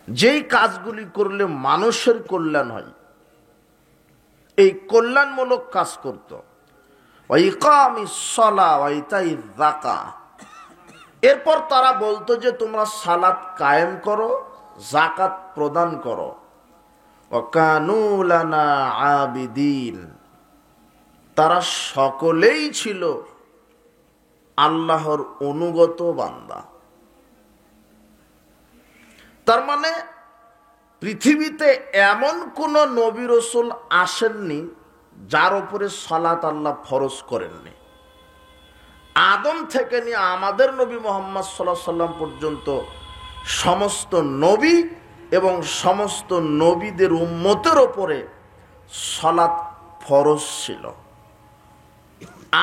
যেই কাজগুলি করলে মানুষের কল্যাণ হয়, এই কল্যাণমূলক কাজ করত। এরপর তারা বলতো যে তোমরা সালাত কায়েম করো, যাকাত প্রদান করো। ওয়াকানু লানা আবিদিন, তারা সকলেই ছিল আল্লাহর অনুগত বান্দা। তার মানে পৃথিবীতে এমন কোন নবী রাসূল আসেননি যার উপরে সালাত আল্লাহ ফরজ করেননি। আদম থেকে নিয়ে আমাদের নবী মুহাম্মদ সাল্লাল্লাহু আলাইহি সাল্লাম পর্যন্ত সমস্ত নবী এবং সমস্ত নবীদের উম্মতের উপরে সালাত ফরজ ছিল।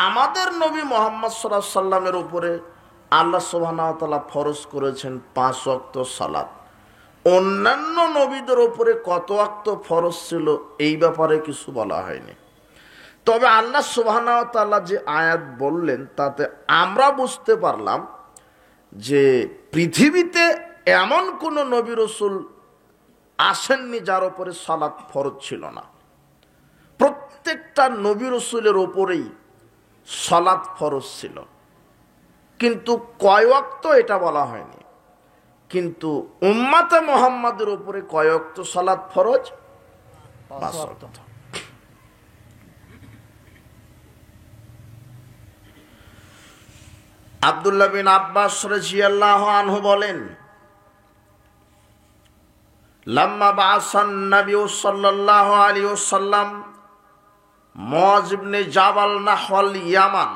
আমাদের নবী মুহাম্মদ সাল্লাল্লাহু আলাইহি সাল্লামের উপরে আল্লাহ সুবহানাহু ওয়া তাআলা ফরজ করেছেন 5 ওয়াক্ত সালাত। অন্যান্য নবীদের উপরে কত ওয়াক্ত ফরজ ছিল এই ব্যাপারে কিছু বলা হয়নি। তবে আল্লাহ সুবহানাহু ওয়া তাআলা যে আয়াত বললেন তাতে আমরা বুঝতে পারলাম যে পৃথিবীতে এমন কোন নবী রাসূল আসেননি যার উপরে সালাত ফরজ ছিল না। প্রত্যেকটা নবী রাসূলের উপরেই সালাত ফরজ ছিল, কিন্তু কয় ওয়াক্ত এটা বলা হয়নি। কিন্তু উম্মতে মুহাম্মাদের উপরে কয় ওয়াক্ত সালাত ফরজ? 5 ওয়াক্ত। আব্দুল্লাহ বিন আব্বাস রাদিয়াল্লাহু আনহু বলেন, লাম্মা বাআসান নবী সাল্লাল্লাহু আলাইহি ওয়াসাল্লাম মুআয ইবনে জাবাল নাহওয়াল ইয়ামান,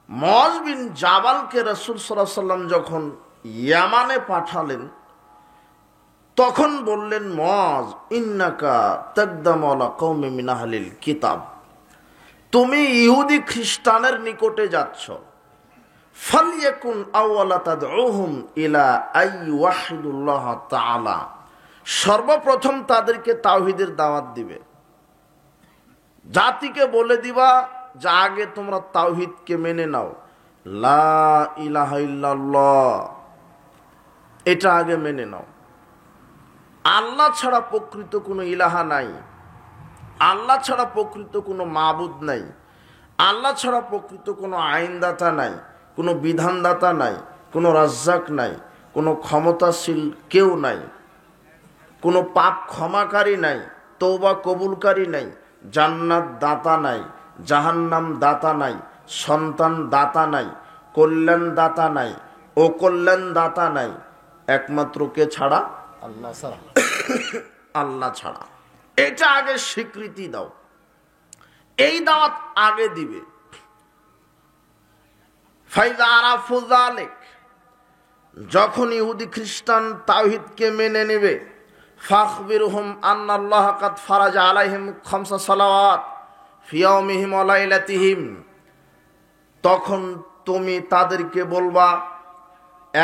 মুআয বিন জাবালকে রাসূল সাল্লাল্লাহু আলাইহি ওয়াসাল্লাম যখন ইয়ামানে পাঠালেন তখন বললেন, মুআয ইন্নাকা তাকদামু আলা কওমি মিন আহলিল কিতাব, তুমি ইহুদি খ্রিস্টানের নিকটে যাচ্ছ। ফালইয়াকুন আওয়ালা তাদউহুম ইলা আইয়ুহিদুল্লাহ তাআলা, সর্বপ্রথম তাদেরকে তাওহীদের দাওয়াত দিবে, জাতিকে বলে দিবা যে আগে তোমরা তাওহীদকে মেনে নাও, লা ইলাহা ইল্লাল্লাহ এটা আগে মেনে নাও। আল্লাহ ছাড়া প্রকৃত কোনো ইলাহা নাই, আল্লাহ ছাড়া প্রকৃত কোনো মাবুদ নাই, আল্লাহ ছাড়া প্রকৃত কোনো আইনদাতা নাই, কোনো বিধানদাতা নাই, কোনো রাজ্জাক নাই, কোনো ক্ষমতাশীল কেউ নাই, কোনো পাপ ক্ষমাকারী নাই, তওবা কবুলকারী নাই, জান্নাত দাতা নাই, জাহান্নাম দাতা নাই, সন্তান দাতা নাই, কল্যাণ দাতা নাই, অকল্যাণ দাতা নাই, একমাত্র কে ছাড়া? আল্লাহ ছাড়া। আল্লাহ ছাড়া। এটা আগে স্বীকৃতি দাও, এই দাওয়াত আগে দিবে। ফাইযা আরাফু যালিক, যখন ইহুদি খ্রিস্টান তাওহীদকে মেনে নেবে, ফাখবিরহুম আন্নাল্লাহ কাদ ফারাজা আলাইহিম খামসা সালাওয়াত ফি ইয়াউমিহিম ওয়া লাইলাতিহিম, তখন তুমি তাদেরকে বলবা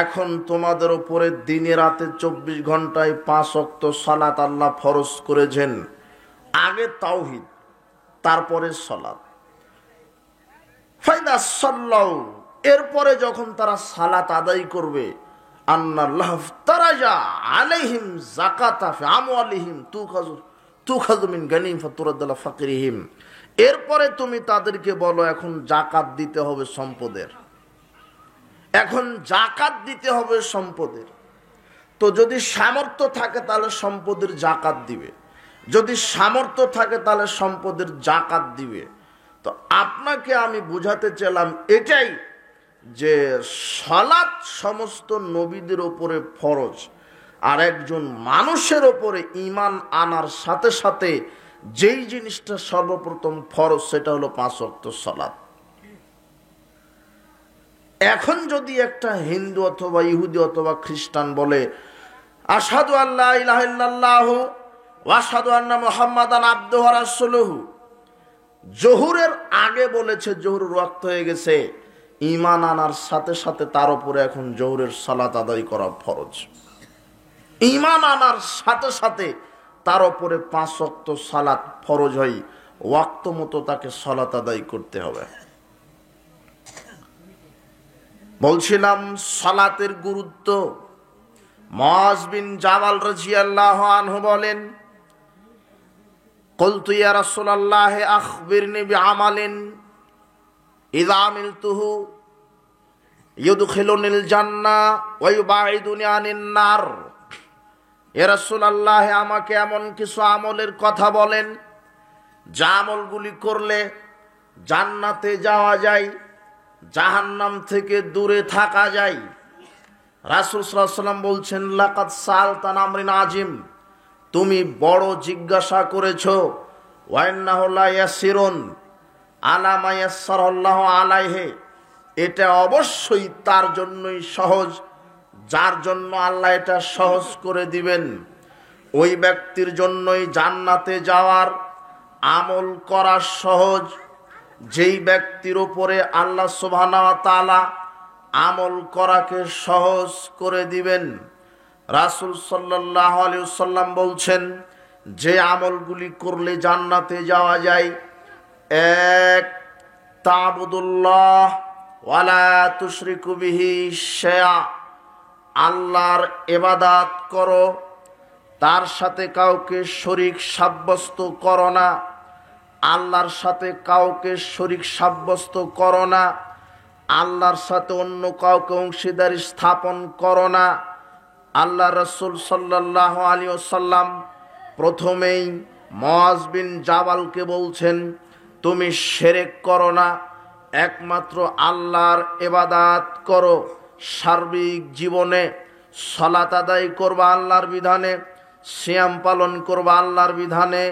এখন তোমাদের উপরে দিনে রাতে 24 ঘন্টায় 5 ওয়াক্ত সালাত আল্লাহ ফরজ করেছেন। আগে তাওহীদ, তারপরে সালাত। ফাইদা সাল্লাউ, এরপরে যখন তারা সালাত আদায় করবে, আন্নাল্লাহ ফারাজা আলাইহিম যাকাতা ফি আমওয়ালিহিম তুখাযু মিন গানিম ফাতুরাদ্দু আলা ফাকিরিহিম, এরপরে তুমি তাদেরকে বলো এখন যাকাত দিতে হবে সম্পদের, এখন যাকাত দিতে হবে সম্পদের। তো যদি সামর্থ্য থাকে তাহলে সম্পদের যাকাত দিবে, যদি সামর্থ্য থাকে তাহলে সম্পদের যাকাত দিবে। তো আপনাকে আমি বুঝাতে চাইলাম এটাই যে সালাত সমস্ত নবীদের উপরে ফরজ, আর একজন মানুষের উপরে ঈমান আনার সাথে সাথে যেই জিনিসটা সর্বপ্রথম ফরজ সেটা হলো 5 ওয়াক্ত সালাত। এখন যদি একটা হিন্দু অথবা ইহুদি অথবা খ্রিস্টান বলে আশহাদু আল্লা ইলাহা ইল্লাল্লাহু ওয়া আশহাদু আন্না মুহাম্মাদান আবদুহু ওয়া রাসূলুহু, জোহরের আগে বলেছে জোহর ওয়াক্ত হয়ে গেছে, ঈমান আনার সাথে সাথে তার উপরে এখন জোহরের সালাত আদায় করা ফরজ। ঈমান আনার সাথে সাথে তার উপরে 5 ওয়াক্ত সালাত ফরজ হয়, ওয়াক্ত মতো তাকে সালাত আদায় করতে হবে। বলছিলাম সালাতের গুরুত্ব, মুআয বিন জাবাল রাদিয়াল্লাহু আনহু বলেন, কুলতু ইয়া রাসূলুল্লাহ আখবিরনি বিআমালিন ইযা আমিলতুহু ইউদখিলুনিল জান্নাহ ওয়া ইউবাইদুনি আনিন নার। ইয়া রাসূলুল্লাহ, আমাকে এমন কিছু আমলের কথা বলেন যে আমলগুলি করলে জান্নাতে যাওয়া যায়, জাহান্নাম থেকে দূরে থাকা যায়। রাসূল সাল্লাল্লাহু আলাইহি ওয়াসাল্লাম বলছেন, লাকাদ সালতান আমরিন আজিম, তুমি বড় জিজ্ঞাসা করেছো। ওয়া ইন্নাহু লা ইয়াসিরুন আলা মা ইয়াসসারাল্লাহু আলাইহি, এটা অবশ্যই তার জন্যই সহজ যার জন্য আল্লাহ এটা সহজ করে দিবেন। ওই ব্যক্তির জন্যই জান্নাতে যাওয়ার আমল করা সহজ, যেই ব্যক্তির উপরে আল্লাহ সুবহানাহু ওয়া তাআলা আমল করাকে সহজ করে দিবেন। রাসূল সাল্লাল্লাহু আলাইহি ওয়াসাল্লাম বলছেন, যে আমলগুলি করলে জান্নাতে যাওয়া যায়, এক, তা'বুদুল্লাহ ওয়া লা তুশরিকু বিহি শাইআ, আল্লাহর ইবাদত করো, তার সাথে কাউকে শরীক সাব্যস্ত করো না। আল্লাহর সাথে কাউকে শরীক সাব্যস্ত করো না, আল্লাহর সাথে অন্য কাউকে অংশীদারি স্থাপন করো না। আল্লাহ রাসূল সাল্লাল্লাহু আলাইহি ওয়াসাল্লাম প্রথমেই মুআয বিন জাবালকে বলছেন, তুমি শিরক করো না, একমাত্র আল্লাহর ইবাদত করো। সার্বিক জীবনে সালাত আদায় করবা আল্লাহর বিধানে, সিয়াম পালন করবা আল্লাহর বিধানে,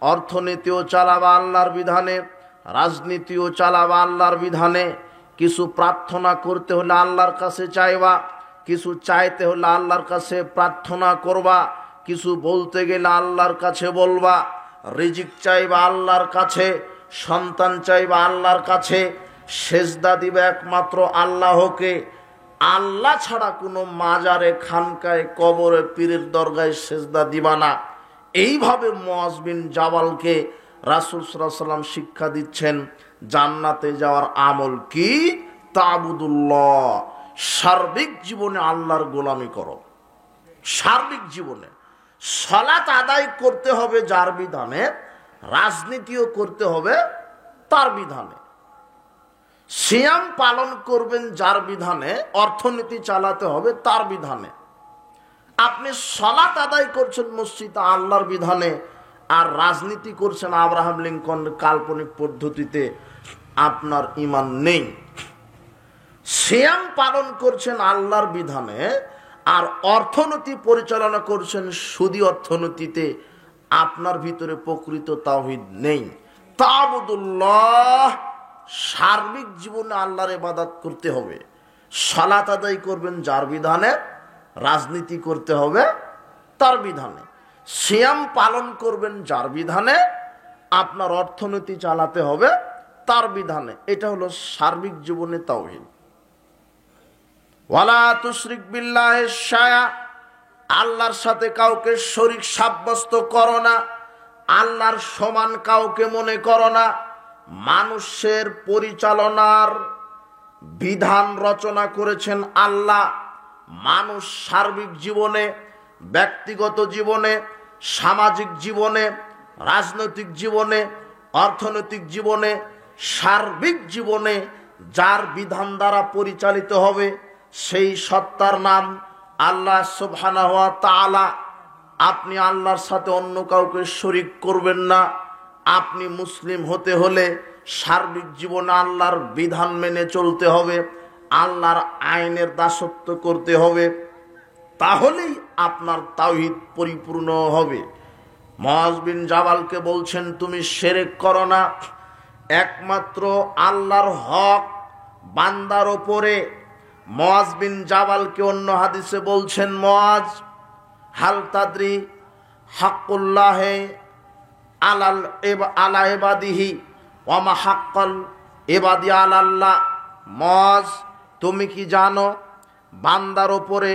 অর্থনীতিও চালাবা আল্লাহর বিধানে, রাজনীতিও চালাবা আল্লাহর বিধানে। কিছু প্রার্থনা করতে হলে আল্লাহর কাছে চাইবা, কিছু চাইতে হলে আল্লাহর কাছে প্রার্থনা করবা, কিছু বলতে গেলে আল্লাহর কাছে বলবা। রিজিক চাইবা আল্লাহর কাছে, সন্তান চাইবা আল্লাহর কাছে, সেজদা দিবে একমাত্র আল্লাহকে। আল্লাহ ছাড়া কোনো মাজারে, খানকায়, কবরে, পীরের দরগায় সেজদা দিবা না। এইভাবে মুআয বিন জাবালকে রাসূল সাল্লাল্লাহু আলাইহি ওয়াসাল্লাম শিক্ষা দিচ্ছেন জান্নাতে যাওয়ার আমল কি? তা'বুদুল্লাহ, সার্বিক জীবনে আল্লাহর গোলামি করো। সার্বিক জীবনে সালাত আদায় করতে হবে যার বিধানে, রাজনীতিও করতে হবে তার বিধানে, সিয়াম পালন করবেন যার বিধানে, অর্থনীতি চালাতে হবে তার বিধানে। আপনি সালাত আদায় করছেন মসজিদে আল্লাহর বিধানে, আর রাজনীতি করছেন আব্রাহাম লিঙ্কন কাল্পনিক পদ্ধতিতে, আপনার ঈমান নেই। সিয়াম পালন করছেন আল্লাহর বিধানে, আর অর্থনীতি পরিচালনা করছেন সুদী অর্থনীতিতে, আপনার ভিতরে প্রকৃত তাওহীদ নেই। তা'বুদুল্লাহ, সার্বিক জীবনে আল্লাহর ইবাদত করতে হবে। সালাত আদায় করবেন যার বিধানে, রাজনীতি করতে হবে তার বিধানে, সিয়াম পালন করবেন যার বিধানে, আপনার অর্থনীতি চালাতে হবে তার বিধানে। এটা হলো সার্বিক জীবনে তাওহীদ। ওয়ালা তুশরিক বিল্লাহি শাইআ, আল্লাহর সাথে কাউকে শরীক সাব্যস্ত করো না, আল্লাহর সমান কাউকে মনে করো না। মানুষের পরিচালনার বিধান রচনা করেছেন আল্লাহ। মানুষ সার্বিক জীবনে, ব্যক্তিগত জীবনে, সামাজিক জীবনে, রাজনৈতিক জীবনে, অর্থনৈতিক জীবনে, সার্বিক জীবনে যার বিধান দ্বারা পরিচালিত হবে সেই সত্তার নাম আল্লাহ সুবহানাহু ওয়া তাআলা। আপনি আল্লাহর সাথে অন্য কাউকে শরীক করবেন না। আপনি মুসলিম হতে হলে সার্বিক জীবনে আল্লাহর বিধান মেনে চলতে হবে, আল্লাহর আইনের দাসত্ব করতে হবে, তাহলেই আপনার তাওহীদ পরিপূর্ণ হবে। মুআয বিন জাবালকে বলছেন, তুমি শিরক করো না, একমাত্র আল্লাহর হক বান্দার উপরে। মুআয বিন জাবালকে অন্য হাদিসে বলছেন, মুআয, হাল তাদরি হাক্কুল্লাহি আলা ইবাদিহি ওয়া মা হাক্কুল ইবাদি আলাল্লাহ। মুআয, তুমি কি জানো বান্দার উপরে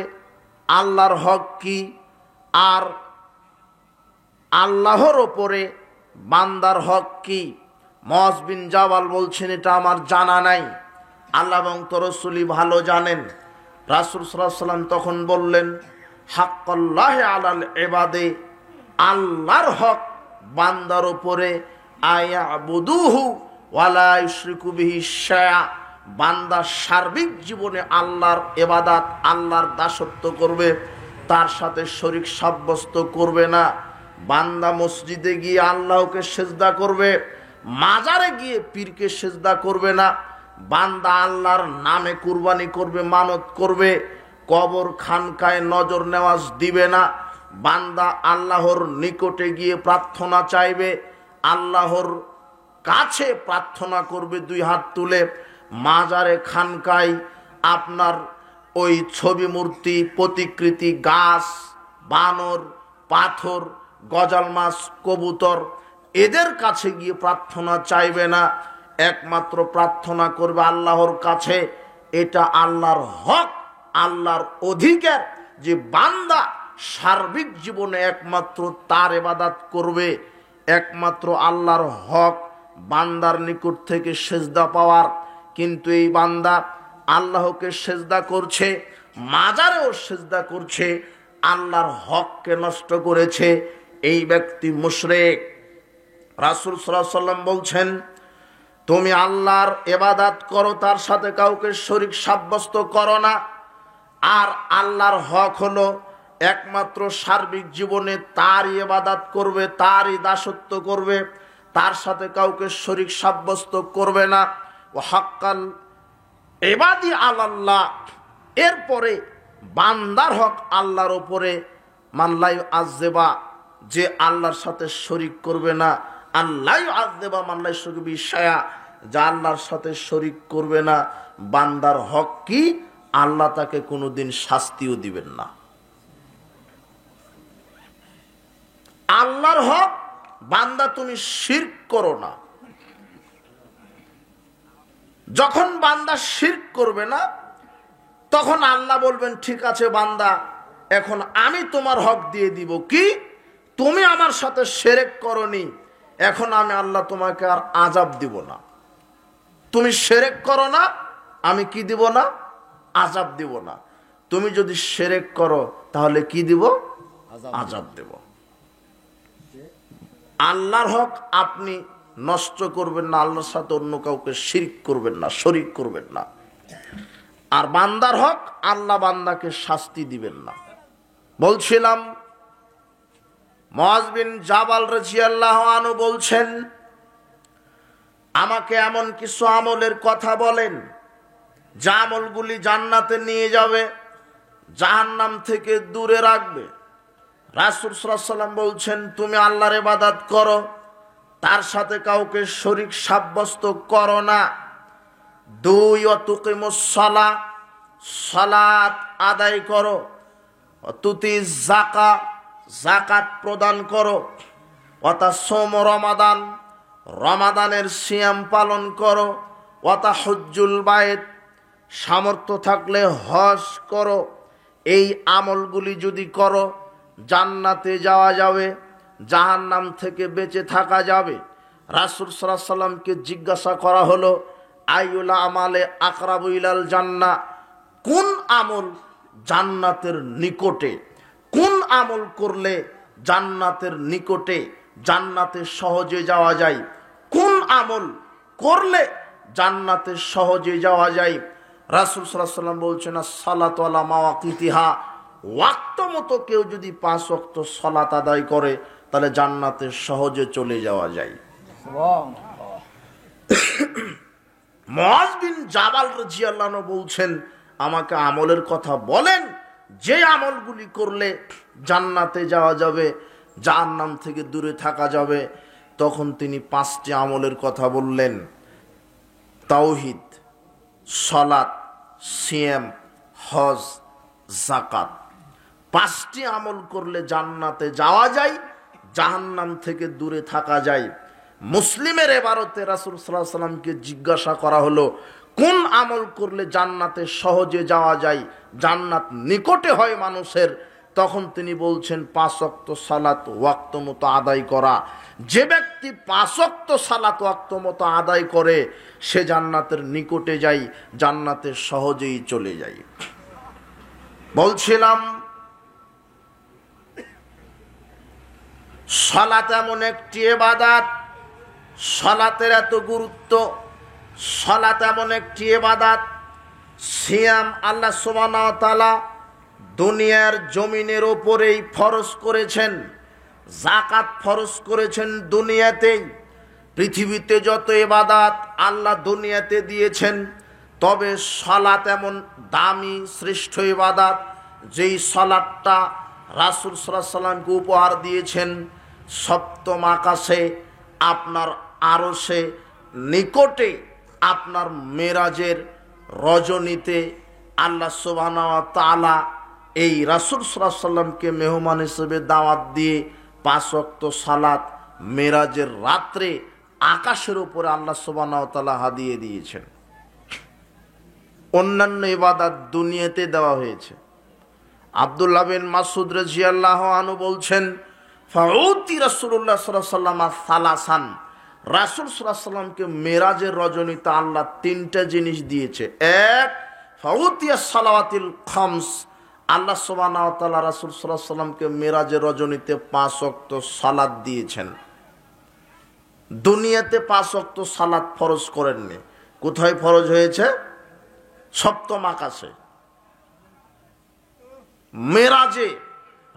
আল্লাহর হক কি, আর আল্লাহর উপরে বান্দার হক কি? মুআয বিন জাবাল বলছেন, এটা আমার জানা নাই, আল্লাহ এবং তার রাসূলই ভালো জানেন। রাসূল সাল্লাল্লাহু আলাইহি ওয়াসাল্লাম তখন বললেন, হাক্কাল্লাহি আলাল ইবাদে, আল্লাহর হক বান্দার উপরে, আয়াবুদুহু ওয়ালা ইউশরিকু বিহি শাইআ, বান্দা সার্বিক জীবনে আল্লাহর ইবাদত, আল্লাহর দাসত্ব করবে, তার সাথে শরীক সাব্যস্ত করবে না। বান্দা মসজিদে গিয়ে আল্লাহকে সেজদা করবে, মাজারে গিয়ে পীরকে সেজদা করবে না। বান্দা আল্লাহর নামে কুরবানি করবে, মানত করবে, কবর খানকায় নজর নেওয়াজ দিবে না। বান্দা আল্লাহর নিকটে গিয়ে প্রার্থনা চাইবে, আল্লাহর কাছে প্রার্থনা করবে দুই হাত তুলে। মাজারে খানকায় আপনার ওই ছবি মূর্তি, প্রতিকৃতি, গাছ, বানর, পাথর, গজাল মাছ, কবুতর, এদের কাছে গিয়ে প্রার্থনা চাইবে না। একমাত্র প্রার্থনা করবে আল্লাহর কাছে। এটা আল্লাহর হক, আল্লাহর অধিকার যে বান্দা সার্বিক জীবনে একমাত্র তার ইবাদত করবে। একমাত্র আল্লাহর হক বান্দার নিকট থেকে সেজদা পাওয়ার। কিন্তু এই বান্দা আল্লাহকে সেজদা করছে, মাজারেও সেজদা করছে, আল্লাহর হককে নষ্ট করেছে, এই ব্যক্তি মুশরিক। রাসূল সাল্লাল্লাহু আলাইহি ওয়াসাল্লাম বলছেন, তুমি আল্লাহর ইবাদত করো, তার সাথে কাউকে শরীক সাব্যস্ত করো না। আর আল্লাহর হক হলো একমাত্র সার্বিক জীবনে তারই ইবাদত করবে, তারই দাসত্ব করবে, তার সাথে কাউকে শরীক সাব্যস্ত করবে না। ও হাক্কাল ইবাদি আলাল্লাহ, এরপরে বান্দার হক আল্লাহর উপরে, মানলাই আযেবা, যে আল্লাহর সাথে শরীক করবে না। আল্লাহ আযেবা মানলাই শুরু বিশায়া, যা আল্লাহর সাথে শরীক করবে না। বান্দার হক কি? আল্লাহ তাকে কোনোদিন শাস্তিও দিবেন না। আল্লাহর হক, বান্দা তুমি শিরক করো না। যখন বান্দা শিরক করবে না, তখন আল্লাহ বলবেন, ঠিক আছে বান্দা, এখন আমি তোমার হক দিয়ে দিব। কি? তুমি আমার সাথে শিরক করনি, এখন আমি আল্লাহ তোমাকে আর আযাব দিব না। তুমি শিরক করো না, আমি কি দিব না? আযাব দিব না। তুমি যদি শিরক করো তাহলে কি দিব? আযাব দেব। আল্লাহর হক আপনি নষ্ট করবেন না, আল্লাহর সাথে অন্য কাউকে শিরক করবেন না, শরীক করবেন না। আর বান্দার হক, আল্লাহ বান্দাকে শাস্তি দিবেন না। বলছিলাম, মুআয বিন জাবাল রাদিয়াল্লাহু আনহু বলছেন, আমাকে এমন কিছু আমলের কথা বলেন যে আমলগুলি জান্নাতে নিয়ে যাবে, জাহান্নাম থেকে দূরে রাখবে। রাসূল সাল্লাল্লাহু আলাইহি ওয়াসাল্লাম বলছেন, তুমি আল্লাহর ইবাদত করো, তার সাথে কাউকে শরীক সাব্যস্ত করো না। 2 ওয়া তুকিমুস সালাহ, সালাত আদায় করো। তুতি যাকাত, যাকাত প্রদান করো। ওয়াতা সোম রমাদান, রমাদানের সিয়াম পালন করো। ওয়াতা হজ্জুল বাইত, সামর্থ্য থাকলে হজ করো। এই আমলগুলি যদি করো, জান্নাতে যাওয়া যাবে, জাহান্নাম থেকে বেঁচে থাকা যাবে। রাসূল সাল্লাল্লাহু আলাইহি ওয়াসাল্লামকে জিজ্ঞাসা করা হলো, আইউল আমালে আকরাবু ইলাল জান্নাহ, কোন আমল জান্নাতের নিকটে, কোন আমল করলে জান্নাতের নিকটে, জান্নাতে সহজে যাওয়া যায়, কোন আমল করলে জান্নাতে সহজে যাওয়া যায়? রাসূল সাল্লাল্লাহু আলাইহি ওয়াসাল্লাম বলছেন, সালাতু আলা মাওয়াকিতিহা, ওয়াক্ত মতো কেউ যদি 5 ওয়াক্ত সালাত আদায় করে, তাহলে জান্নাতে সহজে চলে যাওয়া যায়। মুআয বিন জাবাল রাদিয়াল্লাহু আনহু বলছেন, আমাকে আমলের কথা বলেন যে আমলগুলি করলে জান্নাতে যাওয়া যাবে, জাহান্নাম থেকে দূরে থাকা যাবে। তখন তিনি 5টি আমলের কথা বললেন, তাওহীদ, সালাত, সিয়াম, হজ, যাকাত। 5টি আমল করলে জান্নাতে যাওয়া যায়, জাহান্নাম থেকে দূরে থাকা যায়। মুসলিমের ইবারতে রাসূল সাল্লাল্লাহু আলাইহি ওয়াসাল্লামকে জিজ্ঞাসা করা হলো, কোন আমল করলে জান্নাতে সহজে যাওয়া যায়, জান্নাত নিকটে হয় মানুষের? তখন তিনি বলছেন, 5 ওয়াক্ত সালাত ওয়াক্ত মতো আদায় করা। যে ব্যক্তি 5 ওয়াক্ত সালাত ওয়াক্ত মতো আদায় করে, সে জান্নাতের নিকটে যায়, জান্নাতে সহজেই চলে যায়। বলছিলাম, সালাত এমন একটি ইবাদত, সালাতের এত গুরুত্ব, সালাত এমন একটি ইবাদত, সিয়াম আল্লাহ সুবহানাহু ওয়া তাআলা দুনিয়ার জমিনের ওপরেই ফরজ করেছেন, যাকাত ফরজ করেছেন দুনিয়াতেই। পৃথিবীতে যত ইবাদত আল্লাহ দুনিয়াতে দিয়েছেন, তবে সালাত এমন দামি শ্রেষ্ঠ ইবাদত, যেই সালাতটা রাসূল সাল্লাল্লাহু আলাইহি সাল্লামকে উপহার দিয়েছেন সপ্তম আকাশে, আপনার আরশে নিকটে, আপনার মেরাজের রজনীতে আল্লাহ সুবহানাহু ওয়া তাআলা এই রাসূল সাল্লাল্লাহু আলাইহি সাল্লামকে মেহমান হিসেবে দাওয়াত দিয়ে 5 ওয়াক্ত সালাত মেরাজের রাত্রে আকাশের উপরে আল্লাহ সুবহানাহু ওয়া তাআলা হাদিয়ে দিয়েছেন। অন্যান্য ইবাদত দুনিয়াতে দেওয়া হয়েছে। আব্দুল্লাহ বিন মাসউদ রাদিয়াল্লাহু আনহু বলছেন, ফাউতি রাসূলুল্লাহ সাল্লাল্লাহু আলাইহি ওয়াসাল্লাম সালাসান, রাসূল সাল্লাল্লাহু আলাইহি ওয়াসাল্লামকে মেরাজের রজনীতে আল্লাহ 3টা জিনিস দিয়েছে। এক, ফাউতিয়াস সালাওয়াতিল খামস, আল্লাহ সুবহানাহু ওয়া তাআলা রাসূল সাল্লাল্লাহু আলাইহি ওয়াসাল্লামকে মেরাজের রজনীতে 5 ওয়াক্ত সালাত দিয়েছেন। দুনিয়াতে 5 ওয়াক্ত সালাত ফরজ করেননি। কোথায় ফরজ হয়েছে? সপ্তম আকাশে। মেরাজে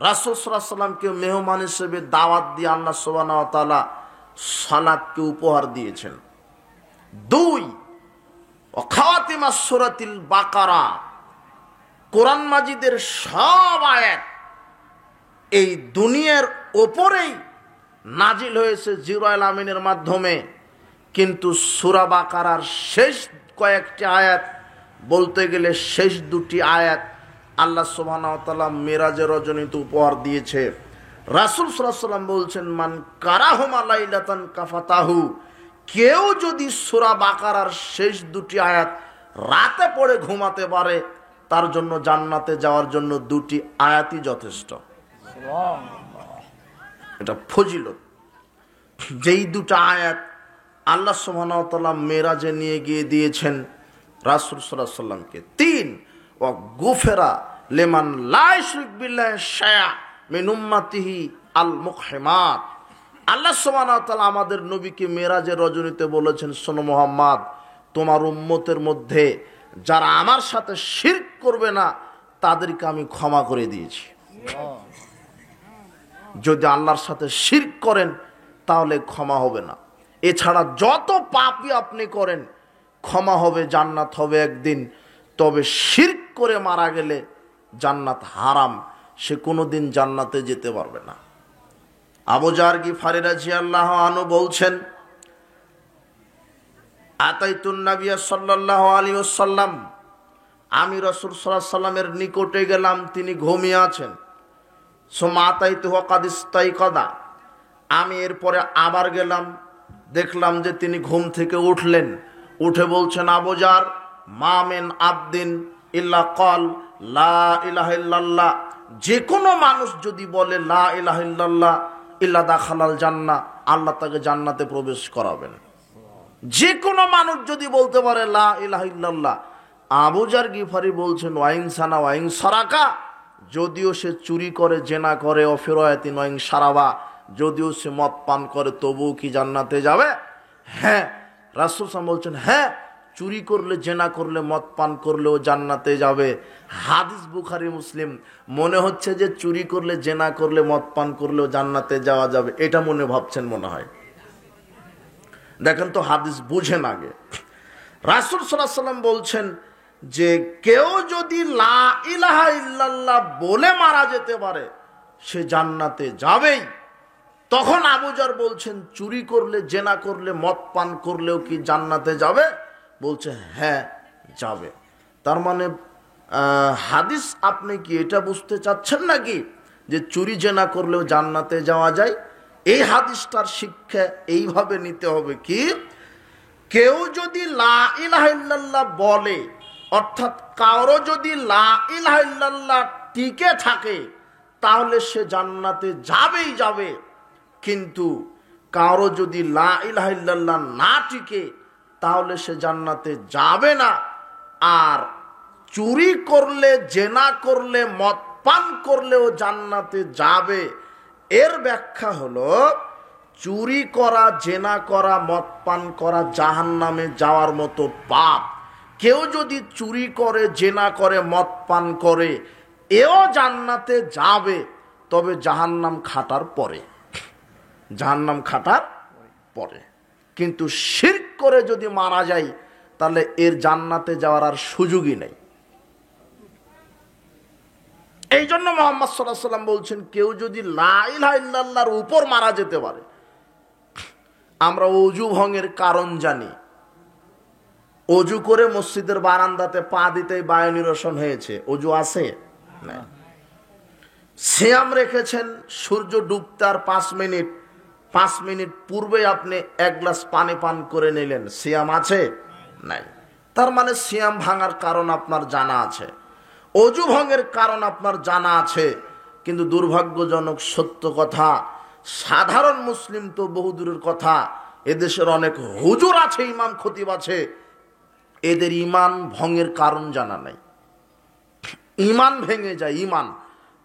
রাসূল সাল্লাল্লাহু আলাইহি ওয়াসাল্লামকে মেহমান হিসেবে দাওয়াত দিয়ে আল্লাহ সুবহানাহু ওয়া তাআলা সালাতকে উপহার দিয়েছেন। 2, খাওয়াতিমাস সূরাতুল বাকারা, কোরআন মাজিদের সব আয়াত এই দুনিয়ার ওপরেই নাজিল হয়েছে জিবরাইল আমিনের মাধ্যমে, কিন্তু সূরা বাকারার শেষ কয়েকটি আয়াত, বলতে গেলে শেষ 2টি আয়াত আল্লাহ সুবহানাহু ওয়া তাআলা মেরাজের রজনীতে উপহার দিয়েছে। রাসূল সাল্লাল্লাহু আলাইহি ওয়াসাল্লাম বলছেন, মান কারাহুমা লাইলাতান কাফাতাহু, কেউ যদি সূরা বাকারার শেষ 2টি আয়াত রাতে পড়ে ঘুমাতে পারে, তার জন্য জান্নাতে যাওয়ার জন্য 2টি আয়াতই যথেষ্ট। এটা ফজিলত। যেই 2টা আয়াত আল্লাহ সুবহানাহু ওয়া তাআলা মেরাজে নিয়ে গিয়ে দিয়েছেন রাসূল সাল্লাল্লাহু আলাইহি ওয়াসাল্লামকে। 3, ওয়া গুফিরা লিমান লা ইউশরিক বিল্লাহি শাইআ মিন উম্মাতিহি আল মুকহিমাত, আল্লাহ সুবহানাহু ওয়া তাআলা আমাদের নবীকে মেরাজের রজনীতে বলেছেন, শোনো মুহাম্মদ, তোমার উম্মতের মধ্যে যারা আমার সাথে শিরক করবে না তাদেরকে আমি ক্ষমা করে দিয়েছি। যদি আল্লাহর সাথে শিরক করেন তাহলে ক্ষমা হবে না। এছাড়া যত পাপই আপনি করেন ক্ষমা হবে, জান্নাত হবে একদিন। তবে শিরক করে মারা গেলে জান্নাত হারাম, সে কোনোদিন জান্নাতে যেতে পারবে না। আবু যার গিফারি রাদিয়াল্লাহু আনহু বলছেন, আতাইতুন নবিয়্য সাল্লাল্লাহু আলাইহি ওয়াসাল্লাম, আমি রাসূল সাল্লাল্লাহু আলাইহি ওয়াসাল্লামের নিকটে গেলাম, তিনি ঘুমিয়ে আছেন। সুম্মা আতাইতুহু ক্বাদ ইস্তাইকাযা, আমি এরপরে আবার গেলাম, দেখলাম যে তিনি ঘুম থেকে উঠলেন। উঠে বলছেন, আবু যার, মা মিন আবদিন ইল্লা ক্বাল লা ইলাহা ইল্লাল্লাহ, যে কোনো মানুষ যদি বলে লা ইলাহা ইল্লাল্লাহ ইল্লা দাখালাল জান্নাহ, আল্লাহ তাকে জান্নাতে প্রবেশ করাবেন। যে কোনো মানুষ যদি বলতে পারে লা ইলাহা ইল্লাল্লাহ। আবু যার গিফারি বলছেন, ওয়াইন সানা ওয়াইন সারাকা, যদিও সে চুরি করে, জেনা করে, অফিরায়াতিন ওয়াইন সারাবা, যদিও সে মদ পান করে, তবুও কি জান্নাতে যাবে? হ্যাঁ। রাসূল সাল্লাল্লাহু আলাইহি ওয়াসাল্লাম বলছেন, হ্যাঁ, চুরি করলে, জেনা করলে, মদ পান করলেও জান্নাতে যাবে। হাদিস বুখারী মুসলিম। মনে হচ্ছে যে চুরি করলে, জেনা করলে, মদ পান করলেও জান্নাতে যাওয়া যাবে, এটা মনে ভাবছেন মনে হয়। দেখেন তো, হাদিস বুঝেন আগে। রাসূল সাল্লাল্লাহু আলাইহি ওয়াসাল্লাম বলছেন যে কেউ যদি লা ইলাহা ইল্লাল্লাহ বলে মারা যেতে পারে সে জান্নাতে যাবেই। তখন আবু যার বলছেন, চুরি করলে, জেনা করলে, মদ পান করলেও কি জান্নাতে যাবে? বলছে, হ্যাঁ যাবে। তার মানে হাদিস আপনি কি এটা বুঝতে চাচ্ছেন নাকি যে চুরি জেনা করলেও জান্নাতে যাওয়া যায়? এই হাদিসটার শিক্ষা এইভাবে নিতে হবে কি, কেউ যদি লা ইলাহা ইল্লাল্লাহ বলে, অর্থাৎ কারো যদি লা ইলাহা ইল্লাল্লাহ টিকে থাকে তাহলে সে জান্নাতে যাবেই যাবে। কিন্তু কারো যদি লা ইলাহা ইল্লাল্লাহ না টিকে তাহলে সে জান্নাতে যাবে না। আর চুরি করলে, জেনা করলে, মদ পান করলেও জান্নাতে যাবে, এর ব্যাখ্যা হলো চুরি করা, জেনা করা, মদ পান করা জাহান্নামে যাওয়ার মতো পাপ। কেউ যদি চুরি করে, জেনা করে, মদ পান করে, এও জান্নাতে যাবে, তবে জাহান্নাম খাটার পরে, জাহান্নাম খাটার পরে। কিন্তু শিরক করে যদি মারা যায়, তাহলে এর জান্নাতে যাওয়ার আর সুযোগই নেই। এই জন্য মুহাম্মদ সাল্লাল্লাহু আলাইহি ওয়াসাল্লাম বলছেন, কেউ যদি লা ইলাহা ইল্লাল্লাহর উপর মারা যেতে পারে। আমরা অজু ভঙ্গের কারণ জানি। অজু করে মসজিদের বারান্দাতে পা দিতেই বায়ু নিরসন হয়েছে, অজু আছে না। সিয়াম রেখেছেন, সূর্য ডুবতার 5 মিনিট পূর্বে আপনি এক গ্লাস পানি পান করে নিলেন, সিয়াম আছে নাই? তার মানে সিয়াম ভাঙার কারণ আপনার জানা আছে, অজু ভঙ্গের কারণ আপনার জানা আছে। কিন্তু দুর্ভাগ্যজনক সত্য কথা, সাধারণ মুসলিম তো বহুদূরের কথা, এদেশের অনেক হুজুর আছে, ইমাম খতিব আছে, এদের ইমান ভঙ্গের কারণ জানা নাই। ইমান ভেঙে যায়, ইমান,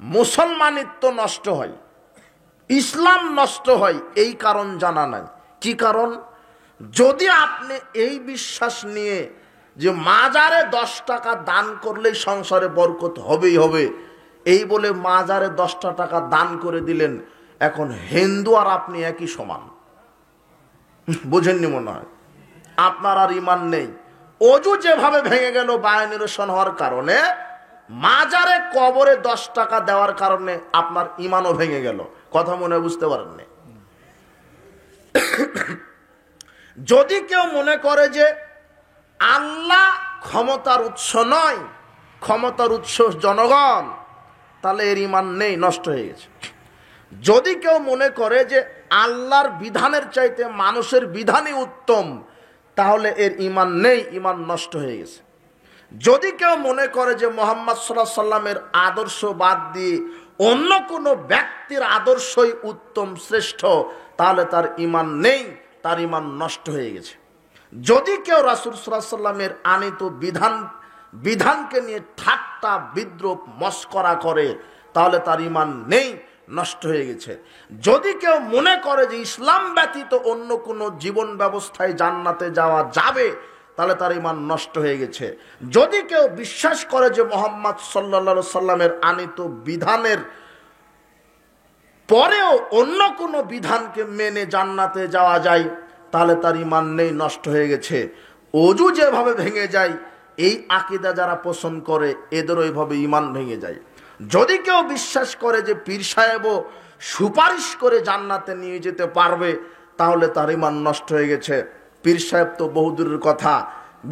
মুসলমানিত্ব নষ্ট হয়, ইসলাম নষ্ট হয়, এই কারণ জানা নাই। কি কারণ? যদি আপনি এই বিশ্বাস নিয়ে যে মাজারে 10 টাকা দান করলেই সংসারে বরকত হবেই হবে, এই বলে মাজারে 10টা টাকা দান করে দিলেন, এখন হিন্দু আর আপনি একই সমান। বুঝেননি মনে হয়? আপনার আর ইমান নেই। অজু যেভাবে ভেঙে গেল বায়ু নিরসন হওয়ার কারণে, মাজারে কবরে 10 টাকা দেওয়ার কারণে আপনার ইমানও ভেঙে গেল। কথা মনে বুঝতে পারেননি? যদি কেউ মনে করে যে আল্লাহ ক্ষমতার উৎস নয়, ক্ষমতার উৎস জনগণ, তাহলে এর ইমান নেই, নষ্ট হয়ে গেছে। যদি কেউ মনে করে যে আল্লাহর বিধানের চাইতে মানুষের বিধানই উত্তম, তাহলে এর ইমান নেই, ইমান নষ্ট হয়ে গেছে। যদি কেউ মনে করে যে মুহাম্মদ সাল্লাল্লাহু আলাইহি সাল্লামের আদর্শ বাদ দিয়ে অন্য কোনো ব্যক্তির আদর্শই উত্তম, শ্রেষ্ঠ, তাহলে তার ইমান নেই, তার ইমান নষ্ট হয়ে গেছে। যদি কেউ রাসূল সাল্লাল্লাহু আলাইহি সাল্লামের আনিত বিধানকে নিয়ে ঠাট্টা, বিদ্রূপ, মস্করা করে, তাহলে তার ইমান নেই, নষ্ট হয়ে গেছে। যদি কেউ মনে করে যে ইসলাম ব্যতীত অন্য কোনো জীবন ব্যবস্থায় জান্নাতে যাওয়া যাবে, তাহলে তার ইমান নষ্ট হয়ে গেছে। যদি কেউ বিশ্বাস করে যে মুহাম্মদ সাল্লাল্লাহু আলাইহি সাল্লামের আনিত বিধানের পরেও অন্য কোনো বিধানকে মেনে জান্নাতে যাওয়া যায়, তাহলে তার ইমান নেই, নষ্ট হয়ে গেছে। অজু যেভাবে ভেঙে যায়, এই আকীদা যারা পোষণ করে, এদের ওইভাবে ইমান ভেঙে যায়। যদি কেউ বিশ্বাস করে যে পীর সাহেবও সুপারিশ করে জান্নাতে নিয়ে যেতে পারবে, তাহলে তার ইমান নষ্ট হয়ে গেছে। পীর সাহেব তো বহুদূরের কথা,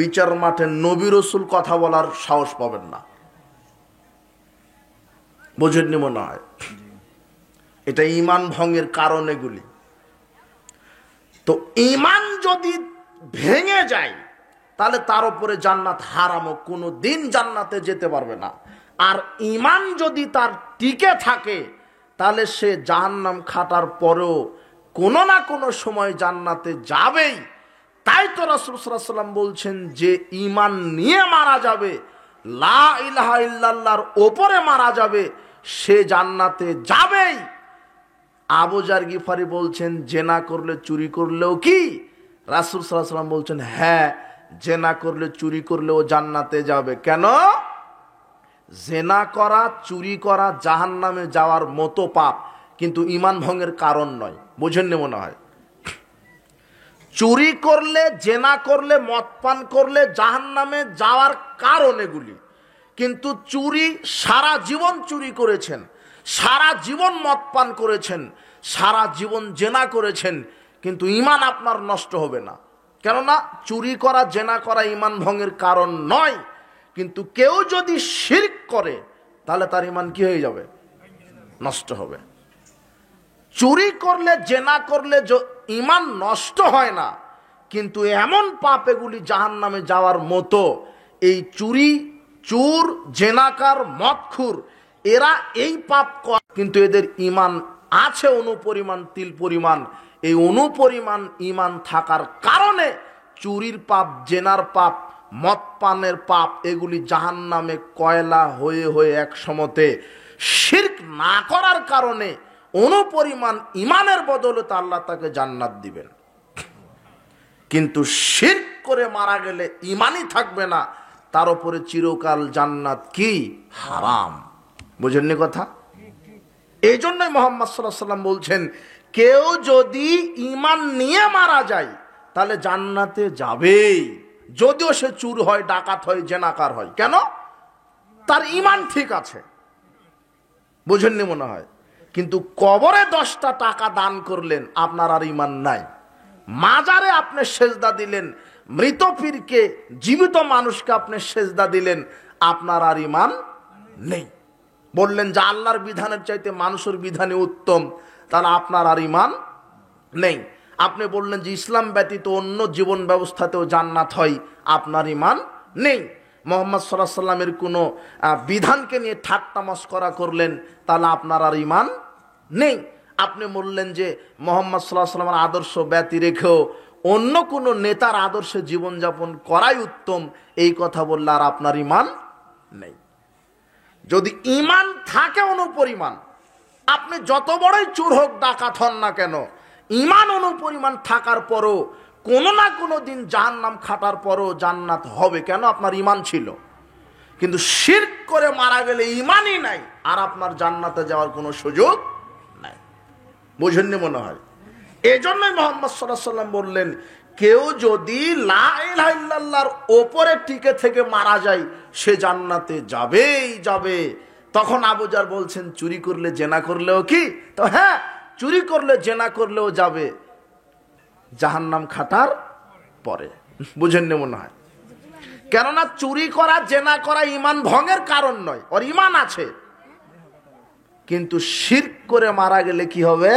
বিচার মাঠে নবী রাসূল কথা বলার সাহস পাবেন না। বুঝেননি মনে হয়? এটা ইমান ভঙ্গের কারণ এগুলি। তো ইমান যদি ভেঙে যায়, তাহলে তার উপরে জান্নাত হারামও, কোনো দিন জান্নাতে যেতে পারবে না। আর ইমান যদি তার টিকে থাকে, তাহলে সে জাহান্নাম খাটার পরেও কোনো না কোনো সময় জান্নাতে যাবেই। তাই তো রাসূল সাল্লাল্লাহু আলাইহি ওয়াসাল্লাম বলছেন, যে ইমান নিয়ে মারা যাবে, লা ইলাহা ইল্লাল্লাহর ওপরে মারা যাবে, সে জান্নাতে যাবেই। আবু যার গিফারি বলছেন, জেনা করলে, চুরি করলেও কি? রাসূল সাল্লাল্লাহু আলাইহি ওয়াসাল্লাম বলছেন, হ্যাঁ, জেনা করলে, চুরি করলেও জান্নাতে যাবে। কেন? জেনা করা, চুরি করা জাহান্নামে যাওয়ার মতো পাপ, কিন্তু ইমান ভঙ্গের কারণ নয়। বুঝেননি মনে হয়? চুরি করলে, জেনা করলে, মদ পান করলে জাহান্নামে যাওয়ার কারণ এগুলি। কিন্তু চুরি, সারা জীবন চুরি করেছেন, সারা জীবন মদ পান করেছেন, সারা জীবন জেনা করেছেন, কিন্তু ইমান আপনার নষ্ট হবে না। কেননা চুরি করা, জেনা করা ইমান ভঙ্গের কারণ নয়। কিন্তু কেউ যদি শিরক করে, তাহলে তার ইমান কি হয়ে যাবে? নষ্ট হবে। চুরি করলে, জেনা করলে ইমান নষ্ট হয় না, কিন্তু এমন পাপ এগুলি জাহান্নামে যাওয়ার মতো। এই চুরি, চোর, জেনাকার, মদখুর, এরা এই পাপ করে, কিন্তু এদের ইমান আছে অনুপরিমাণ, তিল পরিমাণ। এই অনুপরিমাণ ইমান থাকার কারণে চুরির পাপ, জেনার পাপ, মদ পানের পাপ, এগুলি জাহান্নামে কয়লা হয়ে হয়ে এক সময়তে শিরক না করার কারণে অনুপরিমাণ ইমানের বদৌলতে আল্লাহ তাকে জান্নাত দিবেন। কিন্তু শিরক করে মারা গেলে ইমানই থাকবে না, তার উপরে চিরকাল জান্নাত কি হারাম। বুঝেননি কথা? এই জন্যই মুহাম্মদ সাল্লাল্লাহু আলাইহি ওয়াসাল্লাম বলছেন, কেউ যদি ইমান নিয়ে মারা যায় তাহলে জান্নাতে যাবেই, যদিও সে চুর হয়, ডাকাত হয়, জেনাকার হয়। কেন? তার ইমান ঠিক আছে। বুঝেননি মনে হয়? কিন্তু কবরে 10টা টাকা দান করলেন, আপনার আর ইমান নাই। মাজারে আপনি সেজদা দিলেন, মৃত পীরকে, জীবিত মানুষকে আপনি সেজদা দিলেন, আপনার আর ইমান নেই। বললেন যে আল্লাহর বিধানের চাইতে মানুষের বিধানে উত্তম, তাহলে আপনার আর ইমান নেই। আপনি বললেন যে ইসলাম ব্যতীত অন্য জীবন ব্যবস্থাতেও জান্নাত হয়, আপনার ইমান নেই। মুহাম্মদ সাল্লাল্লাহু আলাইহি ওয়াসাল্লামের কোনো বিধানকে নিয়ে ঠাট্টা মশকরা করলেন, তাহলে আপনার আর ইমান নেই। আপনি বললেন যে মুহাম্মদ সাল্লাল্লাহু আলাইহি ওয়াসাল্লামের আদর্শ ব্যতি রেখেও অন্য কোনো নেতার আদর্শে জীবনযাপন করাই উত্তম, এই কথা বললে আর আপনার ইমান নেই। যদি ইমান থাকে অনুপরিমাণ, আপনি যত বড়ই চোর হোক, ডাকাত হন না কেন, ইমান অনুপরিমাণ থাকার পরও কোনো না কোনো দিন জাহান্নাম খাটার পরও জান্নাত হবে। কেন? আপনার ইমান ছিল। কিন্তু শিরক করে মারা গেলে ইমানই নাই, আর আপনার জান্নাতে যাওয়ার কোনো সুযোগ নাই। বুঝেননি মনে হয়? এই জন্যই মুহাম্মদ সাল্লাল্লাহু আলাইহি ওয়াসাল্লাম বললেন, কেউ যদি লা ইলাহা ইল্লাল্লাহর ওপরে টিকে থেকে মারা যায়, সে জান্নাতে যাবেই যাবে। তখন আবু জার বলছেন, চুরি করলে জেনা করলেও কি? তো হ্যাঁ, চুরি করলে জেনা করলেও যাবে, জাহান্নাম খাটার পরে। বুঝেননি মনে হয়? কেননা চুরি করা, জেনা করা ইমান ভঙ্গের কারণ নয়, ওর ইমান আছে। কিন্তু শিরক করে মারা গেলে কি হবে?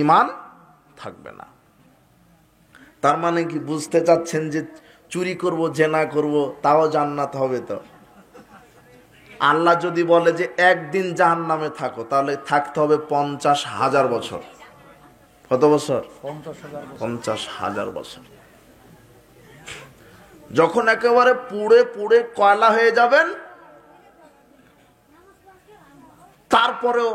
ইমান থাকবে না। তার মানে কি বুঝতে চাচ্ছেন যে চুরি করব, জেনা করব, তাও জান্নাত হবে? তো আল্লাহ যদি বলে যে একদিন জাহান্নামে থাকো, তাহলে থাকতে হবে 50,000 বছর। কত বছর? 50,000 বছর। যখন একেবারে পুড়ে পুড়ে কয়লা হয়ে যাবেন, তারপরেও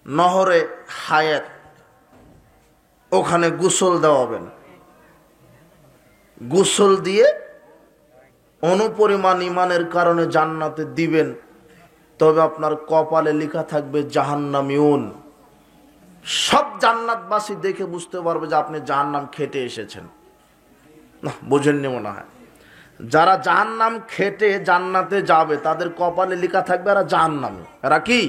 নহরে হায়াত, ওখানে গোসল দেওয়াবেন। গোসল দিয়ে অনুপরিমাণ ইমানের কারণে জান্নাতে দিবেন, তবে আপনার কপালে লেখা থাকবে জাহান্নামিউন। সব জান্নাতবাসী দেখে বুঝতে পারবে যে আপনি জাহান্নাম খেটে এসেছেন। না, বুঝেননি মনে হয়? যারা জাহান্নাম খেটে জান্নাতে যাবে, তাদের কপালে লেখা থাকবে এরা জাহান্নামী। এরা কি?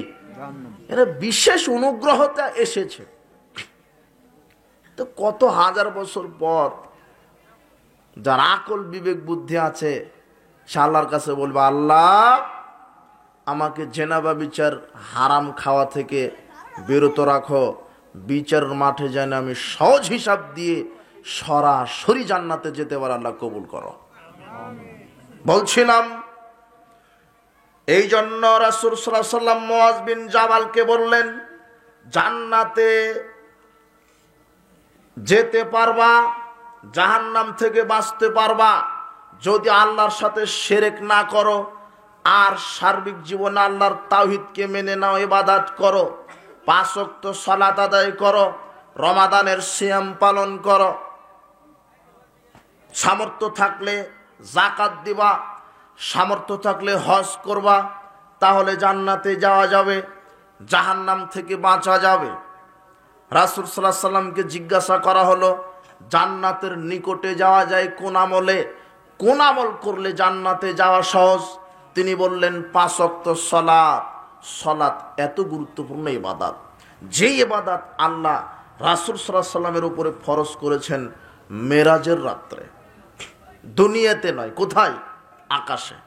এরা বিশেষ অনুগ্রহতে এসেছে। তো কত হাজার বছর পর যার আকল বিবেক বুদ্ধি আছে, সে আল্লাহর কাছে বলবে, আল্লাহ আমাকে জেনাবা বিচার, হারাম খাওয়া থেকে বিরত রাখো, বিচারের মাঠে যেন আমি সহজ হিসাব দিয়ে সরাসরি জান্নাতে যেতে পারে, আল্লাহ কবুল করো। বলছিলাম, এই জন্য রাসূল সাল্লাল্লাহু আলাইহি ওয়াসাল্লাম মুআয বিন জাবালকে বললেন, জান্নাতে যেতে পারবা, জাহান্নাম থেকে বাঁচতে পারবা যদি আল্লাহর সাথে শিরক না করো, আর সার্বিক জীবনে আল্লাহর তাওহীদকে মেনে নাও, ইবাদত করো, 5 ওয়াক্ত সালাত আদায় করো, রমাদানের সিয়াম পালন করো, সামর্থ্য থাকলে যাকাত দিবা, সামর্থ্য থাকলে হজ করবা, তাহলে জান্নাতে যাওয়া যাবে, জাহান্নাম থেকে বাঁচা যাবে। রাসূল সাল্লাল্লাহু আলাইহি ওয়াসাল্লামকে জিজ্ঞাসা করা হলো, জান্নাতের নিকটে যাওয়া যায় কোন আমলে, কোন আমল করলে জান্নাতে যাওয়া সহজ? তিনি বললেন 5 ওয়াক্ত সালাত। সালাত এত গুরুত্বপূর্ণ ইবাদত, যে ইবাদত আল্লাহ রাসূল সাল্লাল্লাহু আলাইহি ওয়াসাল্লামের উপরে ফরজ করেছেন মেরাজের রাত্রে, দুনিয়াতে নয়। কোথায়? আকাশে।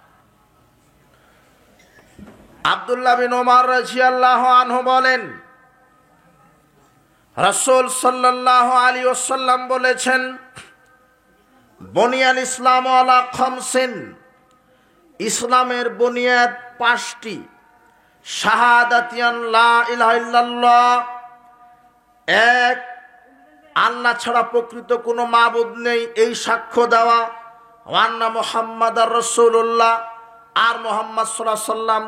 আব্দুল্লাহ বিন ওমর রাদিয়াল্লাহু আনহু বলেন, রাসূল সাল্লাল্লাহু আলাইহি ওয়াসাল্লাম বলেছেন, বুনিয়াল ইসলাম আলা খামসিন, ইসলামের বুনিয়াদ 5টি। শাহাদাতিয়ান লা ইলাহা ইল্লাল্লাহ, এক আল্লাহ ছাড়া প্রকৃত কোনো মাবুদ নেই, এই সাক্ষ্য দেওয়া। ওয়া আন্না মুহাম্মাদার রাসূলুল্লাহ, আর মুহাম্মদ সাল্লাল্লাহু আলাইহি ওয়াসাল্লাম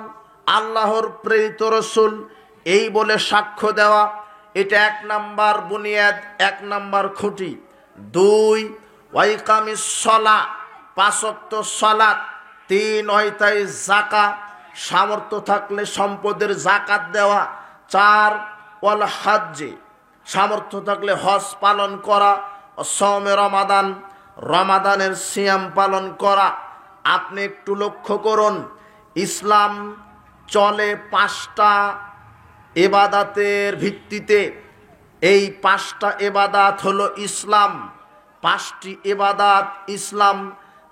আল্লাহর প্রেরিত রসুল এই বলে সাক্ষ্য দেওয়া, এটা 1 নাম্বার বুনিয়াদ, 1 নাম্বার খুঁটি। 2 ওয়াইকামিস সালাহ, 5 ওয়াক্ত সালাত। 3 ওয়াইতাই যাকাত, সামর্থ্য থাকলে সম্পদের যাকাত দেওয়া। 4 ওয়াল হজ্জে, সামর্থ্য থাকলে হজ পালন করা। সওমে রমাদান, রমাদানের সিয়াম পালন করা। আপনি একটু লক্ষ্য করুন, ইসলাম চলে 5টা ইবাদতের ভিত্তিতে। এই 5টা ইবাদত হলো ইসলাম। 5টি ইবাদত ইসলাম,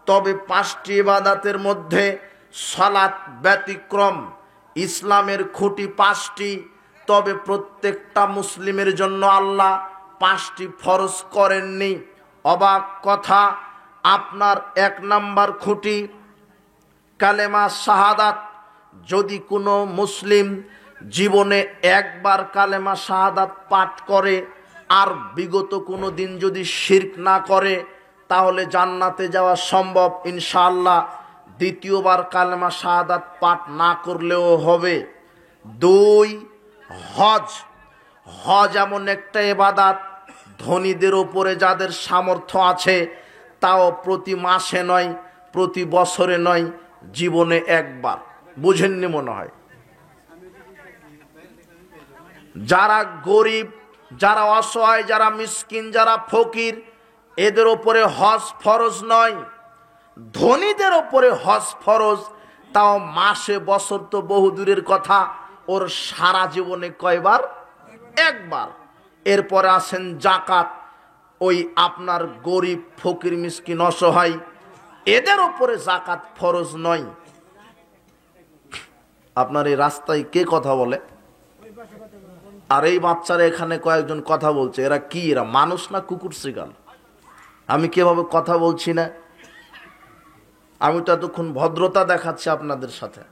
তবে 5টি ইবাদতের মধ্যে সালাত ব্যতিক্রম। ইসলামের খুঁটি 5টি, তবে প্রত্যেকটা মুসলিমের জন্য আল্লাহ 5টি ফরজ করেননি। অবাক কথা, আপনার 1 নাম্বার খুঁটি কালেমা শাহাদাত। যদি কোনো মুসলিম জীবনে একবার কালেমা শাহাদাত পাঠ করে আর বিগত কোনো দিন যদি শিরক না করে, তাহলে জান্নাতে যাওয়া সম্ভব ইনশাআল্লাহ। দ্বিতীয়বার কালেমা শাহাদাত পাঠ না করলেও হবে। 2 হজ। হজ এমন একটা ইবাদত, ধনীদের উপরে যাদের সামর্থ্য আছে, তাও প্রতি মাসে নয়, প্রতি বছরে নয়, জীবনে একবার। বুঝেননি মনে হয়। যারা গরিব, যারা অসহায়, যারা মিসকিন, যারা ফকির, এদের উপরে হজ ফরজ নয়। ধনীদের উপরে হজ ফরজ, তাও মাসে, বছর তো বহু দূরের কথা, ওর সারা জীবনে কয়বার? একবার। এরপরে আসেন যাকাত। ওই আপনার গরিব, ফকির, মিসকিন, অসহায়, এদের উপরে যাকাত ফরজ নয়। আপনার এই রাস্তায় কে কথা বলে? আর এই বাচ্চারা এখানে কয়েকজন কথা বলছে, এরা কি? এরা মানুষ না কুকুর শ্রীগাল? আমি কিভাবে কথা বলছি না? আমি তো এতক্ষণ ভদ্রতা দেখাচ্ছি আপনাদের সাথে।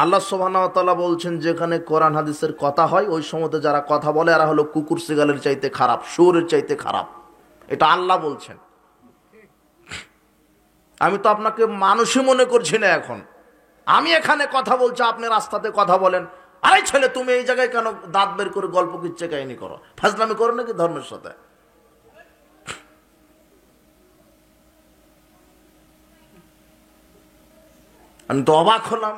আল্লাহ সুবহানাহু ওয়া তাআলা বলছেন, যেখানে কোরআন হাদিসের কথা হয় ওই সময়তে যারা কথা বলে এরা হলো কুকুর শ্রীগালের চাইতে খারাপ, শুয়োরের চাইতে খারাপ। এটা আল্লাহ বলছেন। আমি তো আপনাকে মানুষই মনে করছি না এখন। আমি এখানে কথা বলছি, আপনি রাস্তাতে কথা বলেন, আরে ছেলে তুমি এই জায়গায় কেন দাঁত বের করে গল্প কিচ্ছে কাহিনী করো, ফাজলামি করো নাকি ধর্মের সাথে? আমি তো অবাক হলাম।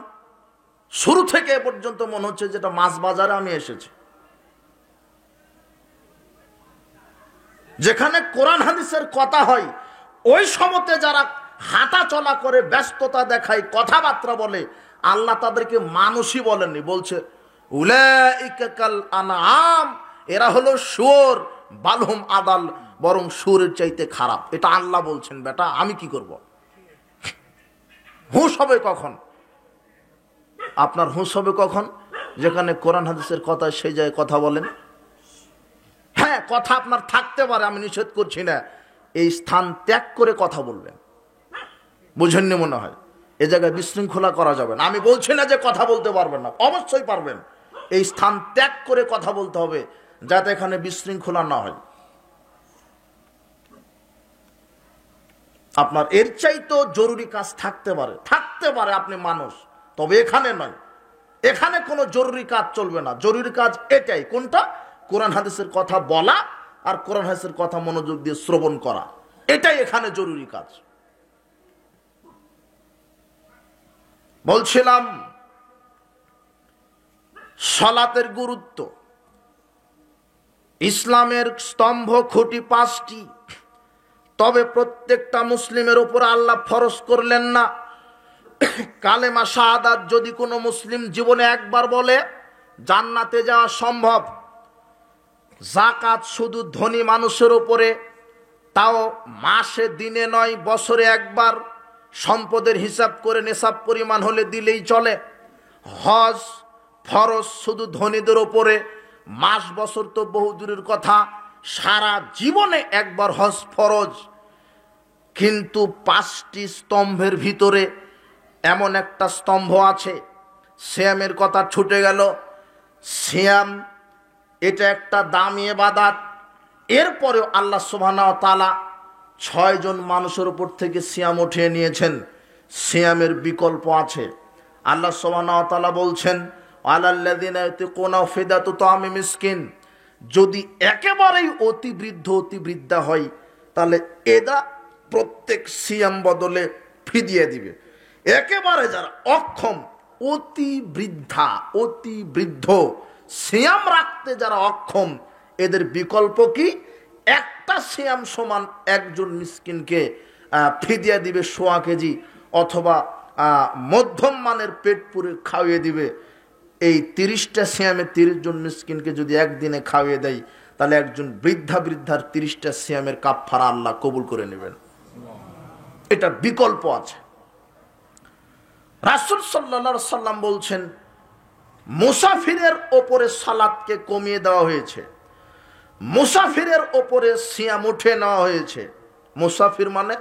শুরু থেকে এ পর্যন্ত মনে হচ্ছে যেটা মাছ বাজারে আমি এসেছি। যেখানে কোরআন হাদিসের কথা হয় ওই সময়তে যারা হাঁটা চলা করে, ব্যস্ততা দেখায়, কথাবার্তা বলে, আল্লাহ তাদেরকে মানুষই বলেননি। বলছে উলাইকা কাল আনআম, এরা হলো শুয়োর, বালহুম আদাল, বরং শুয়োরের চাইতে খারাপ। এটা আল্লাহ বলছেন। বেটা আমি কি করব? হুঁশ হবে কখন? আপনার হুঁশ হবে কখন? যেখানে কোরআন হাদিসের কথা সেই জায়গায় কথা বলেন। হ্যাঁ, কথা আপনার থাকতে পারে, আমি নিষেধ করছি না। এই স্থান ত্যাগ করে কথা বলবেন। বুঝেননি মনে হয়। এ জায়গায় বিশৃঙ্খলা করা যাবে না। আমি বলছি না যে কথা বলতে পারবেন না, অবশ্যই পারবেন। এই স্থান ত্যাগ করে কথা বলতে হবে, যাতে এখানে বিশৃঙ্খলা না হয়। আপনার এর চাইতেও জরুরি কাজ থাকতে পারে, আপনি মানুষ, তবে এখানে নয়। এখানে কোনো জরুরি কাজ চলবে না। জরুরি কাজ এটাই। কোনটা? কোরআন হাদিসের কথা বলা আর কোরআন হাদিসের কথা মনোযোগ দিয়ে শ্রবণ করা, এটাই এখানে জরুরি কাজ। বলছিলাম সালাতের গুরুত্ব। ইসলামের স্তম্ভ খুঁটি 5টি, তবে প্রত্যেকটা মুসলিমের উপর আল্লাহ ফরজ করলেন না। কালেমা শাহাদাত যদি কোনো মুসলিম জীবনে একবার বলে, জান্নাতে যাওয়া সম্ভব। যাকাত শুধু ধনী মানুষের উপরে, তাও মাসে, দিনে নয়, বছরে একবার। সম্পদের হিসাব করে নেশাব পরিমাণ হলে দিলেই চলে। হজ ফরজ শুধু ধনীদের উপরে, মাস বছর তো বহু দূরের কথা, সারা জীবনে একবার হজ ফরজ। কিন্তু 5টি স্তম্ভের ভিতরে এমন একটা স্তম্ভ আছে, সিয়ামের কথা ছুটে গেল। সিয়াম এটা একটা দামি ইবাদত। এরপরেও আল্লাহ সুবহানাহু ওয়া তাআলা 6 জন মানুষের উপর থেকে সিয়াম উঠিয়ে নিয়েছেন। সিয়ামের বিকল্প আছে। আল্লাহ সুবহানাহু ওয়া তাআলা বলছেন আলাল্লাযিনা ইয়াতিকুনা ফিদাতু তাআমি মিসকিন, যদি একেবারেই অতি বৃদ্ধ অতি বৃদ্ধা হয় তাহলে এরা প্রত্যেক সিয়াম বদলে ফিদিয়ে দিবে। একেবারে যারা অক্ষম, অতি বৃদ্ধা অতি বৃদ্ধ, সিয়াম রাখতে যারা অক্ষম, এদের বিকল্প কি? একটা সিয়াম সমান একজন মিসকিনকে ফিদিয়া দিবে 1.5 কেজি, অথবা মধ্যম মানের পেট পুরে খাওয়িয়ে দিবে। এই 30টা সিয়ামে 30 জন মিসকিনকে যদি একদিনে খাওয়িয়ে দেয় তাহলে একজন বৃদ্ধার 30টা সিয়ামের কাফারা আল্লাহ কবুল করে নেবেন। এটা বিকল্প আছে। রাসূল সাল্লাল্লাহু আলাইহি সাল্লাম বলছেন মুসাফিরের ওপরে সালাতকে কমিয়ে দেওয়া হয়েছে, মুসাফিরের ওপরে সিয়াম উঠে নেওয়া হয়েছে। মুসাফির মানে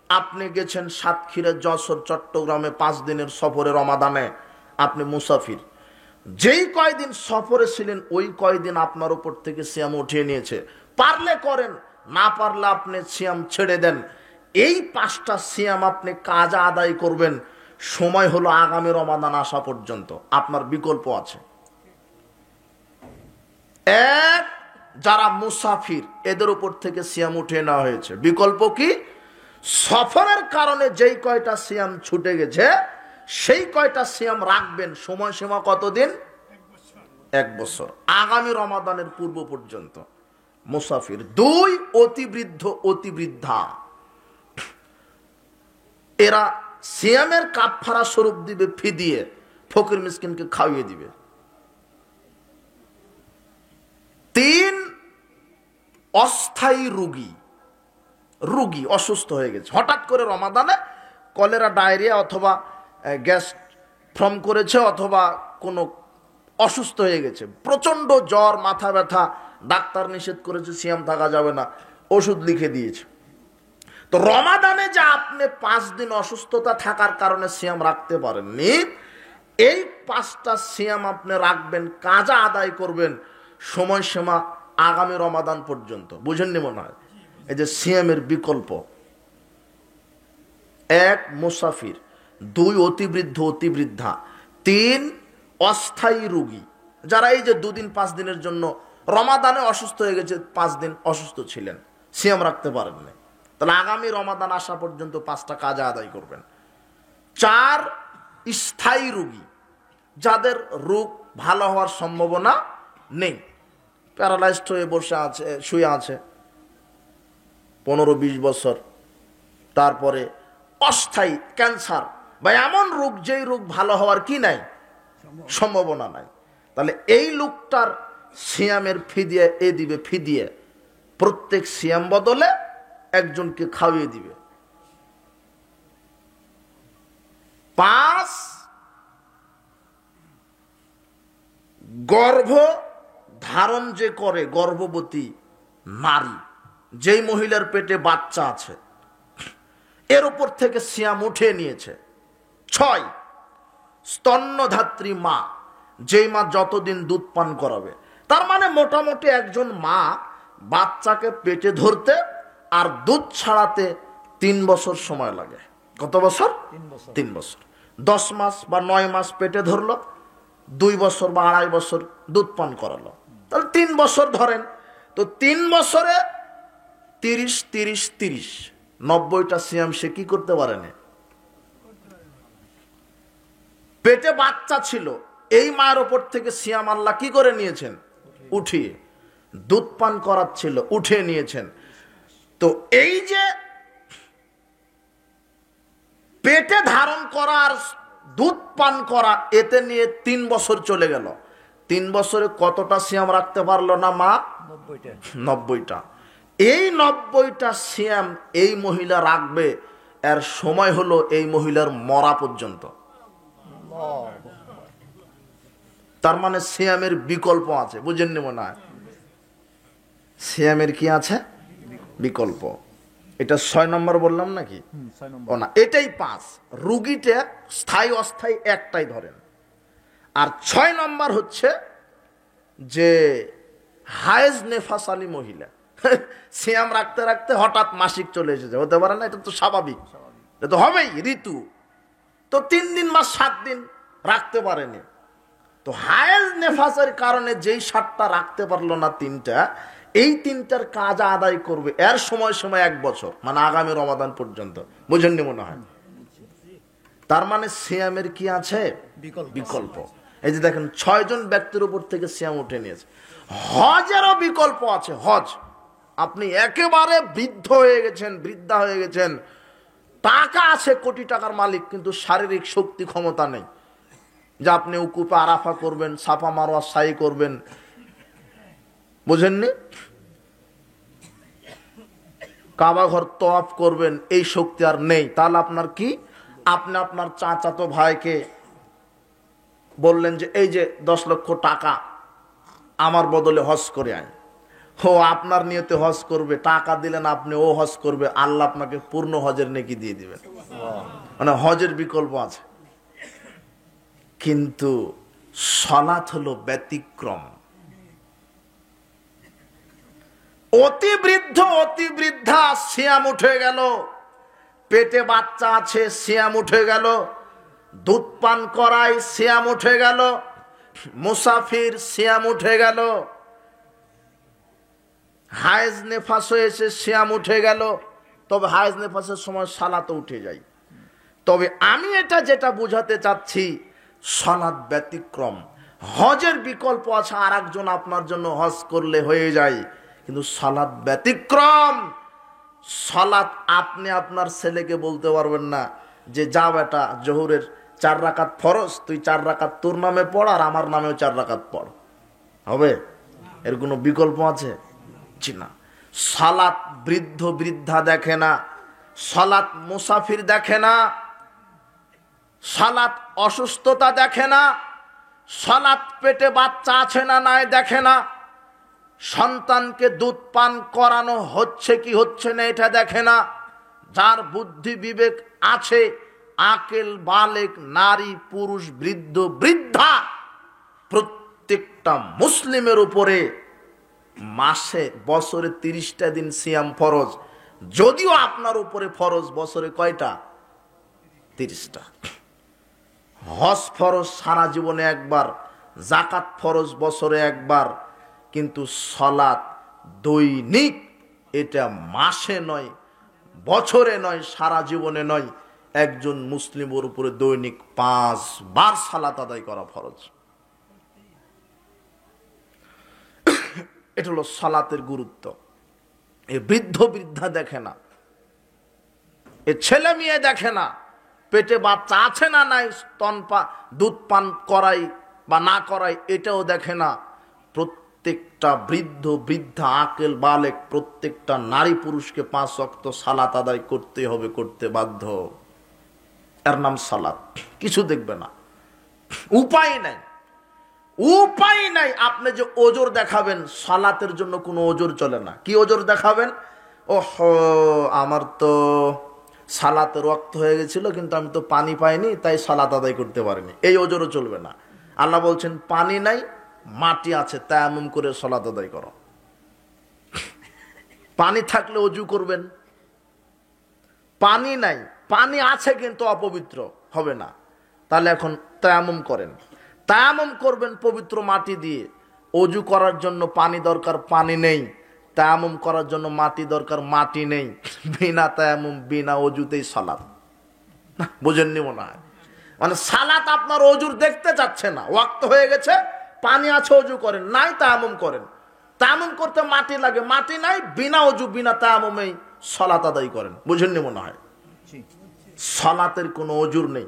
আপনি গেছেন সাতক্ষীরা, যশোর, চট্টগ্রামে 5 দিনের সফরে, রমাদানে আপনি মুসাফির। যেই কয়দিন সফরে ছিলেন ওই কয়দিন আপনার উপর থেকে সিয়াম উঠিয়ে নিয়েছে। পারলে করেন, না পারলে আপনি সিয়াম ছেড়ে দেন। এই 5টা সিয়াম আপনি কাজা আদায় করবেন, সময় হলো আগামী রমাদান আসা পর্যন্ত। আপনার বিকল্প আছে। এক, যারা মুসাফির এদের উপর থেকে সিয়াম উঠিয়ে নেওয়া হয়েছে। বিকল্প কি? সফরের কারণে যেই কয়টা সিয়াম ছুটে গেছে সেই কয়টা সিয়াম রাখবেন। সময়সীমা কতদিন? 1 বছর, আগামী রমাদানের পূর্ব পর্যন্ত মুসাফির। 2, অতিবৃদ্ধ অতি বৃদ্ধা, এরা সিয়ামের কাফারা স্বরূপ দিবে ফিদিয়ে, ফকির মিসকিনকে খাওয়িয়ে দিবে। 3, অস্থায়ী রোগী অসুস্থ হয়ে গেছে, হঠাৎ করে রমাদানে কলেরা, ডায়রিয়া অথবা গ্যাস ফর্ম করেছে, অথবা কোনো অসুস্থ হয়ে গেছে, প্রচন্ড জ্বর, মাথা ব্যথা, ডাক্তার নিষেধ করেছে সিয়াম থাকা যাবে না, ওষুধ লিখে দিয়েছে। তো রমাদানে যা আপনি 5 দিন অসুস্থতা থাকার কারণে সিয়াম রাখতে পারেননি, এই 5টা সিয়াম আপনি রাখবেন, কাজা আদায় করবেন, সময়সীমা আগামী রমাদান পর্যন্ত। বুঝেননি মনে হয়? এই যে সিয়ামের বিকল্প। 1, মুসাফির। 2, অতিবৃদ্ধ অতি বৃদ্ধা। 3, অস্থায়ী রোগী, যারা এই যে 2 দিন 5 দিনের জন্য রমাদানে অসুস্থ হয়ে গেছে, 5 দিন অসুস্থ ছিলেন, সিয়াম রাখতে পারেননি, তাহলে আগামী রমাদান আসা পর্যন্ত 5টা কাজা আদায় করবেন। 4, স্থায়ী রোগী, যাদের রোগ ভালো হওয়ার সম্ভাবনা নেই, প্যারালাইজড হয়ে বসে আছে, শুয়ে আছে 15-20 বছর, তারপরে অস্থায়ী ক্যান্সার বা এমন রোগ যেই রোগ ভালো হওয়ার কি নাই, সম্ভাবনা নাই, তাহলে এই লোকটার সিয়ামের ফিদিয়া দিবে, ফিদিয়ে প্রত্যেক সিয়াম বদলে একজনকে খাওয়িয়ে দিবে। 5, গর্ভ ধারণ যে করে, গর্ভবতী নারী, যেই মহিলার পেটে বাচ্চা আছে, এর উপর থেকে সিয়াম উঠে নিয়েছে। 6, স্তন্যধাত্রী মা, যেই মা যতদিন দুধ পান করাবে। তার মানে মোটামুটি একজন মা বাচ্চাকে পেটে ধরতে আর দুধ ছাড়াতে 3 বছর সময় লাগে। কত বছর? 3 বছর। 10 মাস বা 9 মাস পেটে ধরলো, 2 বছর বা 2.5 বছর দুধ পান করালো, তাহলে 3 বছর ধরেন। তো 3 বছরে 30 90টা সিয়াম সে কি করতে পারেনি। পেটে বাচ্চা ছিল, এই মায়ের ওপর থেকে সিয়াম আল্লাহ কি করে নিয়েছেন? উঠিয়ে। দুধ পান করাচ্ছিল, উঠে নিয়েছেন। তো এই যে পেটে ধারণ করা আর দুধ পান করা, এতে নিয়ে 3 বছর চলে গেল। 3 বছরে কতটা সিয়াম রাখতে পারলো না মা? 90টা। এই 90টা সিয়াম এই মহিলা রাখবে, এর সময় হলো এই মহিলার মরা পর্যন্ত। তার মানে সিয়ামের বিকল্প আছে। বুঝেননি মনে হয়? সিয়ামের কি আছে? বিকল্প। এটা 6 নম্বর বললাম নাকি? ও না, এটাই 5। রুগীটা স্থায়ী অস্থায়ী একটাই ধরেন। আর 6 নম্বর হচ্ছে যে হায়েজ নেফাসালি মহিলা, সিয়াম রাখতে রাখতে হঠাৎ মাসিক চলে এসেছে, হতে পারে না? এটা তো স্বাভাবিক, এটা তো হবেই, ঋতু। তো 3 দিন বা 7 দিন রাখতে পারেনি। তো হায়েজ নেফাসের কারণে যেই 7টা রাখতে পারলো না 3টা, এই 3টার কাজ আদায় করবে, এর সময় 1 বছর, মানে আগামী রমাদান পর্যন্ত। বুঝেননি মনে হয়? তার মানে সিয়ামের কি আছে? বিকল্প। এই যে দেখেন 6 জন ব্যক্তির উপর থেকে সিয়াম উঠে নিয়েছে। হজেরও বিকল্প আছে। হজ, আপনি একেবারে বৃদ্ধ হয়ে গেছেন, বৃদ্ধা হয়ে গেছেন, টাকা আছে, কোটি টাকার মালিক, কিন্তু শারীরিক শক্তি ক্ষমতা নেই যে আপনি উকুপে আরাফা করবেন, সাফা মারওয়া সাই করবেন। বুঝেননি? কাবা ঘর তওয়াফ করবেন, এই শক্তি আর নেই। তাহলে আপনার কি? আপনি আপনার চাচাতো ভাইকে বললেন যে এই যে 10 লক্ষ টাকা আমার বদলে হজ করে আয়। ও আপনার নিয়তে হজ করবে, টাকা দিলেন আপনি, ও হজ করবে, আল্লাহ আপনাকে পূর্ণ হজের নেকি দিয়ে দিবেন। মানে হজের বিকল্প আছে। কিন্তু সালাত হলো ব্যতিক্রম। অতি বৃদ্ধ অতি বৃদ্ধা সিয়াম উঠে গেল, পেটে বাচ্চা আছে সিয়াম উঠে গেল, দুধ পান করাই সিয়াম উঠে গেল, মুসাফির সিয়াম উঠে গেল, হায়েজ নেফাস হয়েছে সিয়াম উঠে গেল। তবে হায়েজ নেফাসের সময় সালাত উঠে যায়। তবে আমি এটা যেটা বোঝাতে চাচ্ছি, সালাত ব্যতিক্রম। হজের বিকল্প আছে, আর একজন আপনার জন্য হজ করলে হয়ে যায়, কিন্তু সালাত ব্যতিক্রম। সালাত আপনি আপনার ছেলেকে বলতে পারবেন না যে যা বেটা, জোহরের 4 রাকাত ফরজ, তুই 4 রাকাত তোর নামে পড় আর আমার নামেও 4 রাকাত পড়। হবে? এর কোনো বিকল্প আছে? জি না। সালাত বৃদ্ধ বৃদ্ধা দেখে না, সালাত মুসাফির দেখে না, সালাত অসুস্থতা দেখে না, সালাত পেটে বাচ্চা আছে না নাই দেখে না, সন্তানকে দুধ পান করানো হচ্ছে কি হচ্ছে না এটা দেখে না। যার বুদ্ধি বিবেক আছে, আকেল বালেক, নারী পুরুষ বৃদ্ধ বৃদ্ধা, প্রত্যেকটা মুসলিমের উপরে মাসে বছরে 30টা দিন সিয়াম ফরজ। যদিও আপনার উপরে ফরজ বছরে কয়টা? 30টা। হজ ফরজ সারা জীবনে একবার, জাকাত ফরজ বছরে একবার, কিন্তু সালাত দৈনিক, এটা মাসে নয়, বছরে নয়, সারা জীবনে নয়, একজন মুসলিমের উপরে দৈনিক 5 বার সালাত আদায় করা ফরজ। এটা হলো সালাতের গুরুত্ব। এ বৃদ্ধ বৃদ্ধা দেখে না, এ ছেলে মেয়ে দেখে না, পেটে বাচ্চা আছে না নাই, স্তনপা দুধ পান করাই বা না করাই এটাও দেখে না। প্রত্যেকটা বৃদ্ধ বৃদ্ধা, আকেল বালেক, প্রত্যেকটা নারী পুরুষকে 5 ওয়াক্ত সালাত আদায় করতে হবে, করতে বাধ্য। এর নাম সালাত। কিছু দেখবে না, উপায় নাই, উপায় নাই। আপনি যে ওজোর দেখাবেন, সালাতের জন্য কোনো ওজোর চলে না। কি ওজোর দেখাবেন? ওহো, আমার তো সালাতের ওয়াক্ত হয়ে গেছিল, কিন্তু আমি তো পানি পাইনি, তাই সালাত আদায় করতে পারিনি, এই ওজোরও চলবে না। আল্লাহ বলছেন পানি নাই, মাটি আছে, তায়াম্মুম করে সালাত আদায় করো। পানি থাকলে ওযু করবেন, পানি নাই, পানি আছে কিন্তু অপবিত্র, হবে না। তাহলে এখন তায়াম্মুম করেন, তায়াম্মুম করবেন পবিত্র মাটি দিয়ে। ওযু করার জন্য পানি দরকার, পানি নেই। তায়াম্মুম করার জন্য মাটি দরকার, মাটি নেই। বিনা তায়াম্মুম, বিনা ওযুতেই সালাত। বুঝেননি মনে হয়? মানে সালাত আপনার ওযুর দেখতে চাচ্ছে না, ওয়াক্ত হয়ে গেছে, পানি আছে ওযু করেন, নাই তায়াম্মুম করেন। তায়াম্মুম করতে মাটি লাগে, মাটি নাই, বিনা ওযু বিনা তায়াম্মুমেই সালাত আদায় করেন। বুঝেননি মনে হয়? সালাতের কোনো ওযুর নেই।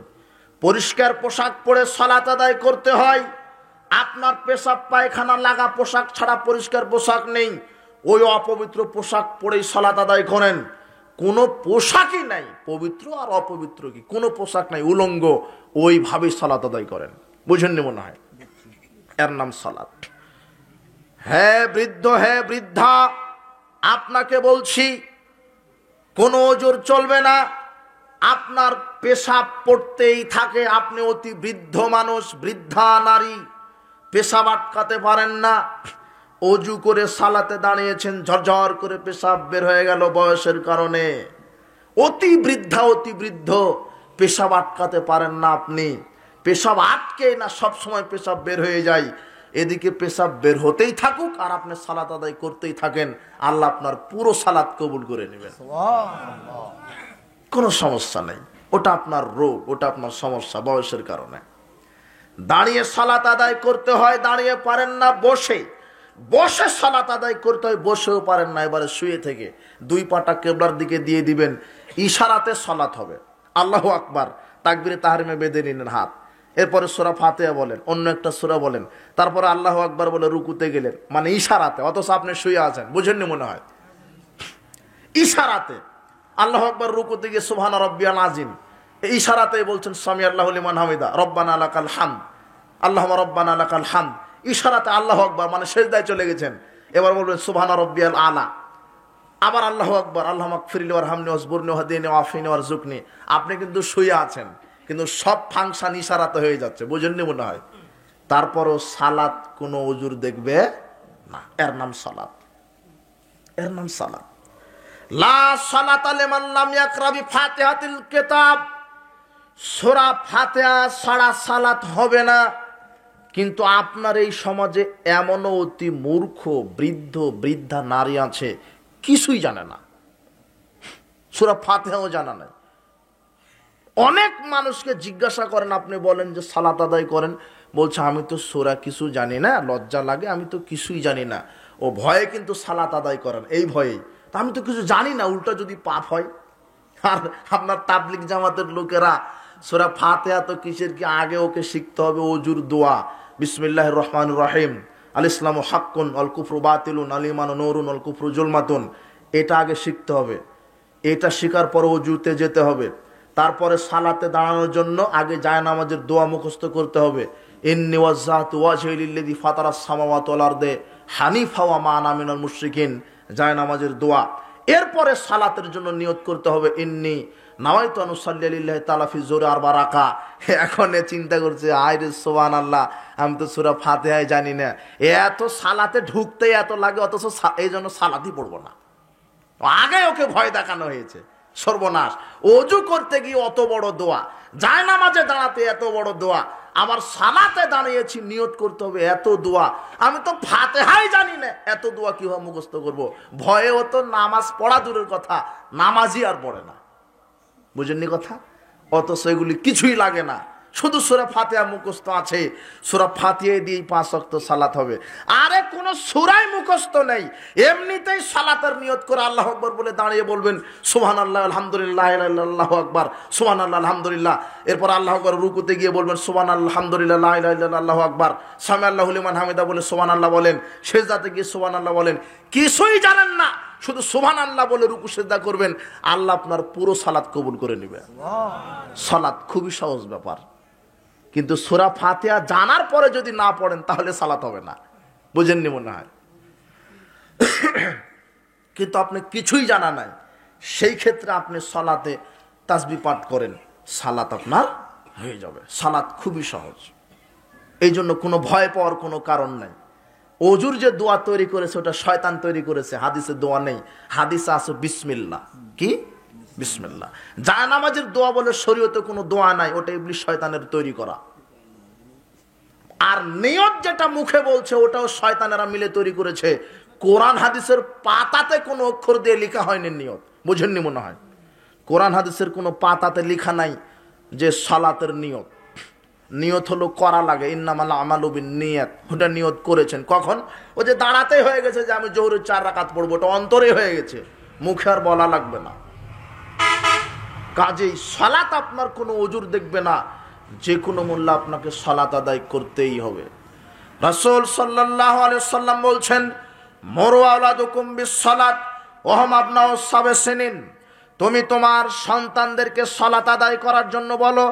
পরিষ্কার পোশাক পরে সালাত আদায় করতে হয়। আপনার পেশাব পায়খানা লাগা পোশাক ছাড়া পরিষ্কার পোশাক নেই, ওই অপবিত্র পোশাক পরেই সালাত আদায় করেন। কোনো পোশাকই নাই, পবিত্র আর অপবিত্র কি কোনো পোশাক নাই, উলঙ্গ, ওইভাবেই সালাত আদায় করেন। বুঝেননি মনে হয়? এর নাম সালাত। হ্যাঁ বৃদ্ধ, হ্যাঁ বৃদ্ধা, আপনাকে বলছি কোনো ওজোর চলবে না। আপনার পেশাব পড়তেই থাকে, আপনি অতি বৃদ্ধ মানুষ, বৃদ্ধা নারী, পেশাব আটকাতে পারেন না, অজু করে সালাতে দাঁড়িয়েছেন, ঝরঝর করে পেশাব বের হয়ে গেল বয়সের কারণে। অতি বৃদ্ধা, অতি বৃদ্ধ, পেশাব আটকাতে পারেন না আপনি, পেশাব আটকে না সব সময় পেশাব বের হয়ে যায়, এদিকে পেশাব বের হতেই থাকুক আর আপনি সালাত আদায় করতেই থাকেন, আল্লাহ আপনার পুরো সালাত কবুল করে নেবেন, কোনো সমস্যা নেই। ওটা আপনার রোগ, ওটা আপনার সমস্যা বয়সের কারণে। দাঁড়িয়ে সালাত আদায় করতে হয়, দাঁড়িয়ে পারেন না, বসে বসে সালাত আদায় করতে হয়, বসেও পারেন না, এবারে শুয়ে থেকে দুই পাটা কেবলার দিকে দিয়ে দিবেন, ইশারাতে সালাত হবে। আল্লাহু আকবার, তাকবীরে তাহরিমে বেঁধে নিলেন হাত, এরপরে সূরা ফাতিহা বলেন, অন্য একটা সূরা বলেন, তারপরে আল্লাহু আকবার বলে রুকুতে গেলেন, মানে ইশারাতে, অথচ আপনি শুয়ে আছেন, বুঝেননি মনে হয়, ইশারাতে আল্লাহু আকবার, রুকুতে গিয়ে সুবহান রাব্বিয়াল আযীম, এই ইশারাতে বলছেন সামি আল্লাহু লিমান হামিদা, রব্বানা লাকাল হামদ, আল্লাহুম্মা রব্বানা লাকাল হামদ, ইশারাতে আল্লাহু আকবার, মানে সিজদায় চলে গেছেন, এবার বলবেন সুবহান রাব্বিয়াল আলা, আবার আল্লাহু আকবার, আল্লাহুম্মা গফিরলি ওয়ারহামনি ওয়াজবুরনি ওয়াহদিনি ওয়াফিনি ওয়ারযুকনি। আপনি কিন্তু শুয়ে আছেন, কিন্তু সব ফাংশন ইশারাতে হয়ে যাচ্ছে, বুঝেননি মনে হয়। তারপরও সালাত কোনো ওজুর দেখবে না, এর নাম সালাত, এর নাম সালাত। লা সালাতা লিমান লাম ইয়াকরা বিফাতিহাতিল কিতাব, সূরা ফাতিহা ছাড়া সালাত হবে না। কিন্তু আপনার এই সমাজে এমনও অতি মূর্খ বৃদ্ধ বৃদ্ধা নারী আছে, কিছুই জানে না, সূরা ফাতিহাও জানা নাই। অনেক মানুষকে জিজ্ঞাসা করেন, আপনি বলেন যে সালাত আদায় করেন, বলছে আমি তো সূরা কিছু জানি না, লজ্জা লাগে, আমি তো কিছুই জানি না। ও ভয়ে কিন্তু সালাত আদায় করেন, এই ভয়েই, তা আমি তো কিছু জানি না, উল্টা যদি পাপ হয়। আর আপনার তাবলিগ জামাতের লোকেরা সূরা ফাতিহা তো কিসের কি, আগে ওকে শিখতে হবে ওজুর দোয়া, বিসমিল্লাহির রহমানির রহিম, আল ইসলামু হাক্কুন আল কুফরু বাতিলুন আল ঈমানু নূরুন আল কুফরু জুলমাতুন, এটা আগে শিখতে হবে। এটা শেখার পর ওজুতে যেতে হবে, তারপরে সালাতে দাঁড়ানোর জন্য আগে জায়নামাজের দোয়া মুখস্থ করতে হবে, ইন্নী ওয়াজ্জাহতু ওয়াজহি লিল্লাযী ফাতারাস সামাওয়াতি ওয়াল আরদি হানিফা ওয়া মা আনা মিনাল মুশরিকিন, জায়নামাজের দোয়া। এরপরে সালাতের জন্য নিয়ত করতে হবে, ইন্নী নাওয়াইতু আন উসাল্লি লিল্লাহি তাআলা ফি যুহরি আরবা রাকা। এখন চিন্তা করছে, আয়রে সুবহানাল্লাহ, আমি তো সূরা ফাতিহা জানি না, এত সালাতে ঢুকতেই এত লাগে, অথচ এই জন্য সালাতই পড়বো না। আগে ওকে ভয় দেখানো হয়েছে, সর্বনাশ। ওযু করতে গিয়ে অত বড় দোয়া, জায়নামাজে দাঁড়াতে এত বড় দোয়া, আবার সালাতে দাঁড়িয়েছি নিয়ত করতে হবে এত দোয়া, আমি তো ফাতিহাই জানি না, এত দোয়া কিভাবে মুখস্থ করব? ভয়ে ও তো নামাজ পড়া দূরের কথা, নামাজই আর পড়ে না, বুঝেননি কথা। অথচ এগুলি কিছুই লাগে না, শুধু সূরা ফাতিহা মুখস্থ আছে, সূরা ফাতিহা দিয়েই 5 ওয়াক্ত সালাত হবে। আরে কোন সূরাই মুখস্থ নেই, এমনিতেই সালাতের নিয়ত করে আল্লাহু আকবার বলে দাঁড়িয়ে বলবেন সুবহানাল্লাহ আলহামদুলিল্লাহ আল্লাহু আকবার, সুবহানাল্লাহ আলহামদুলিল্লাহ। এরপর আল্লাহু আকবার, রুকুতে গিয়ে বলবেন সুবহানাল্লাহ আলহামদুলিল্লাহ লা ইলাহা ইল্লাল্লাহ আল্লাহু আকবার, সামি আল্লাহু লিমান হামিদা বলে সুবহানাল্লাহ বলেন, সিজদাতে গিয়ে সুবহানাল্লাহ বলেন। কিছুই জানেন না, শুধু সুবহানাল্লাহ বলে রুকু সিজদা করবেন, আল্লাহ আপনার পুরো সালাত কবুল করে নেবে। সালাত খুবই সহজ ব্যাপার, কিন্তু সূরা ফাতিহা জানার পরে যদি না পড়েন তাহলে সালাত হবে না, বুঝেননি মনে হয়। কিন্তু আপনি কিছুই জানা নাই, সেই ক্ষেত্রে আপনি সালাতে তাসবিহ পাঠ করেন, সালাত আপনার হয়ে যাবে। সালাত খুবই সহজ, এই জন্য কোনো ভয় পাওয়ার কোনো কারণ নাই। ওজুর যে দোয়া তৈরি করেছে ওটা শয়তান তৈরি করেছে, হাদিসে দোয়া নেই, হাদিসে আছে বিসমিল্লাহ। কি বিসমিল্লাহ? জায়নামাজের দোয়া বলে শরীয়তে কোনো দোয়া নাই, ওটা ইবলিস শয়তানের তৈরি করা। আর নিয়ত যেটা মুখে বলছে ওটাও শয়তানেরা মিলে তৈরি করেছে, কোরআন হাদিসের পাতাতে কোনো অক্ষর দিয়ে লেখা হয়নি নিয়ত, বুঝেননি মনে হয়। কোরআন হাদিসের কোনো পাতাতে লেখা নাই যে সালাতের নিয়ত। নিয়ত হলো করা লাগে, ইন্নামাল আমালু বিন্নিয়াত, ওটা নিয়ত করেছেন কখন? ও যে দাঁড়াতে হয়ে গেছে যে আমি জোহরের 4 রাকাত পড়বো, ওটা অন্তরে হয়ে গেছে, মুখে আর বলা লাগবে না। কাজেই সালাত আপনার কোনো ওজুর দেখবে না, যে কোনো মূল্যে আপনাকে সালাত আদায় করতেই হবে। রাসূল সাল্লাল্লাহু আলাইহি ওয়াসাল্লাম বলছেন, মুরু আওলাদুকুম বিস-সালাত ওয়া হুম আবনাউ সাব'i সিনিন, তুমি তোমার সন্তানদেরকে সালাত আদায় করার জন্য বলো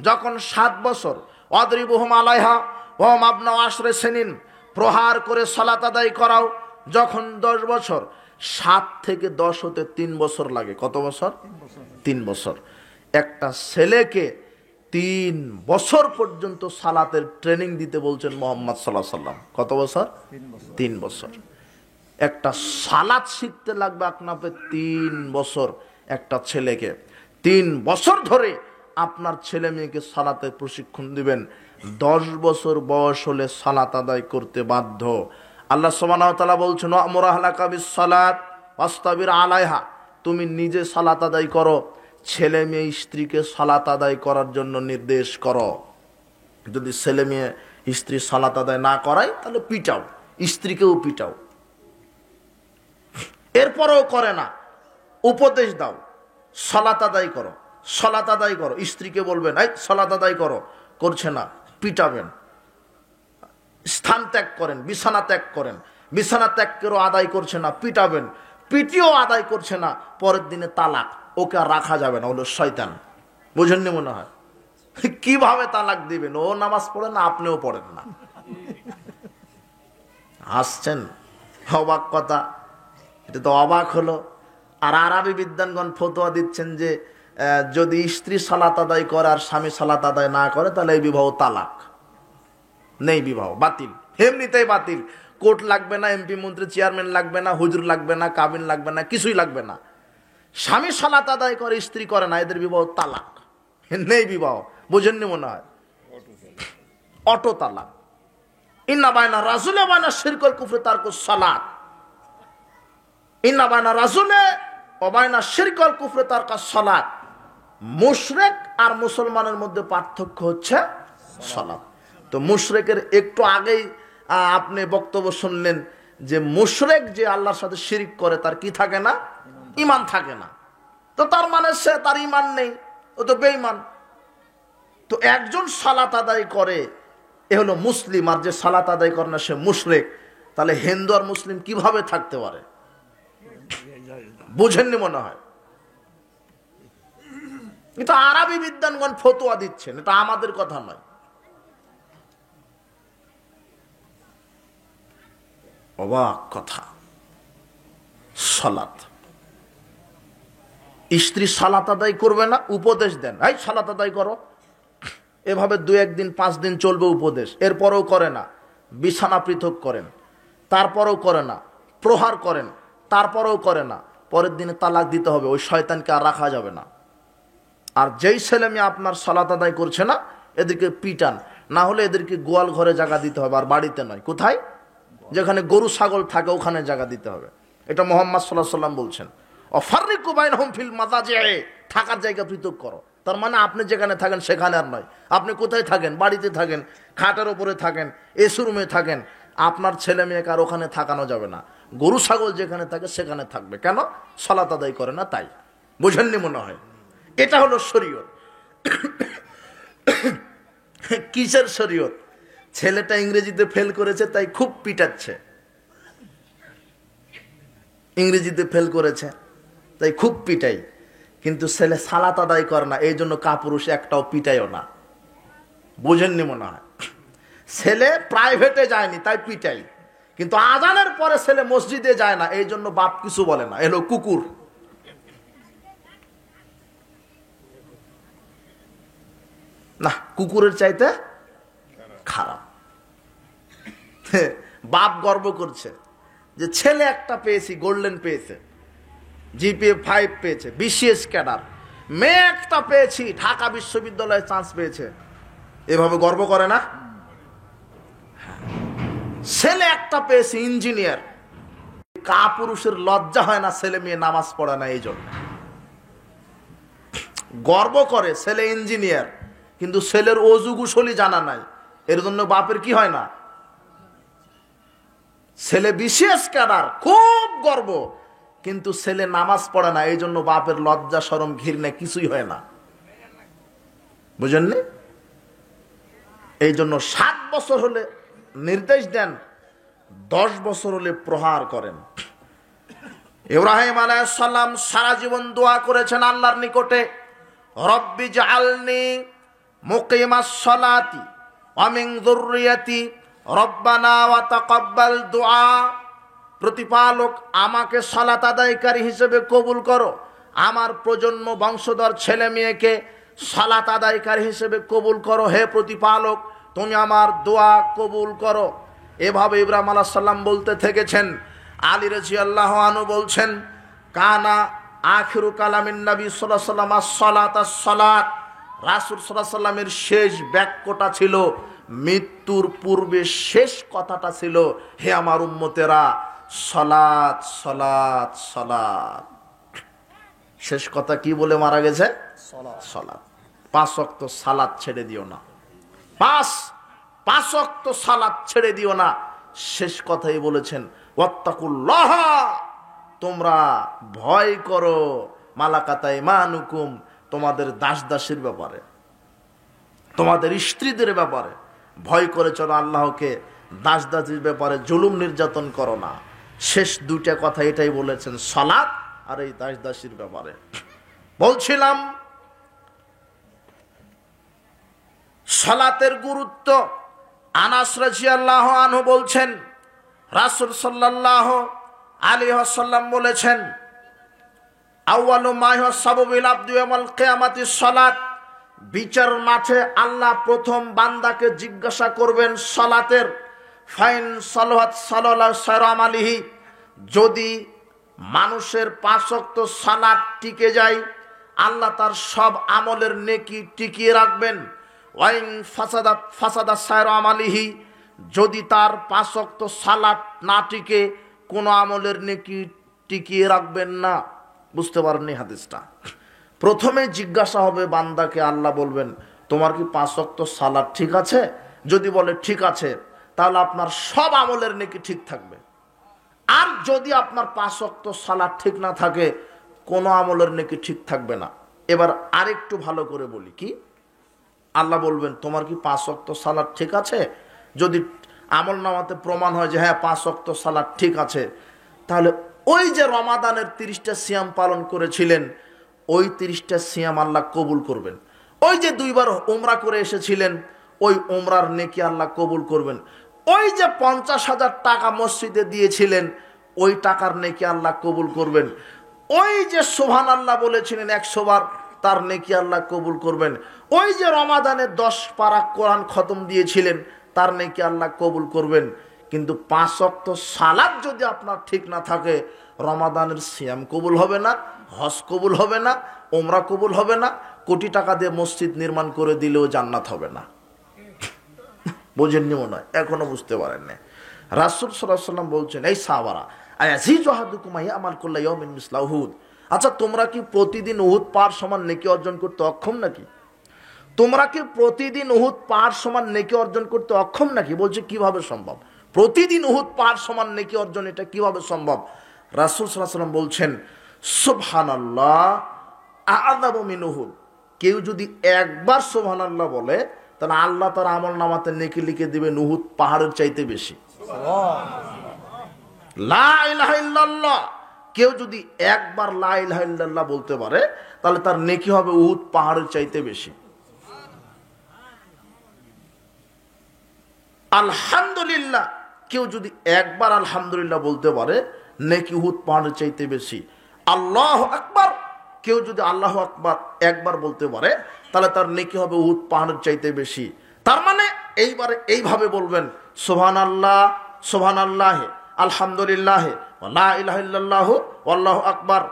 যখন 7 বছর, ওয়াদরিবুহুম আলাইহা ওয়া হুম আবনাউ 10 সিনিন, প্রহার করে সালাত আদায় করাও যখন 10 বছর। 7 থেকে 10 হতে 3 বছর লাগে। কত বছর? 3 বছর। একটা ছেলেকে 3 বছর পর্যন্ত সালাতের ট্রেনিং দিতে বলছেন মুহাম্মদ সাল্লাল্লাহু আলাইহি ওয়াসাল্লাম। কত বছর? 3 বছর। একটা সালাত শিখতে লাগবে আপনাকে 3 বছর। একটা ছেলেকে 3 বছর ধরে আপনার ছেলে মেয়েকে সালাতে প্রশিক্ষণ দিবেন। 10 বছর বয়স হলে সালাত আদায় করতে বাধ্য। আল্লাহ সুবহানাহু ওয়া তাআলা বলছেন, ওয়া'মুর আহলাকা বিস-সালাত ওয়াসতাবির আলাইহা, তুমি নিজে সালাত আদায় করো, ছেলে মেয়ে স্ত্রীকে সালাত আদায় করার জন্য নির্দেশ করো। যদি ছেলে মেয়ে স্ত্রী সালাত আদায় না করায় তাহলে পিটাও, স্ত্রীকেও পিটাও। এরপরেও করে না, উপদেশ দাও, সালাত আদায় করো, সালাত আদায় করো। স্ত্রীকে বলবেন, এই সালাত আদায় করো, করছে না, পিটাবেন। স্থান ত্যাগ করেন, বিছানা ত্যাগ করেন, বিছানা ত্যাগ করেও আদায় করছে না, পিটাবেন। পিটিও আদায় করছে না, পরের দিনে তালাক, ওকে আর রাখা যাবে না, হলো শয়তান। বুঝেননি মনে হয়? কিভাবে তালাক দিবেন? ও নামাজ পড়ে না, আপনিও পড়েন না। হাসছেন, অবাক কথা, এটা তো অবাক হলো। আর আরবি বিদ্বানগণ ফতোয়া দিচ্ছেন যে যদি স্ত্রী সালাত আদায় করে আর স্বামী সালাত আদায় না করে তাহলে এই বিবাহ তালাক, নেই, বিবাহ বাতিল, এমনিতেই বাতিল। কোর্ট লাগবে না, এমপি মন্ত্রী চেয়ারম্যান লাগবে না, হুজুর লাগবে না, কাবিন লাগবে না, কিছুই লাগবে না। স্বামী সালাত আদায় করে, স্ত্রী করে না, এদের বিবাহ তালাক, নেই বিবাহ। বুঝেননি মনে হয়? অটো তালাক। ইন্না বাইনা রাজুলে বাইনা শিরকুল কুফরি তারকুস সালাত, ইন্না বাইনা রাজুলে ওয়া বাইনা শিরকুল কুফরি তারকুস সালাত। মুশরিক আর মুসলমানের মধ্যে পার্থক্য হচ্ছে সালাত। তো মুশরিকের একটু আগেই আপনি বক্তব্য শুনলেন যে মুশরিক যে আল্লাহর সাথে শিরক করে তার কি থাকে না? ঈমান থাকে না। তো তার মানে সে, তার ঈমান নেই, ও তো বেঈমান। তো একজন সালাত আদায় করে, এ হলো মুসলিম, আর যে সালাত আদায় করে না সে মুশরিক। তাহলে হিন্দু আর মুসলিম কিভাবে থাকতে পারে? বুঝেননি মনে হয়? এটা আরবি বিদ্বানগণ ফতোয়া দিচ্ছেন, এটা আমাদের কথা নয়। অবাক কথা। সালাত, স্ত্রী সালাত আদায় করবে না, উপদেশ দেন, এই সালাত আদায় করো। এভাবে 2-1 দিন 5 দিন চলবে উপদেশ, এরপরেও করে না। বিছানা পৃথক করেন, তারপরেও করে না। প্রহার করেন, তারপরেও করে না। পরের দিনে তালাক দিতে হবে, ওই শয়তানকে আর রাখা যাবে না। আর যেই ছেলে মেয়ে আপনার সালাত আদায় করছে না, এদেরকে পিটান, না হলে এদেরকে গোয়াল ঘরে জায়গা দিতে হবে, আর বাড়িতে নয়। কোথায়? যেখানে গরু ছাগল থাকে ওখানে জায়গা দিতে হবে। এটা মুহাম্মদ সাল্লাল্লাহু আলাইহি ওয়াসাল্লাম বলছেন। অফাররিকু বাইনহুম ফিল মাদাজি'i, থাকার জায়গা পৃথক করো। তার মানে আপনি যেখানে থাকেন সেখানে আর নয়। আপনি কোথায় থাকেন? বাড়িতে থাকেন, খাটের উপরে থাকেন, এসি রুমে থাকেন। আপনার ছেলে মেয়েকে আর ওখানে থাকানো যাবে না। গরু ছাগল যেখানে থাকে সেখানে থাকবে। কেন? সালাত আদায় করে না তাই। বুঝেননি মনে হয়? এটা হলো শরীয়ত। কিসের শরীয়ত? ছেলেটা ইংরেজিতে ফেল করেছে তাই খুব পিটাচ্ছে, ইংরেজিতে ফেল করেছে তাই খুব পিটাই। কিন্তু ছেলে সালাত আদায় করে না, এই জন্য কাপুরুষ একটাও পিটাইও না। বুঝেননি মনে হয়? ছেলে প্রাইভেটে যায়নি তাই পিটাই, কিন্তু আজানের পরে ছেলে মসজিদে যায় না, এই জন্য বাপ কিছু বলে না, এলো কুকুর। না, কুকুরের চাইতে খারাপ। বাপ গর্ব করছে যে ছেলে একটা পেয়েছি, গোল্ডেন পেয়েছে, জিপিএ 5 পেয়েছে, বিসিএস ক্যাডার। মেয়ে একটা পেয়েছি, ঢাকা বিশ্ববিদ্যালয়ে চান্স পেয়েছে। এভাবে গর্ব করে না? ছেলে একটা পেয়েছি, ইঞ্জিনিয়ার। কাপুরুষের লজ্জা হয় না ছেলে মেয়ে নামাজ পড়ে না, এই জন্য গর্ব করে ছেলে ইঞ্জিনিয়ার, কিন্তু ছেলের অজু গোসলই জানা নাই, এর জন্য বাপের কি হয় না? ছেলে বিশেষ ক্যাডার, খুব গর্ব, কিন্তু ছেলে নামাজ পড়ে না, এই জন্য বাপের লজ্জা শরম ঘৃণা কিছুই হয় না। বুঝেননি? এই জন্য 7 বছর হলে নির্দেশ দেন, 10 বছর হলে প্রহার করেন। ইব্রাহিম আলাইহিস সালাম সারা জীবন দোয়া করেছেন আল্লাহর নিকটে, রব্বি জাআলনি মুকিমাস সালাতি ওয়া মিন যুররিয়াতি রব্বানা ওয়া তাকাব্বাল দুআ। প্রতিপালক, আমাকে সালাত আদায়কারী হিসেবে কবুল করো, আমার প্রজন্ম বংশধর ছেলে মেয়েকে সালাত আদায়কারী হিসেবে কবুল করো। হে প্রতিপালক, তুমি আমার দোয়া কবুল করো। এভাবে ইব্রাহিম আলাইহিস সালাম বলতে থেকেছেন। আলী রাদিয়াল্লাহু আনহু বলছেন, কানা আখিরু কালামিন নবী সাল্লাল্লাহু আলাইহি ওয়াসাল্লাম আস-সালাত আস-সালাত। রাসূল সাল্লাল্লাহু আলাইহি সাল্লামের শেষ বাক্যটা ছিল, মৃত্যুর পূর্বে শেষ কথাটা ছিল, হে আমার উম্মতেরা, সালাত সালাত সালাত। শেষ কথা কি বলে মারা গেছে? সালাত। 5 ওয়াক্ত সালাত ছেড়ে দিও না, পাঁচ ওয়াক্ত সালাত ছেড়ে দিও না। শেষ কথাই বলেছেন, ওয়াত্তাকুল্লাহ, তোমরা ভয় করো, মালাকাত আইমানুকুম, তোমাদের দাস দাসীর ব্যাপারে, তোমাদের স্ত্রীদের ব্যাপারে ভয় করে চলো আল্লাহকে, দাস দাসীর ব্যাপারে জুলুম নির্যাতন করো না। শেষ দুইটা কথা এটাই বলেছেন, সালাত আর এই দাস দাসীর ব্যাপারে। বলছিলাম সালাতের গুরুত্ব। আনাস রাদিয়াল্লাহু আনহু বলছেন, রাসূল সাল্লাল্লাহু আলাইহি ওয়াসাল্লাম বলেছেন, আউয়ালু মা ইউহাসাবু বিল আবদি ইয়াউমাল কিয়ামাতিস সালাত। বিচার মাঠে আল্লাহ প্রথম বান্দাকে জিজ্ঞাসা করবেন সালাতের। ফাইন সালাত সাল্লাল্লাহু সায়রাম আলাইহি, যদি মানুষের 5 ওয়াক্ত সালাত টিকে যায়, আল্লাহ তার সব আমলের নেকি টিকিয়ে রাখবেন। ওয়াইন ফাসাদাত ফাসাদা সায়রাম আলাইহি, যদি তার 5 ওয়াক্ত সালাত না টিকে, কোনো আমলের নেকি টিকিয়ে রাখবেন না। বুঝতে পারেননি হাদিসটা? প্রথমে জিজ্ঞাসা হবে বান্দাকে, আল্লাহ বলবেন তোমার কি 5 ওয়াক্ত সালাত ঠিক আছে? যদি বলে ঠিক আছে, তাহলে আপনার সব আমলের নেকি ঠিক থাকবে। আর যদি আপনার 5 ওয়াক্ত সালাত ঠিক না থাকে, কোনো আমলের নেকি ঠিক থাকবে না। এবার আরেকটু ভালো করে বলি, কি আল্লাহ বলবেন তোমার কি 5 ওয়াক্ত সালাত ঠিক আছে? যদি আমল নামাতে প্রমাণ হয় যে হ্যাঁ 5 ওয়াক্ত সালাত ঠিক আছে, তাহলে ওই যে রমাদানের 30টা সিয়াম পালন করেছিলেন, ওই 30টা সিয়াম আল্লাহ কবুল করবেন। ওই যে 2 বার উমরা করে এসেছিলেন, ওই উমরার নেকি আল্লাহ কবুল করবেন। ওই যে 50,000 টাকা মসজিদে দিয়েছিলেন, ওই টাকার নেকি আল্লাহ কবুল করবেন। ওই যে সুবহানাল্লাহ বলেছিলেন 100 বার, তার নেকি আল্লাহ কবুল করবেন। ওই যে রমাদানে 10 পারা কোরআন খতম দিয়েছিলেন, তার নেকি আল্লাহ কবুল করবেন। কিন্তু 5 ওয়াক্ত সালাত যদি আপনার ঠিক না থাকে, রমাদানের সিয়াম কবুল হবে না, হজ কবুল হবে না, উমরা কবুল হবে না, কোটি টাকা দিয়ে মসজিদ নির্মাণ করে দিলেও জান্নাত হবে না। বোঝেননি মনে হয়, এখনো বুঝতে পারেন না। রাসূল সাল্লাল্লাহু আলাইহি ওয়াসাল্লাম বলছেন, এই সাহাবারা, আয়াজিজু আহাদুকুম ইয়ামাল কুল্লা ইয়াউমিন মিসলা উহুদ। আচ্ছা, তোমরা কি প্রতিদিন উহুদ পাহাড় সমান নেকি অর্জন করতে অক্ষম নাকি? তোমরা কি প্রতিদিন উহুদ পাহাড় সমান নেকি অর্জন করতে অক্ষম নাকি? বলছে কিভাবে সম্ভব? প্রতিদিন উহুদ পাহাড় সমান নেকি অর্জন, এটা কিভাবে সম্ভব? রাসূল সাল্লাল্লাহু আলাইহি ওয়াসাল্লাম বলছেন, সুবহানাল্লাহ আ'যামু মিন উহুদ। কেউ যদি একবার সুবহানাল্লাহ বলে, তাহলে আল্লাহ তার আমল নামাতে নেকি লিখে দিবেন উহুদ পাহাড়ের চাইতে বেশি। লা ইলাহা ইল্লাল্লাহ, কেউ যদি একবার লা ইলাহা ইল্লাল্লাহ বলতে পারে, তাহলে তার নেকি হবে উহুদ পাহাড়ের চাইতে বেশি। আলহামদুলিল্লাহ, কেউ যদি একবার আলহামদুলিল্লাহ বলতে পারে, নেকি উহুদ পাহাড়ের চাইতে বেশি। আল্লাহু আকবার, কেউ যদি আল্লাহু আকবার একবার বলতে পারে, তাহলে তার নেকি হবে উহুদ পাহাড়ের চাইতে বেশি। তার মানে এইবারে এইভাবে বলবেন, সুবহানাল্লাহ সুবহানাল্লাহ আলহামদুলিল্লাহ লা ইলাহা ইল্লাল্লাহু আল্লাহু আকবার।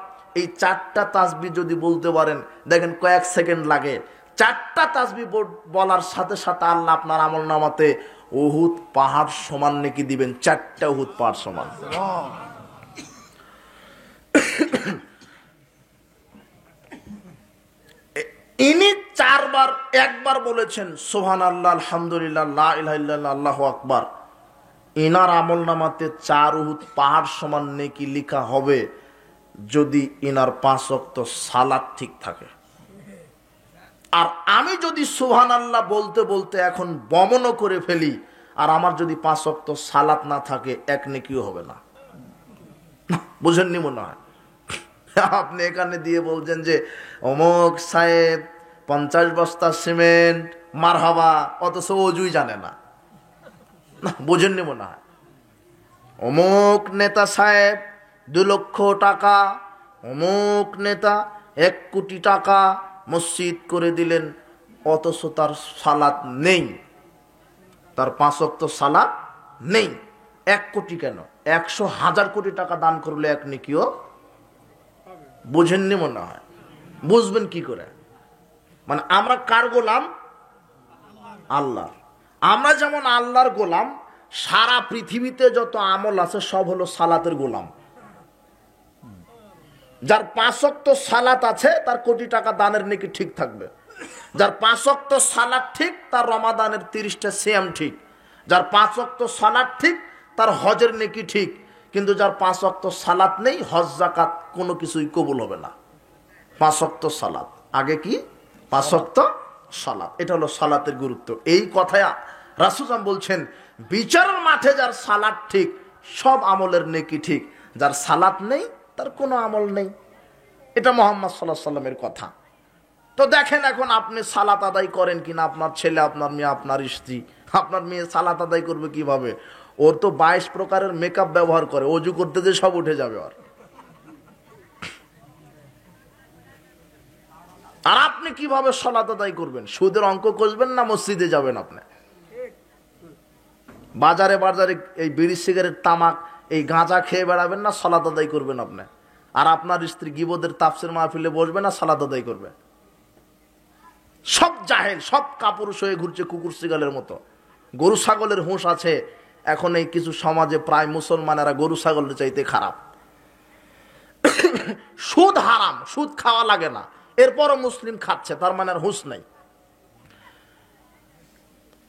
এই 4টা তাসবিহ যদি বলতে পারেন, দেখেন কয়েক সেকেন্ড লাগে। 4টা তাসবিহ বলার সাথে সাথে আল্লাহ আপনার আমল নামাতে উহুদ পাহাড় সমান নেকি দিবেন। 4টা উহুদ পাহাড় সমান। ইনি 4 বার একবার বলেছেন সুবহানাল্লাহ আলহামদুলিল্লাহ লা ইলাহা ইল্লাল্লাহ আল্লাহু আকবার। ইনার আমল নামাতে 4 উহুদ পাহাড় সমান নেকি লেখা হবে, যদি ইনার 5 ওয়াক্ত সালাত ঠিক থাকে। আর আমি যদি সুবহানাল্লাহ বলতে বলতে এখন বমনও করে ফেলি, আর আমার যদি 5 ওয়াক্ত সালাত না থাকে, এক নেকিও হবে না। বুঝেননি মনে হয়? আপনি এখানে দিয়ে বলছেন যে অমুক সাহেব 50 বস্তা সিমেন্ট মারহাবা, অথচ অজুই জানে না। বুঝেননি মনে হয়? অমুক নেতা সাহেব 2 লক্ষ টাকা, অমুক নেতা 1 কোটি টাকা মসজিদ করে দিলেন, অথচ তার সালাত নেই, তার 5 ওয়াক্ত সালাত নেই। 1 কোটি কেন, 100,000 কোটি টাকা দান করলে এক নেকিও। বুঝেননি মনে হয়? বুঝবেন কি করে? মানে আমরা কার গোলাম? আল্লাহ। আমরা যেমন আল্লাহর গোলাম, সারা পৃথিবীতে যত আমল আছে সব হলো সালাতের গোলাম। যার 5 ওয়াক্ত সালাত আছে তার কোটি টাকা দানের নেকি ঠিক থাকবে। যার 5 ওয়াক্ত সালাত ঠিক তার রমাদানের 30টা সিয়াম ঠিক। যার 5 ওয়াক্ত সালাত ঠিক তার হজের নেকি ঠিক। কিন্তু যার 5 ওয়াক্ত সালাত নেই, হজ যাকাত কোনো কিছুই কবুল হবে না। 5 ওয়াক্ত সালাত আগে কি? 5 ওয়াক্ত সালাত। এটা হলো সালাতের গুরুত্ব। এই কথায় রাসূল বলছেন, বিচারের মাঠে যার সালাত ঠিক সব আমলের নেকি ঠিক, যার সালাত নেই তার কোনো আমল নেই। এটা মুহাম্মদ সাল্লাল্লাহু আলাইহি ওয়াসাল্লামের কথা। তো দেখেন এখন আপনি সালাত আদায় করেন কিনা, আপনার ছেলে, আপনার মেয়ে, আপনার স্ত্রী। আপনার মেয়ে সালাত আদায় করবে কিভাবে? ওর তো 22 প্রকারের মেকআপ ব্যবহার করে, অজু করতে যে সব উঠে যাবে ওর। আর আপনি কিভাবে সালাত আদায় করবেন? সুদের অঙ্ক কষবেন না মসজিদে যাবেন? আপনি বাজারে বাজারে এই বিড়ি সিগারেট তামাক এই গাঁজা খেয়ে বেড়াবেন না সালাত আদায় করবেন আপনি? আর আপনার স্ত্রী গীবতের তাফসীর মাহফিলে বসবে না সালাত আদায় করবে? সব জাহেল, সব কাপুরুষ হয়ে ঘুরছে কুকুর শিগালের মতো। গরু ছাগলের হুঁশ আছে এখন এই কিছু সমাজে, প্রায় মুসলমানেরা গরু ছাগলের চাইতে খারাপ। সুদ হারাম, সুদ খাওয়া লাগে না, এরপরও মুসলিম খাচ্ছে, তার মানে আর হুঁশ নাই।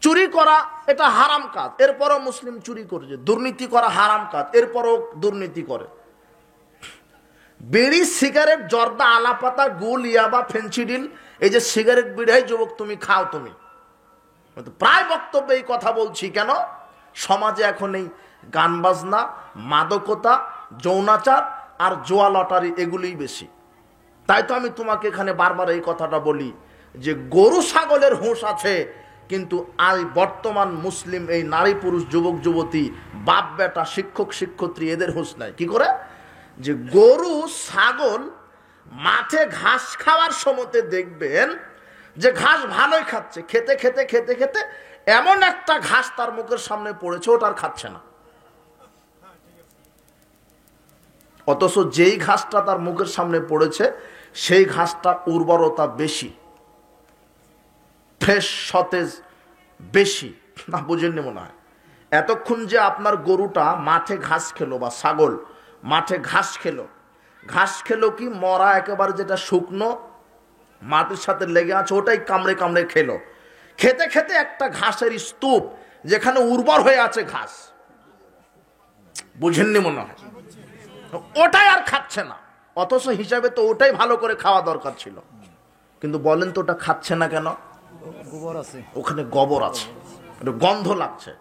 চুরি করা এটা হারাম কাজ, এরপরও মুসলিম চুরি করছে। দুর্নীতি করা হারাম কাজ, এরপরও দুর্নীতি করে। বিড়ি সিগারেট জর্দা আলাপাতা গুল ইয়াবা ফেন্সিডিল, এই যে সিগারেট বিড়াই যুবক তুমি খাও, তুমি প্রায় বক্তব্যে এই কথা বলছি। কেন? সমাজে এখন এই গান বাজনা, মাদকতা, যৌনাচার আর জুয়া লটারি এগুলোই বেশি। তাই তো আমি তোমাকে এখানে বারবার এই কথাটা বলি যে গরু ছাগলের হুঁশ আছে, কিন্তু আজ বর্তমান মুসলিম এই নারী পুরুষ যুবক যুবতী বাপ বেটা শিক্ষক শিক্ষয়িত্রী এদের হুঁশ নাই। কি করে? যে গরু ছাগল মাঠে ঘাস খাওয়ার সময়তে দেখবেন যে ঘাস ভালোই খাচ্ছে, খেতে খেতে খেতে খেতে এমন একটা ঘাস তার মুখের সামনে পড়েছে ওটা আর খাচ্ছে না। অথচ যেই ঘাসটা তার মুখের সামনে পড়েছে সেই ঘাসটা উর্বরতা বেশি, ফ্রেশ সতেজ বেশি। না বুঝেননি মনে হয়? এতক্ষণ যে আপনার গরুটা মাঠে ঘাস খেলো বা ছাগল মাঠে ঘাস খেলো, ঘাস খেলো কি মরা একেবারে যেটা শুকনো মাটির সাথে লেগে আছে ওটাই কামড়ে কামড়ে খেলো। খেতে খেতে একটা ঘাসের স্তূপ যেখানে উর্বর হয়ে আছে ঘাস, বুঝেননি মনে হয়? ওটাই আর খাচ্ছে না। অথচ হিসাবে তো ওটাই ভালো করে খাওয়া দরকার ছিল। কিন্তু বলেন তো ওটা খাচ্ছে না কেন? গোবর আছে, ওখানে গোবর আছে, গন্ধ লাগছে।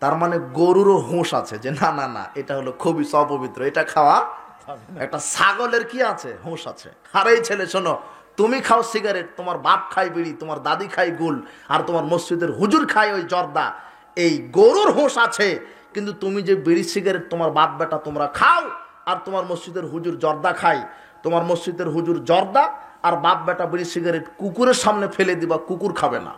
তার মানে গরুরও হুঁশ আছে যে না না না এটা হলো খুবই অপবিত্র, এটা খাওয়া। একটা ছাগলের কি আছে? হুঁশ আছে। আর এই ছেলে শোনো, তুমি খাও সিগারেট, তোমার বাপ খায় বিড়ি, তোমার দাদি খায় গুল, আর তোমার মসজিদের হুজুর খায় ওই জর্দা। এই গরুর হুঁশ আছে, কিন্তু তুমি যে বিড়ি সিগারেট তোমার বাপ বেটা তোমরা খাও, আর তোমার মসজিদের হুজুর জর্দা খায়, তোমার মসজিদের হুজুর জর্দা আর বাপ বেটা বিড়ি সিগারেট কুকুরের সামনে ফেলে দিবা, কুকুর খাবে না।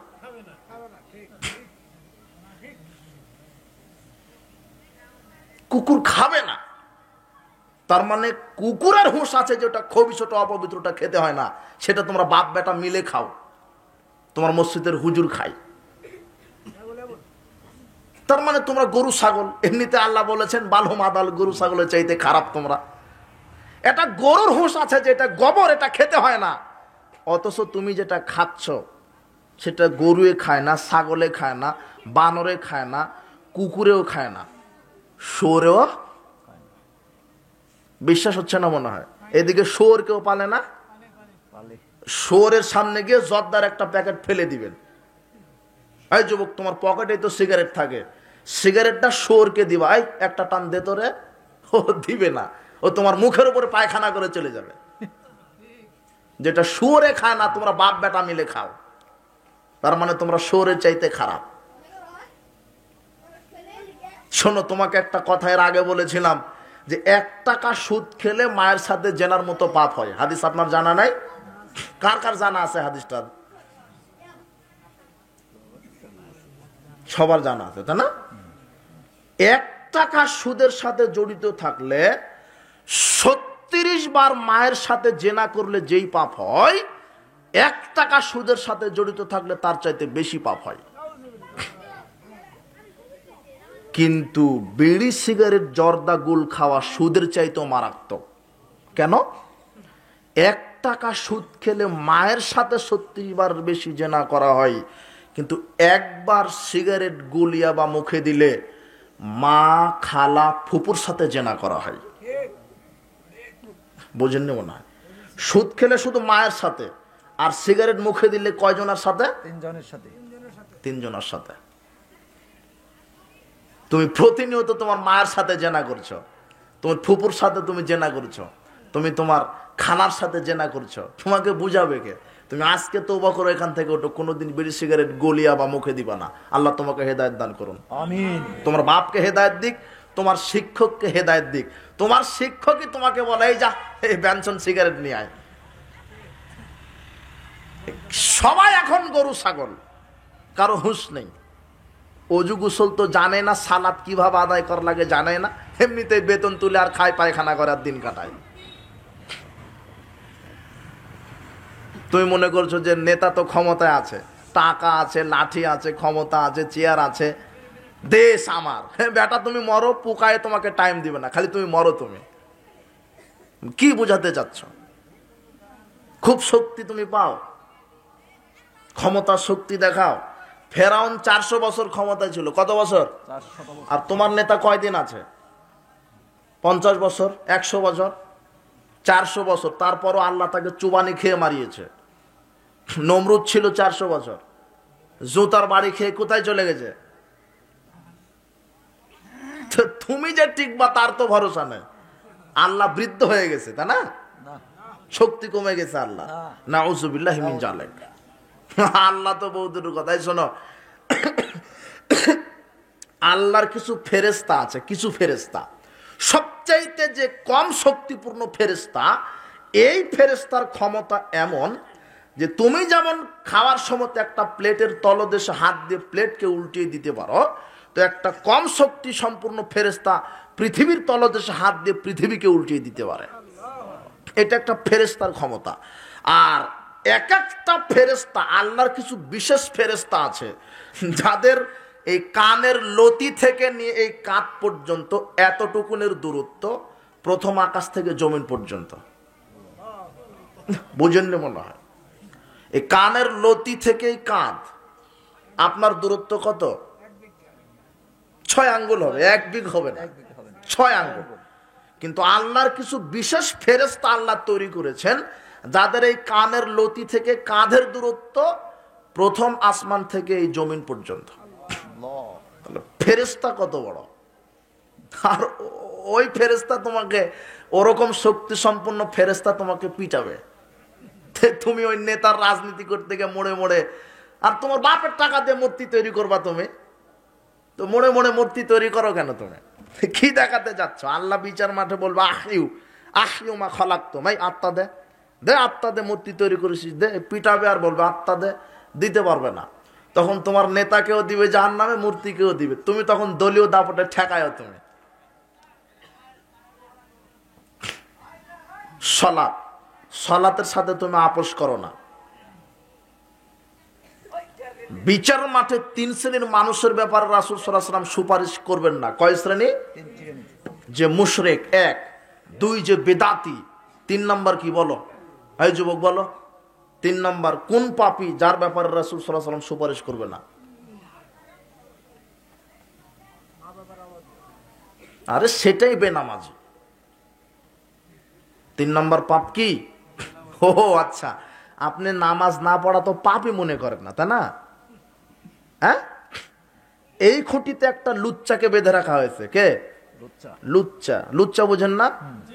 কুকুর খাবে না। তার মানে কুকুরের হুঁশ আছে যেটা খুবই ছোট অপবিত্রটা খেতে হয় না, সেটা তোমরা বাপ বেটা মিলে খাও, তোমার মসজিদের হুজুর খাই। তার মানে তোমরা গরু ছাগল। এমনিতে আল্লাহ বলেছেন বালু মাদাল, গরু ছাগলের চাইতে খারাপ তোমরা। এটা গরুর হুঁশ আছে যে এটা গোবর, এটা খেতে হয় না। অথচ তুমি যেটা খাচ্ছ সেটা গরুয়ে খায় না, ছাগলে খায় না, বানরে খায় না, কুকুরেও খায় না, শুয়োরেও। বিশ্বাস হচ্ছে না মনে হয়? এদিকে শুয়োর কেউ পালে না, শুয়োরের সামনে গিয়ে জর্দার একটা প্যাকেট ফেলে দিবেন। এই যুবক তোমার পকেটে তো সিগারেট থাকে, সিগারেটটা শুয়োরকে দিবা, এই একটা টান দে তোরে, ও দিবে না, ও তোমার মুখের উপরে পায়খানা করে চলে যাবে। যেটা শুয়োরে খায় না তোমরা বাপ বেটা মিলে খাও, তার মানে তোমরা শুয়োরের চাইতে খারাপ। শোনো, তোমাকে একটা কথা এর আগে বলেছিলাম যে 1 টাকা সুদ খেলে মায়ের সাথে জেনার মতো পাপ হয়। হাদিস আপনার জানা নাই? কার কার জানা আছে হাদিসটা? সবার জানা আছে, তাই না? 1 টাকা সুদের সাথে জড়িত থাকলে 36 বার মায়ের সাথে জেনা করলে যেই পাপ হয়, 1 টাকা সুদের সাথে জড়িত থাকলে তার চাইতে বেশি পাপ হয়। কিন্তু বিড়ি সিগারেট জর্দা গুল খাওয়া সুদের চাইতেও মারাত্মক। কেন? 1 টাকা সুদ খেলে মায়ের সাথে 30 বার বেশি জেনা করা হয়, কিন্তু একবার সিগারেট গুলিয়া বা মুখে দিলে মা, খালা, ফুপুর সাথে জেনা করা হয়। বোঝেননি মনে হয়? সুদ খেলে শুধু মায়ের সাথে, আর সিগারেট মুখে দিলে কয়জনের সাথে? 3 জনের সাথে। তুমি প্রতিনিয়ত তোমার মায়ের সাথে জেনা করছো, তোমার ফুপুর সাথে তুমি জেনা করছো, তুমি তোমার খানার সাথে জেনা করছো। তোমাকে বুঝাবে কে? তুমি আজকে তওবা করো, এখান থেকে ওঠো, কোনোদিন বিড়ি সিগারেট গলিয়া বা মুখে দিবা না। আল্লাহ তোমাকে হেদায়েত দান করুন, আমিন। তোমার বাপকে হেদায়েত দিক, তোমার শিক্ষককে হেদায়েত দিক। তোমার শিক্ষকই তোমাকে বলে, এই যা, এই বেনসন সিগারেট নিয়ে আয়। সবাই এখন গরু ছাগল, কারো হুঁশ নেই। অজু গোসল তো জানে না, সালাত কিভাবে আদায় করা লাগে জানে না, এমনিতেই বেতন তুলে আর খায়, পায়খানা করে আর দিন কাটায়। তুমি মনে করছো যে নেতা তো ক্ষমতায় আছে, টাকা আছে, লাঠি আছে, ক্ষমতা আছে, চেয়ার আছে, দেশ আমার। বেটা তুমি মরো, পোকায় তোমাকে টাইম দিবে না, খালি তুমি মরো। তুমি কি বোঝাতে চাচ্ছ? খুব শক্তি তুমি পাও, ক্ষমতার শক্তি দেখাও। ফেরাউন 400 বছর ক্ষমতায় ছিল। কত বছর? আর তোমার নেতা কয়দিন আছে? 50 বছর, 100 বছর, 400 বছর। তারপরও আল্লাহ তাকে চুবানি খেয়ে মারিয়েছে। নমরুদ ছিল 400 বছর, জুতার বাড়ি খেয়ে কোথায় চলে গেছে? তুমি যে টিকবা তার তো ভরসা নেই। আল্লাহ বৃদ্ধ হয়ে গেছে, তাই না? শক্তি কমে গেছে আল্লাহ, নাউযুবিল্লাহি মিন যালিক। আল্লাহ তো বহুদূর কথাই। শোনো, আল্লাহর কিছু ফেরেশতা আছে, কিছু ফেরেশতা সবচাইতে যে কম শক্তিপূর্ণ ফেরেশতা, এই ফেরেশতার ক্ষমতা এমন যে তুমি যেমন খাওয়ার সময় একটা প্লেটের তলদেশে হাত দিয়ে প্লেটকে উল্টিয়ে দিতে পারো, তো একটা কম শক্তি সম্পূর্ণ ফেরেশতা পৃথিবীর তলদেশে হাত দিয়ে পৃথিবীকে উল্টিয়ে দিতে পারে। এটা একটা ফেরেশতার ক্ষমতা। আর এক একটা ফেরেশতা, আল্লাহর কিছু বিশেষ ফেরেশতা আছে যাদের এই কানের লতি থেকে নিয়ে এই কাঁধ পর্যন্ত এতটুকুনের দূরত্ব, প্রথম আকাশ থেকে জমিন পর্যন্ত। বুঝেননি মনে হয়? এই কানের লতি থেকে এই কাঁধ, আপনার দূরত্ব কত? 6 আঙ্গুল হবে, 1 বিঘ হবে না, 6 আঙ্গুল। কিন্তু আল্লাহর কিছু বিশেষ ফেরেশতা আল্লাহ তৈরি করেছেন যাদের এই কানের লতি থেকে কাঁধের দূরত্ব প্রথম আসমান থেকে এই জমিন পর্যন্ত। ফেরেশতা কত বড়! আর ওই ফেরেশতা তোমাকে, ওরকম শক্তি সম্পন্ন ফেরেশতা তোমাকে পিটাবে। তুমি ওই নেতার রাজনীতি করতে গিয়ে মোড়ে মোড়ে, আর তোমার বাপের টাকা দিয়ে মূর্তি তৈরি করবা, তুমি তো মোড়ে মোড়ে মূর্তি তৈরি করো কেন? তুমি কি দেখাতে যাচ্ছ? আল্লাহ বিচার মাঠে বলবো, আহিউ মা খলাকতো, ভাই আত্মা দে, দে আত্মা দে, মূর্তি তৈরি করেছিস দে। পিটাবে আর বলবে আত্মা দে, দিতে পারবে না। তখন তোমার নেতাকেও দিবে জাহান্নামে, মূর্তিকেও দিবে। তুমি তখন দলীয় দাপটে ঠেকায়। তুমি সালাতের সাথে তুমি আপোষ করো না। বিচার মাঠে 3 শ্রেণীর মানুষের ব্যাপারে রাসূল সাল্লাল্লাহু আলাইহি ওয়াসাল্লাম সুপারিশ করবেন না। কয় শ্রেণী? 3 শ্রেণী। যে মুশরিক 1, 2 যে বেদাতি, 3 নাম্বার কি বলো? এই যুবক বলো, 3 নাম্বার কোন পাপী যার ব্যাপারে রাসূল সাল্লাল্লাহু আলাইহি ওয়াসাল্লাম সুপারিশ করবে না? আরে সেটাই বেনামাজি। 3 নাম্বার পাপ কি? ও আচ্ছা, আপনি নামাজ না পড়া তো পাপই মনে করেন না, তাই না? হ্যাঁ, এই খুঁটিতে একটা লুচ্চাকে বেঁধে রাখা হয়েছে। কে? লুচ্চা। লুচ্চা বুঝেন না?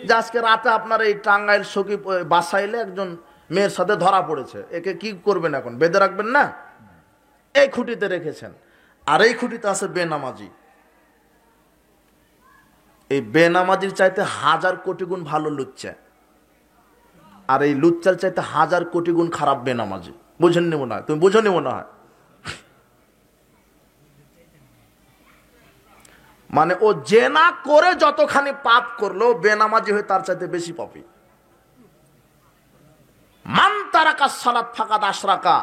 যে আজকে রাতে আপনার এই টাঙ্গাইল সকিব বাসাইলে একজন মেয়ের সাথে ধরা পড়েছে, একে কি করবেন এখন? বেঁধে রাখবেন না? এই খুঁটিতে রেখেছেন। আর এই খুঁটিতে আছে বেনামাজি। এই বেনামাজির চাইতে 1000 কোটি গুণ ভালো লুচ্চা, আর এই লুচ্চার চাইতে 1000 কোটি গুণ খারাপ বেনামাজি। বুঝেননি মনে হয়? তুমি বুঝনি মনে হয়? মানে ও জেনা করে যতখানি পাপ করলো, বেনামাজি হয়ে তার চাইতে বেশি পাপী। মান তারাকা তারাকা সালাত ফাকাদ আশরাকা,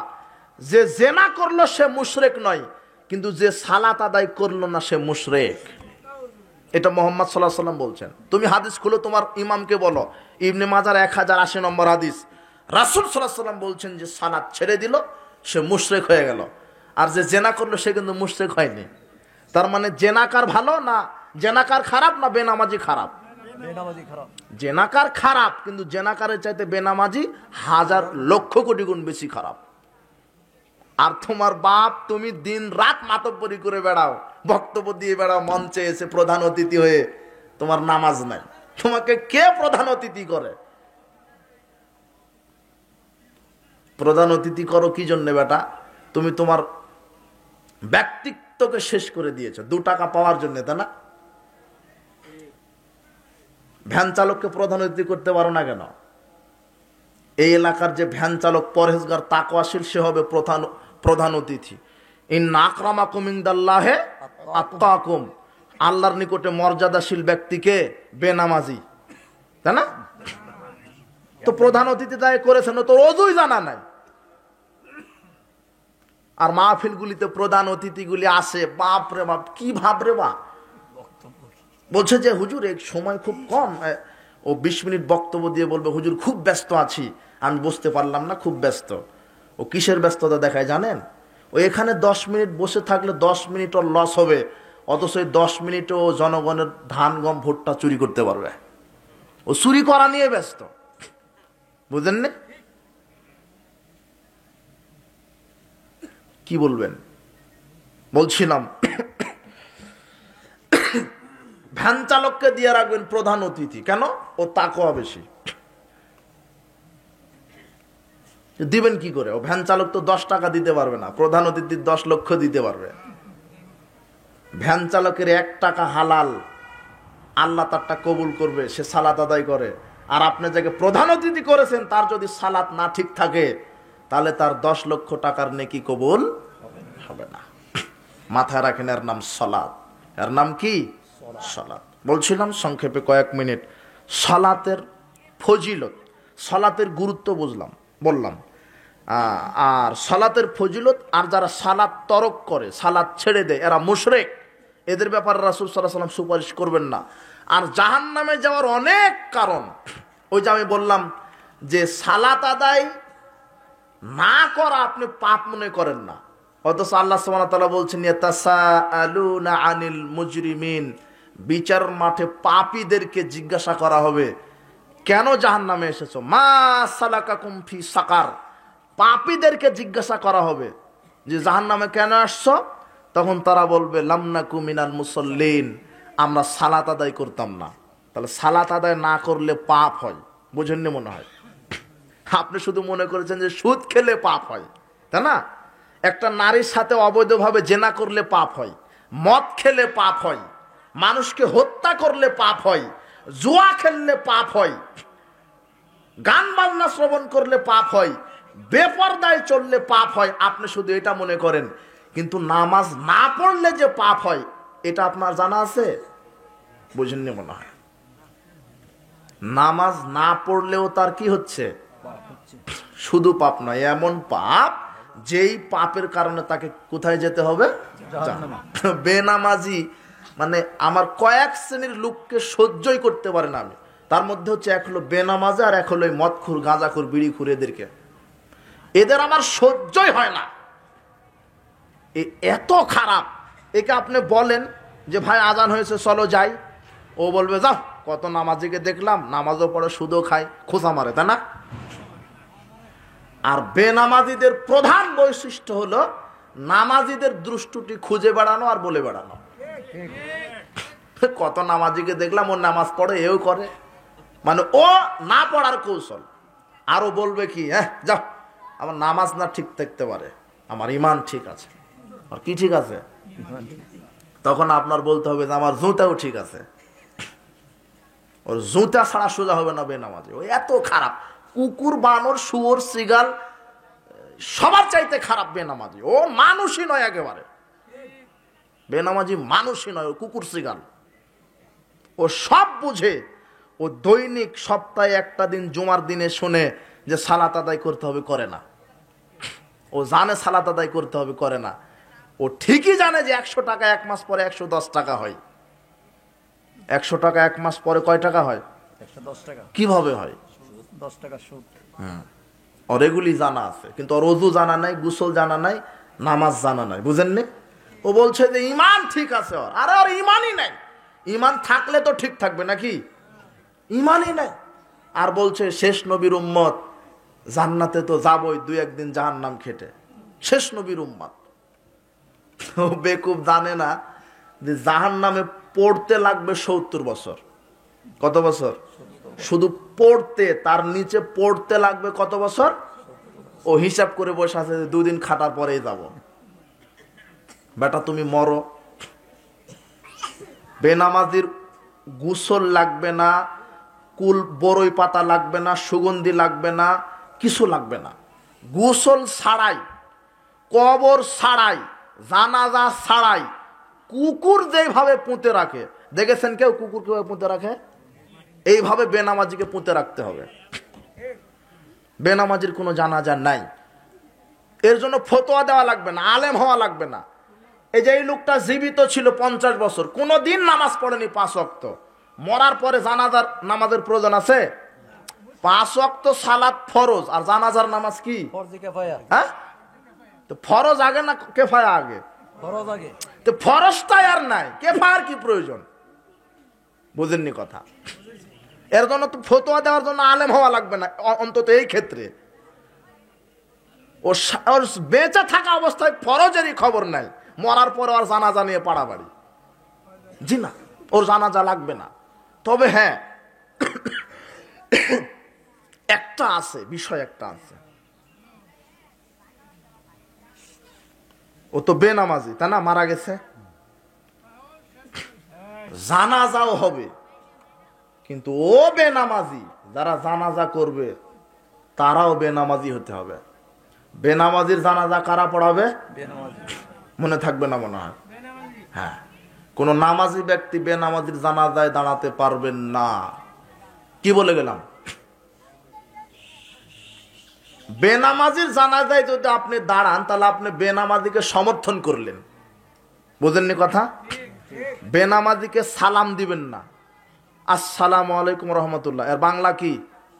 যে জেনা করলো সে মুশরিক নয়, কিন্তু যে সালাত আদায় করলো না সে মুশরিক। এটা মুহাম্মদ সাল্লাল্লাহু আলাইহি ওয়াসাল্লাম বলছেন। তুমি হাদিস খুলো, তোমার ইমামকে বলো, ইবনে মাজার 1080 নম্বর হাদিস, রাসূল সাল্লাল্লাহু আলাইহি ওয়াসাল্লাম বলছেন যে সালাত ছেড়ে দিল সে মুশরিক হয়ে গেল, আর যে জেনা করলো সে কিন্তু মুশরিক হয়নি। তার মানে জেনাকার ভালো না জেনাকার খারাপ, না বেনামাজি খারাপ? জেনাকার খারাপ, কিন্তু জেনাকারের চাইতে বেনামাজি হাজার লক্ষ কোটি গুণ বেশি খারাপ। আর তোমার বাপ, তুমি দিন রাত মাতব্বরি করে বেড়াও, বক্তব্য দিয়ে বেড়াও, মঞ্চে এসে প্রধান অতিথি হয়ে, তোমার নামাজ নাই। তোমাকে কে প্রধান অতিথি করে? প্রধান অতিথি করো কি জন্য বেটা? তুমি তোমার ব্যক্তিত্বকে শেষ করে দিয়েছো 2 টাকা পাওয়ার জন্য, তাই না? ভ্যান চালককে প্রধান অতিথি করতে পারো না কেন? এই এলাকার যে ভ্যান চালক পরহেজগার তাকওয়াশীল সে হবে প্রধান অতিথি। ইন্না আকরামাকুম ইনদাল্লাহি আতকাকুম, আল্লাহর নিকটে মর্যাদাশীল ব্যক্তিকে বেনামাজি, তাই না? তো প্রধান অতিথি দায় করেছেন, তো ওযুই জানা নাই। আর মাহফিলগুলিতে প্রধান অতিথিগুলি আসে, বাপ রে বাপ, কি ভাব রে বাপ, বলছে যে হুজুর এক সময় খুব কম, ও 20 মিনিট বক্তব্য দিয়ে বলবে হুজুর খুব ব্যস্ত আছি, আমি বুঝতে পারলাম না, খুব ব্যস্ত। ও কিসের ব্যস্ততা দেখায় জানেন? ও এখানে 10 মিনিট বসে থাকলে 10 মিনিট ওর লস হবে, অথচ 10 মিনিটে ও জনগণের ধান গম ভুট্টা চুরি করতে পারবে। ও চুরি করা নিয়ে ব্যস্ত, বুঝলেন না? কি বলবেন? বলছিলাম ভ্যান চালককে দিয়ে রাখবেন প্রধান অতিথি, কেন? ও তাকওয়া বেশি। দিবেন কি করে? ও ভ্যান চালক তো 10 টাকা দিতে পারবে না, প্রধান অতিথি 10 লক্ষ দিতে পারবে। ভ্যান চালকের 1 টাকা হালাল, আল্লাহ তারটা কবুল করবে, সে সালাত আদায় করে। আর আপনি যাকে প্রধান অতিথি করেছেন তার যদি সালাত না ঠিক থাকে, তাহলে তার 10 লক্ষ টাকার নেকি কবুল হবে না। মাথায় রাখেন, এর নাম সালাত। এর নাম কি? সালাত। বলছিলাম সংক্ষেপে কয়েক মিনিট, সালাতের ফজিলত, সালাতের গুরুত্ব বললাম। আর সালাতের ফজিলত, আর যারা সালাত তরক করে, সালাত ছেড়ে দেয়, এরা মুশরিক। এদের ব্যাপারে রাসূল সাল্লাল্লাহু আলাইহি ওয়াসাল্লাম সুপারিশ করবেন না। আর জাহান্নামে যাওয়ার অনেক কারণ, ওই যে আমি বললাম যে সালাত আদায় না করা আপনি পাপ মনে করেন না, অথচ আল্লাহ সুবহানাহু ওয়া তাআলা বলছেন ইয়াতাসাআলুনা আনিল মুজরিমিন, বিচার মাঠে পাপীদেরকে জিজ্ঞাসা করা হবে কেন জাহান্নামে এসেছো, মা সালাকাকুম ফি সাকার। পাপীদেরকে জিজ্ঞাসা করা হবে যে জাহান্নামে কেন আসছো, তখন তারা বলবে লাম নাকু মিনাল মুসাল্লিন, আমরা সালাত আদায় করতাম না। তাহলে সালাত আদায় না করলে পাপ হয়, বুঝেননি মনে হয়? আপনি শুধু মনে করেছেন যে সুদ খেলে পাপ হয়, তাই না? একটা নারীর সাথে অবৈধভাবে জেনা করলে পাপ হয়, মদ খেলে পাপ হয়, মানুষকে হত্যা করলে পাপ হয়, জুয়া খেললে পাপ হয়, গান বাজনা শ্রবণ করলে পাপ হয়, বেপরদায় চললে পাপ হয়। আপনি শুধু এটা মনে করেন, কিন্তু নামাজ না পড়লে যে পাপ হয় এটা আপনার জানা আছে? বুঝেননি মনে হয়। নামাজ না পড়লেও তার কি হচ্ছে? শুধু পাপ নয়, এমন পাপ যেই পাপের কারণে তাকে কোথায় যেতে হবে? বেনামাজি মানে আমার কয়েক শ্রেণীর লোককে সহ্যই করতে পারে না আমি। তার মধ্যে হচ্ছে এক হলো বেনামাজি, আর এক হলো মদখুর, গাঁজাখুর, বিড়িখুর। এদের আমার সহ্যই হয় না, এত খারাপ। একে আপনি বলেন যে ভাই আজান হয়েছে চলো যাই, ও বলবে যাও, কত নামাজিকে দেখলাম নামাজও পড়ে সুদও খায়, খোঁচা মারে, তাই না? আর বেনামাজিদের প্রধান বৈশিষ্ট্য হলো নামাজিদের দৃষ্টিটি খুঁজে বেড়ানো আর বলে বেড়ানো। কত নামাজিকে দেখলাম ও নামাজ পড়ে, এও করে, মানে ও না পড়ার কৌশল। আরো বলবে কি, হ্যাঁ যাও, আমার নামাজ না ঠিক থাকতে পারে, আমার ইমান ঠিক আছে। আর কি ঠিক আছে? তখন আপনার বলতে হবে যে আমার জুতাও ঠিক আছে। ওর জুতা ছাড়া সোজা হবে না বেনামাজি। ও এত খারাপ, কুকুর, বানর, শুয়োর, শৃগাল সবার চাইতে খারাপ বেনামাজি। ও মানুষই নয় একেবারে, বেনামাজি মানুষই নয়, ও কুকুর, শৃগাল। ও সব বুঝে। ও দৈনিক সপ্তাহে একটা দিন জুমার দিনে শুনে যে সালাত আদায় করতে হবে, করে না। ও জানে সালাত আদায় করতে হবে, করে না। ও ঠিকই জানে যে 100 টাকা এক মাস পরে 110 টাকা হয়। 100 টাকা এক মাস পরে কয় টাকা হয়? 110 টাকা। কিভাবে হয়? 10 টাকা সুদ। ওর এগুলি জানা আছে, কিন্তু ওর ওযু জানা নাই, গোসল জানা নাই, নামাজ জানা নাই। বুঝেননি? ও বলছে যে ইমান ঠিক আছে ওর। আরে ওর ইমানই নাই। ইমান থাকলে তো ঠিক থাকবে নাকি? ইমানই নাই। আর বলছে শেষ নবীর উম্মত, জান্নাতে তো যাবই, 2-1 দিন জাহান্নাম খেটে। শেষ নবীর উম্মত। ও বেকুব জানে না যে জাহান্নামে পড়তে লাগবে 70 বছর। কত বছর? শুধু পড়তে, তার নিচে পড়তে লাগবে কত বছর? ও হিসাব করে বসে আছে যে 2 দিন খাটার পরেই যাব। বেটা তুমি মরো। বেনামাজির গোসল লাগবে না, কুল বড়ই পাতা লাগবে না, সুগন্ধি লাগবে না, কিছু লাগবে না। গোসল ছাড়াই, কবর ছাড়াই, জানাজা ছাড়াই, কুকুর যেভাবে পুঁতে রাখে, দেখেছেন কেউ কুকুর কিভাবে পুঁতে রাখে? এইভাবে বেনামাজিকে পুঁতে রাখতে হবে। বেনামাজির কোনো জানাজা নাই। এর জন্য ফতোয়া দেওয়া লাগবে না, আলেম হওয়া লাগবে না। এই যে এই লোকটা জীবিত ছিল 50 বছর, কোনোদিন নামাজ পড়েনি 5 ওয়াক্ত। মরার পরে জানাজার নামাজের প্রয়োজন আছে? 5 ওয়াক্ত সালাত ফরজ, আর জানাজার নামাজ কি? ফরজে কিফায়া। হ্যাঁ, তো ফরজ আগে না কেফায়া আগে? ফরজ আগে। তো ফরজটাই আর নাই, কেফায়ার কি প্রয়োজন? বুঝেননি কথা? এর জন্য তো ফতোয়া দেওয়ার জন্য আলেম হওয়া লাগবে না, অন্তত এই ক্ষেত্রে। ওর বেঁচে থাকা অবস্থায় ফরজেরই খবর নাই, মরার পর আর জানাজা নিয়ে পাড়াবাড়ি। জি না, ওর জানাজা লাগবে না। তবে হ্যাঁ, একটা আছে, বিষয় একটা আছে। ও তো বেনামাজি, তাই না? মারা গেছে, জানাজাও হবে, কিন্তু ও বেনামাজি। যারা জানাজা করবে তারাও বেনামাজি হতে হবে। বেনামাজির জানাজা কারা পড়াবে? বেনামাজি। মনে থাকবে না মনে হয়? হ্যাঁ, কোন নামাজি ব্যক্তি বেনামাজির জানাজায় দাঁড়াতে পারবেন না। কি বলে গেলাম? বেনামাজির জানাজায় যদি আপনি দাঁড়ান, তাহলে আপনি বেনামাজিকে সমর্থন করলেন। বুঝেননি কথা? বেনামাজিকে সালাম দিবেন না, আসসালামু আলাইকুম রহমতুল্লাহ। এর বাংলা কি?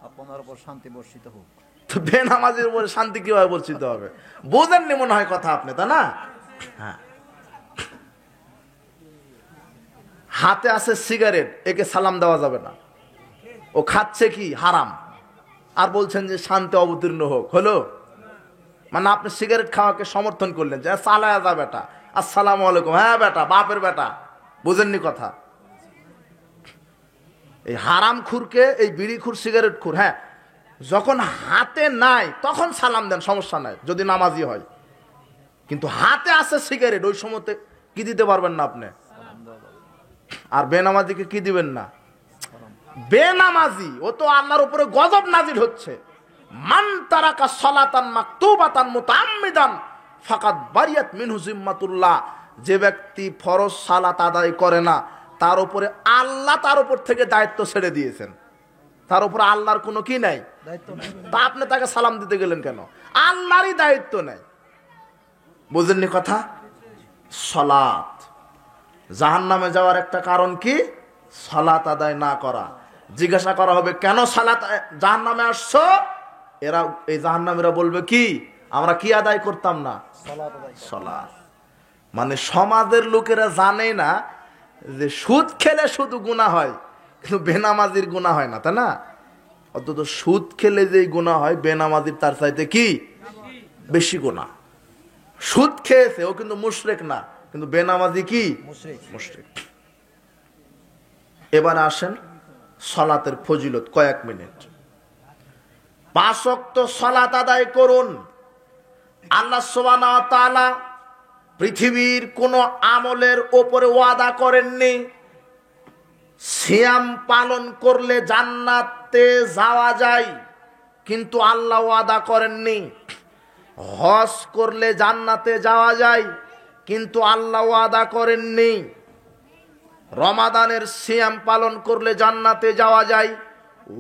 আপনার উপর শান্তি বর্ষিত হোক। তো বেনামাজির উপরে শান্তি কিভাবে বর্ষিত হবে? বুঝেননি মনে হয় কথা আপনি, তাই না? হ্যাঁ, হাতে আছে সিগারেট, একে সালাম দেওয়া যাবে না। ও খাচ্ছে কি? হারাম। আর বলছেন যে শান্তি অবতীর্ণ হোক। হলো? মানে আপনি সিগারেট খাওয়াকে সমর্থন করলেন, যে চালায়া যা বেটা, আসসালামু আলাইকুম। হ্যাঁ বেটা, বাপের বেটা। বুঝেননি কথা? এই হারাম খুরকে, এই বিড়ি খুর, সিগারেট খুর, হ্যাঁ, যখন হাতে নাই তখন সালাম দেন, সমস্যা নাই, যদি নামাজি হয়। কিন্তু হাতে আছে সিগারেট, ওই সময়তে কি দিতে পারবেন না আপনি। আর বেনামাজিকে কি দিবেন না? বেনামাজি ও তো আল্লাহর উপরে গজব নাজিল হচ্ছে। মান তারাকা সালাতান মাকতুবাতান মুতাআম্মিদান ফাকাদ বারিয়াত মিনহু জিম্মাতুল্লাহ। যে ব্যক্তি ফরজ সালাত আদায় করে না, তার উপরে আল্লাহ তার উপর থেকে দায়িত্ব ছেড়ে দিয়েছেন। তার উপর আল্লাহর কোনো কি নাই, দায়িত্ব নাই। তা আপনি তাকে সালাম দিতে গেলেন কেন? আল্লাহরই দায়িত্ব নাই। বুঝেননি কথা? সালাত, জাহান্নামে যাওয়ার একটা কারণ কি? সালাত আদায় না করা। জিজ্ঞাসা করা হবে কেন সালাত জাহান্নামে আসছো? এরা, এই জাহান্নামীরা বলবে কি? আমরা কি আদায় করতাম না? সালাত আদায়। সালাত। মানে সমাজের লোকেরা জানে না যে সুদ খেলে শুধু গুনাহ হয়, কিন্তু বেনামাজির গুনাহ হয় না, তাই না? অন্তত সুদ খেলে যেই গুনাহ হয়, বেনামাজির তার চাইতে কি বেশি গুনাহ। সুদ খেয়েছে, ও কিন্তু মুশরিক না, কিন্তু বেনামাজি কি? মুশরিক। এবারে আসেন সালাতের ফজিলত, কয়েক মিনিট। 5 ওয়াক্ত সালাত আদায় করুন। আল্লাহ সুবহানাহু ওয়া তাআলা পৃথিবীর কোন আমলের ওপরে ওয়াদা করেননি সিয়াম পালন করলে জান্নাতে যাওয়া যায়, কিন্তু আল্লাহ ওয়াদা করেননি হজ করলে জান্নাতে যাওয়া যায়, কিন্তু আল্লাহ ওয়াদা করেননি রমাদানের সিয়াম পালন করলে জান্নাতে যাওয়া যায়,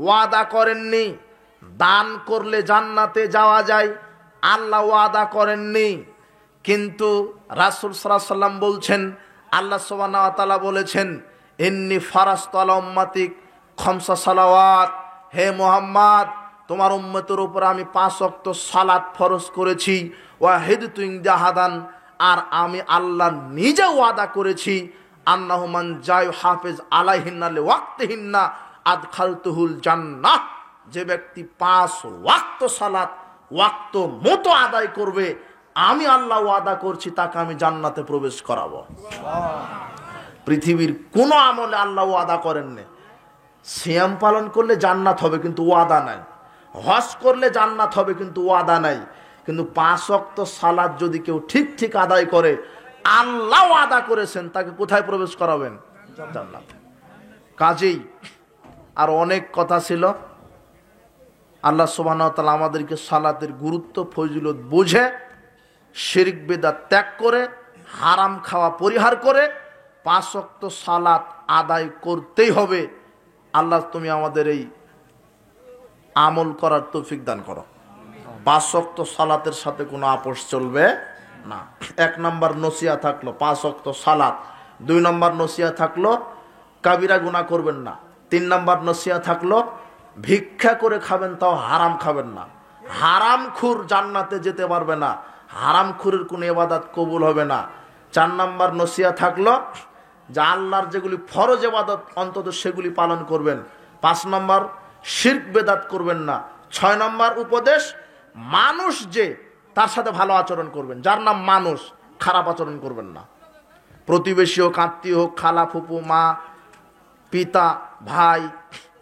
ওয়াদা করেননি দান করলে জান্নাতে যাওয়া যায়, আল্লাহ ওয়াদা করেননি। কিন্তু রাসূল সাল্লাল্লাহু আলাইহি সাল্লাম বলছেন, আল্লাহ সুবহানাহু ওয়া তাআলা বলেছেন, ইন্নী ফারাস্তু আলা উম্মাতিক খামসা সালাওয়াত, হে মুহাম্মদ তোমার উম্মতের উপর আমি 5 ওয়াক্ত সালাত ফরজ করেছি। ওয়াহিদতু ইনজাহাদান, আর আমি আল্লাহ নিজে ওয়াদা করেছি, আন্নাহু মান জায় হাফেজ আলাইহিন্না লিওয়াক্তিহিন্না আদখালতুহুল জান্নাহ, যে ব্যক্তি 5 ওয়াক্ত সালাত ওয়াক্ত মতো আদায় করবে, আমি আল্লাহ ওয়াদা করছি তাকে আমি জান্নাতে প্রবেশ করাবো। পৃথিবীর কোন আমলে আল্লাহ ওয়াদা করেননি। সিয়াম পালন করলে জান্নাত হবে কিন্তু ওয়াদা নাই, হজ করলে জান্নাত হবে কিন্তু ওয়াদা নাই। কিন্তু 5 ওয়াক্ত সালাত যদি কেউ ঠিক ঠিক আদায় করে, আল্লাহ ওয়াদা করেছেন তাকে কোথায় প্রবেশ করাবেন? জান্নাত। কাজেই আর অনেক কথা ছিল। আল্লাহ সুবহানাহু ওয়া তাআলা আমাদেরকে সালাতের গুরুত্ব ফজিলত বুঝে শিরক বিদআত ত্যাগ করে হারাম খাওয়া পরিহার করে 5 ওয়াক্ত সালাত আদায় করতেই হবে। আল্লাহ তুমি আমাদের এই আমল করার তৌফিক দান করো। 5 ওয়াক্ত সালাতের সাথে কোনো আপোষ চলবে না। 1 নম্বর নসিহা থাকলো 5 ওয়াক্ত সালাত। 2 নম্বর নসিহা থাকলো কাবিরা গুনাহ করবেন না। 3 নম্বর নসিহা থাকলো ভিক্ষা করে খাবেন, তাও হারাম খাবেন না। হারামখোর জান্নাতে যেতে পারবে না, হারামখোরের কোনো ইবাদত কবুল হবে না। 4 নম্বর নসিহা থাকলো যে আল্লাহর যেগুলি ফরজ ইবাদত অন্তত সেগুলি পালন করবেন। 5 নম্বর শিরক বেদাত করবেন না। 6 নম্বর উপদেশ, মানুষ যে তার সাথে ভালো আচরণ করবেন, যার নাম মানুষ, খারাপ আচরণ করবেন না। প্রতিবেশী হোক, আত্মীয় হোক, খালা ফুপু, মা পিতা ভাই,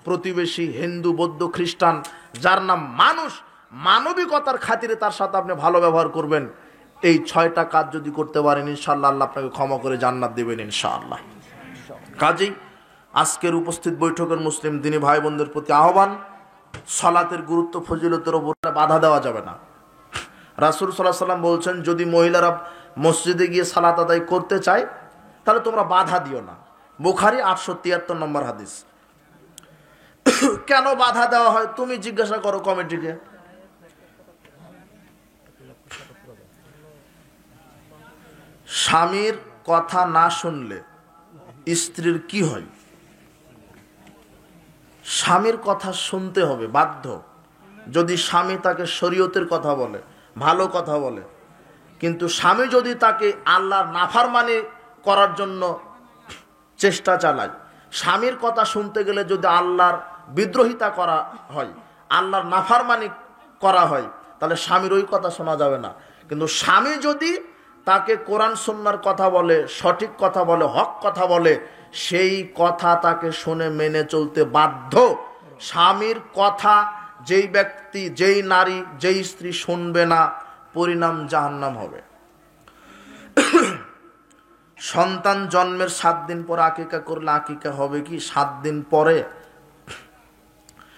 প্রতিবেশী হিন্দু বৌদ্ধ খ্রিস্টান, যার নাম মানুষ, মানবিকতার খাতিরে তার সাথে আপনি ভালো ব্যবহার করবেন। এই 6টা কাজ যদি করতে পারেন ইনশাআল্লাহ আল্লাহ আপনাকে ক্ষমা করে জান্নাত দেবেন ইনশাআল্লাহ। কাজেই আজকের উপস্থিত বৈঠকের মুসলিম দিনী ভাই বোনদের প্রতি আহ্বান, সালাতের গুরুত্ব ফজিলতের উপর বাধা দেওয়া যাবে না। রাসূল সাল্লাল্লাহু আলাইহি সাল্লাম বলছেন, যদি মহিলারা মসজিদে গিয়ে সালাত আদায় করতে চায় তাহলে তোমরা বাধা দিও না। বুখারী 873 নম্বর হাদিস। কেন বাধা দেওয়া হয় তুমি জিজ্ঞাসা করো কমিটিকে। স্বামীর কথা না শুনলে স্ত্রীর কি হয়? স্বামীর কথা শুনতে হবে বাধ্য। যদি স্বামী তাকে শরীয়তের কথা বলে, ভালো কথা বলে, কিন্তু স্বামী যদি তাকে আল্লাহর নাফরমানি করার জন্য চেষ্টা চালায়, স্বামীর কথা শুনতে গেলে যদি আল্লাহর বিদ্রোহিতা করা হয়, আল্লাহর নাফরমানি করা হয়, তাহলে স্বামীর ওই কথা শোনা যাবে না। কিন্তু স্বামী যদি তাকে কোরআন সুন্নাহর কথা বলে, সঠিক কথা বলে, হক কথা বলে, সেই কথা তাকে শুনে মেনে চলতে বাধ্য। স্বামীর কথা যেই ব্যক্তি, যেই নারী, যেই স্ত্রী শুনবে না, পরিণাম জাহান্নাম হবে। সন্তান জন্মের 7 দিন পরে আকিকা করলে আকিকা হবে কি? 7 দিন পরে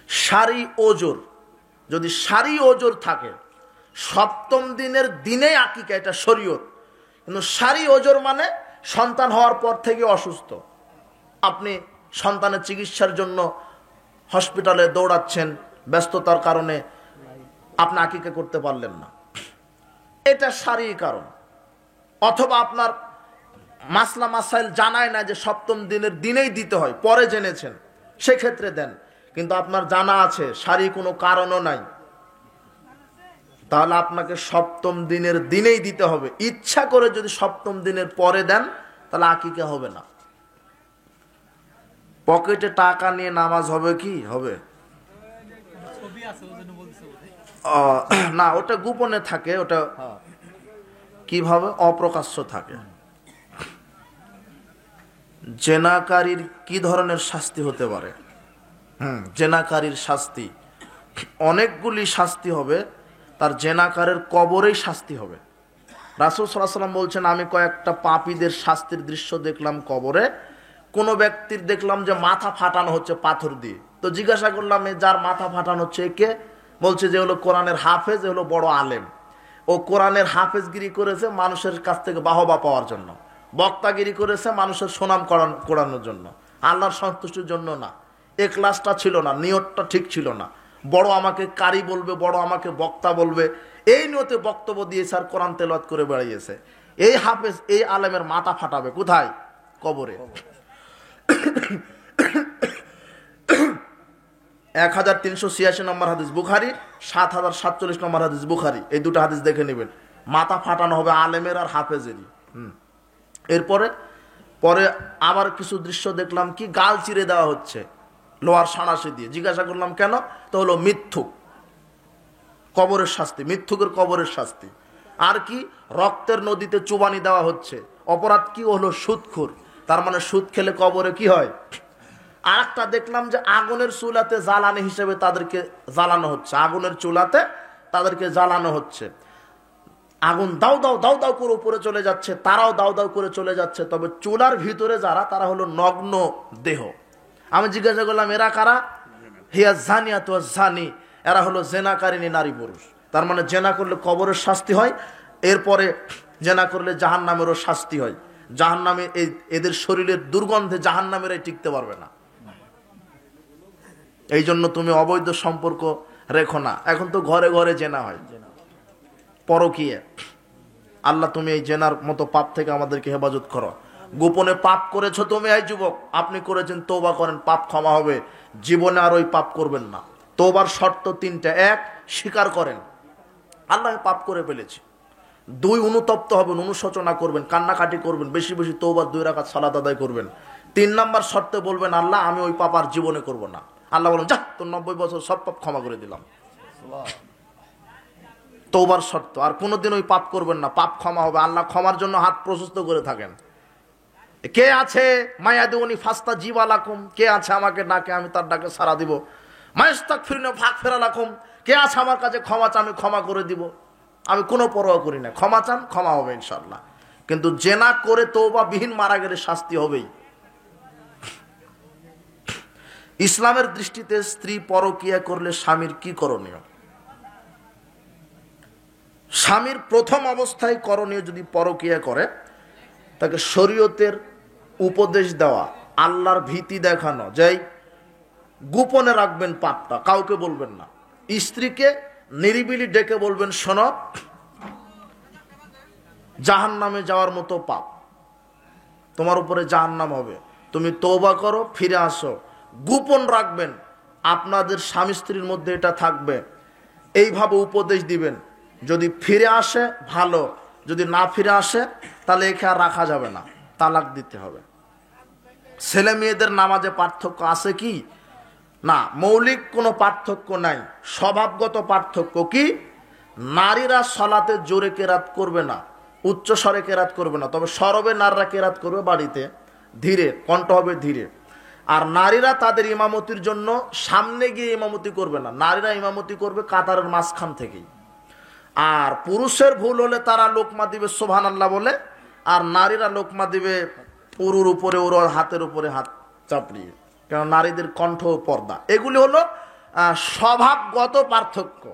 সারি ওজর, যদি সারি ওজর থাকে 7ম দিনের দিনে আকিকা, এটা শরীয়ত। কিন্তু সারি ওজর মানে সন্তান হওয়ার পর থেকে অসুস্থ, আপনি সন্তানের চিকিৎসার জন্য হসপিটালে দৌড়াচ্ছেন, ব্যস্ততার কারণে আপনি আকিকা করতে পারলেন না, এটা সারি কারণ। অথবা আপনার মাসলা মাসাইল জানায় না যে 7ম দিনের দিনেই দিতে হয়, পরে জেনেছেন, সেক্ষেত্রে দেন। কিন্তু আপনার জানা আছে সারি কোনো কারণও নাই, তাহলে আপনাকে 7ম দিনের দিনেই দিতে হবে। ইচ্ছা করে যদি 7ম দিনের পরে দেন তাহলে আকিকা হবে না। পকেটে টাকা নিয়ে নামাজ হবে কি? হবে না, ওটা গোপনে থাকে, ওটা কিভাবে অপ্রকাশ্য থাকে। জেনাকারীর কি ধরনের শাস্তি হতে পারে? জেনাকারীর শাস্তি অনেকগুলি শাস্তি হবে, তার জেনাকারের কবরেই শাস্তি হবে। রাসূল সাল্লাল্লাহু আলাইহি ওয়াসাল্লাম বলছেন, আমি কয়েকটা পাপীদের শাস্তির দৃশ্য দেখলাম কবরে। কোনো ব্যক্তির দেখলাম যে মাথা ফাটানো হচ্ছে পাথর দিয়ে, তো জিজ্ঞাসা করলাম এ যার মাথা ফাটানো হচ্ছে কে? বলছে যে হলো কোরআনের হাফেজ, হলো বড় আলেম। ও কোরআনের হাফেজগিরি করেছে মানুষের কাছ থেকে বাহবা পাওয়ার জন্য, বক্তাগিরি করেছে মানুষের সুনাম করানোর জন্য, আল্লাহর সন্তুষ্টির জন্য না। এখলাসটা ছিল না, নিয়তটা ঠিক ছিল না। বড় আমাকে কারি বলবে, বড় আমাকে বক্তা বলবে, এই নিয়তে বক্তব্য দিয়ে স্যার কোরআন তেলাওয়াত করে বেড়াইয়েছে। এই হাফেজ, এই আলেমের মাথা ফাটাবে কোথায়? কবরে। 1386 নম্বর হাদিস বুখারী, 7047 নম্বর হাদিস বুখারী, এই দুটো হাদিস দেখে নেবেন। মাথা ফাটানো হবে আলেমের আর হাফেজেরই। এরপরে পরে আবার কিছু দৃশ্য দেখলাম, কি গাল চিরে দেওয়া হচ্ছে লোহার সাঁড়াশি দিয়ে। জিজ্ঞাসা করলাম কেন? তো হলো মিথ্যুক, কবরের শাস্তি, মিথ্যুকের কবরের শাস্তি। আর কি? রক্তের নদীতে চুবানি দেওয়া হচ্ছে। অপরাধ কি হলো? সুদখোর। তার মানে সুদ খেলে কবরে কি হয়? আর একটা দেখলাম যে আগুনের চুলাতে জ্বালানি হিসেবে তাদেরকে জ্বালানো হচ্ছে, আগুনের চুলাতে তাদেরকে জ্বালানো হচ্ছে। আগুন দাও দাও দাও দাও করে উপরে চলে যাচ্ছে, তারাও দাও দাও করে চলে যাচ্ছে। তবে চুলার ভিতরে যারা, তারা হলো নগ্ন দেহ। আমি জিজ্ঞাসা করলাম এরা কারা? হিয়া জানিয়া তো জানি, এরা হলো জেনাকারিনী নারী পুরুষ। তার মানে জেনা করলে কবরের শাস্তি হয়, এরপরে জেনা করলে জাহান্নামেরও শাস্তি হয়। জাহান্নামে এদের শরীরের দুর্গন্ধে জাহান্নামেরাই টিকতে পারবে না। এই জন্য তুমি অবৈধ সম্পর্ক রেখো না। এখন তো ঘরে ঘরে জেনা হয়, পরকীয়া। আল্লাহ তুমি এই জেনার মতো পাপ থেকে আমাদেরকে হেফাজত করো। গোপনে পাপ করেছো তুমি, এই যুবক আপনি করেছেন, তওবা করেন, পাপ ক্ষমা হবে। জীবনে আর ওই পাপ করবেন না। তওবার শর্ত 3টা। 1, স্বীকার করেন আল্লাহ পাপ করে ফেলেছি। 2, অনুতপ্ত হবেন, অনুশোচনা করবেন, কান্নাকাটি করবেন, বেশি বেশি তওবার 2 রাকাত সালাত আদায় করবেন। 3 নাম্বার শর্তে বলবেন আল্লাহ আমি ওই পাপ আর জীবনে করব না। আল্লাহ বলেন যা, তোর 90 বছর সব পাপ ক্ষমা করে দিলাম। তওবার শর্ত। আর কোনোদিন ওই পাপ করবেন না, পাপ ক্ষমা হবে। আল্লাহ ক্ষমার জন্য হাত প্রশস্ত করে থাকেন। কে আছে মায়াদুনি ফাস্তা জিবালাকুম, কে আছে আমাকে ডাকে আমি তার ডাকে সাড়া দিব। মায়াস্তাগফিরুনি ফাগফিরালাকুম, কে আছে আমার কাছে ক্ষমা চা আমি ক্ষমা করে দিব। আমি কোনো পরোয়া করি না, ক্ষমা চান ক্ষমা হবে ইনশাআল্লাহ। কিন্তু জেনা করে তওবা বিহীন মারা গেলে শাস্তি হবেই। ইসলামের দৃষ্টিতে স্ত্রী পরকীয়া করলে স্বামীর কি করণীয়? স্বামীর প্রথম অবস্থায় করণীয়, যদি পরকীয়া করে তাকে শরীয়তের উপদেশ দেওয়া, আল্লাহর ভীতি দেখানো, যে গোপনে রাখবেন পাপটা, কাউকে বলবেন না। স্ত্রীকে নিরিবিলি ডেকে বলবেন শোনো, জাহান্নামে যাওয়ার মতো পাপ, তোমার উপরে জাহান্নাম হবে, তুমি তওবা করো, ফিরে আসো। গোপন রাখবেন, আপনাদের স্বামী স্ত্রীর মধ্যে এটা থাকবে, এইভাবে উপদেশ দিবেন। যদি ফিরে আসে ভালো, যদি না ফিরে আসে তাহলে একে আর রাখা যাবে না, তালাক দিতে হবে। ছেলে মেয়েদের নামাজে পার্থক্য আছে কি? না, মৌলিক কোনো পার্থক্য নাই, স্বভাবগত পার্থক্য কি? নারীরা সলাতে জোরে কেরাত করবে না, উচ্চ স্বরে কেরাত করবে না, তবে সরবে নারীরা কেরাত করবে বাড়িতে, ধীরে, কণ্ঠ হবে ধীরে। আর নারীরা তাদের ইমামতির জন্য সামনে গিয়ে ইমামতি করবে না, নারীরা ইমামতি করবে কাতারের মাঝখান থেকেই। আর পুরুষের ভুল হলে তারা লোকমা দিবে সুবহানাল্লাহ বলে, আর নারীরা লোকমা দিবে পুরুর উপরে, ওর হাতের উপরে হাত চাপড়িয়ে, কেন নারীদের কণ্ঠ পর্দা। এগুলি হলো স্বভাবগত পার্থক্য,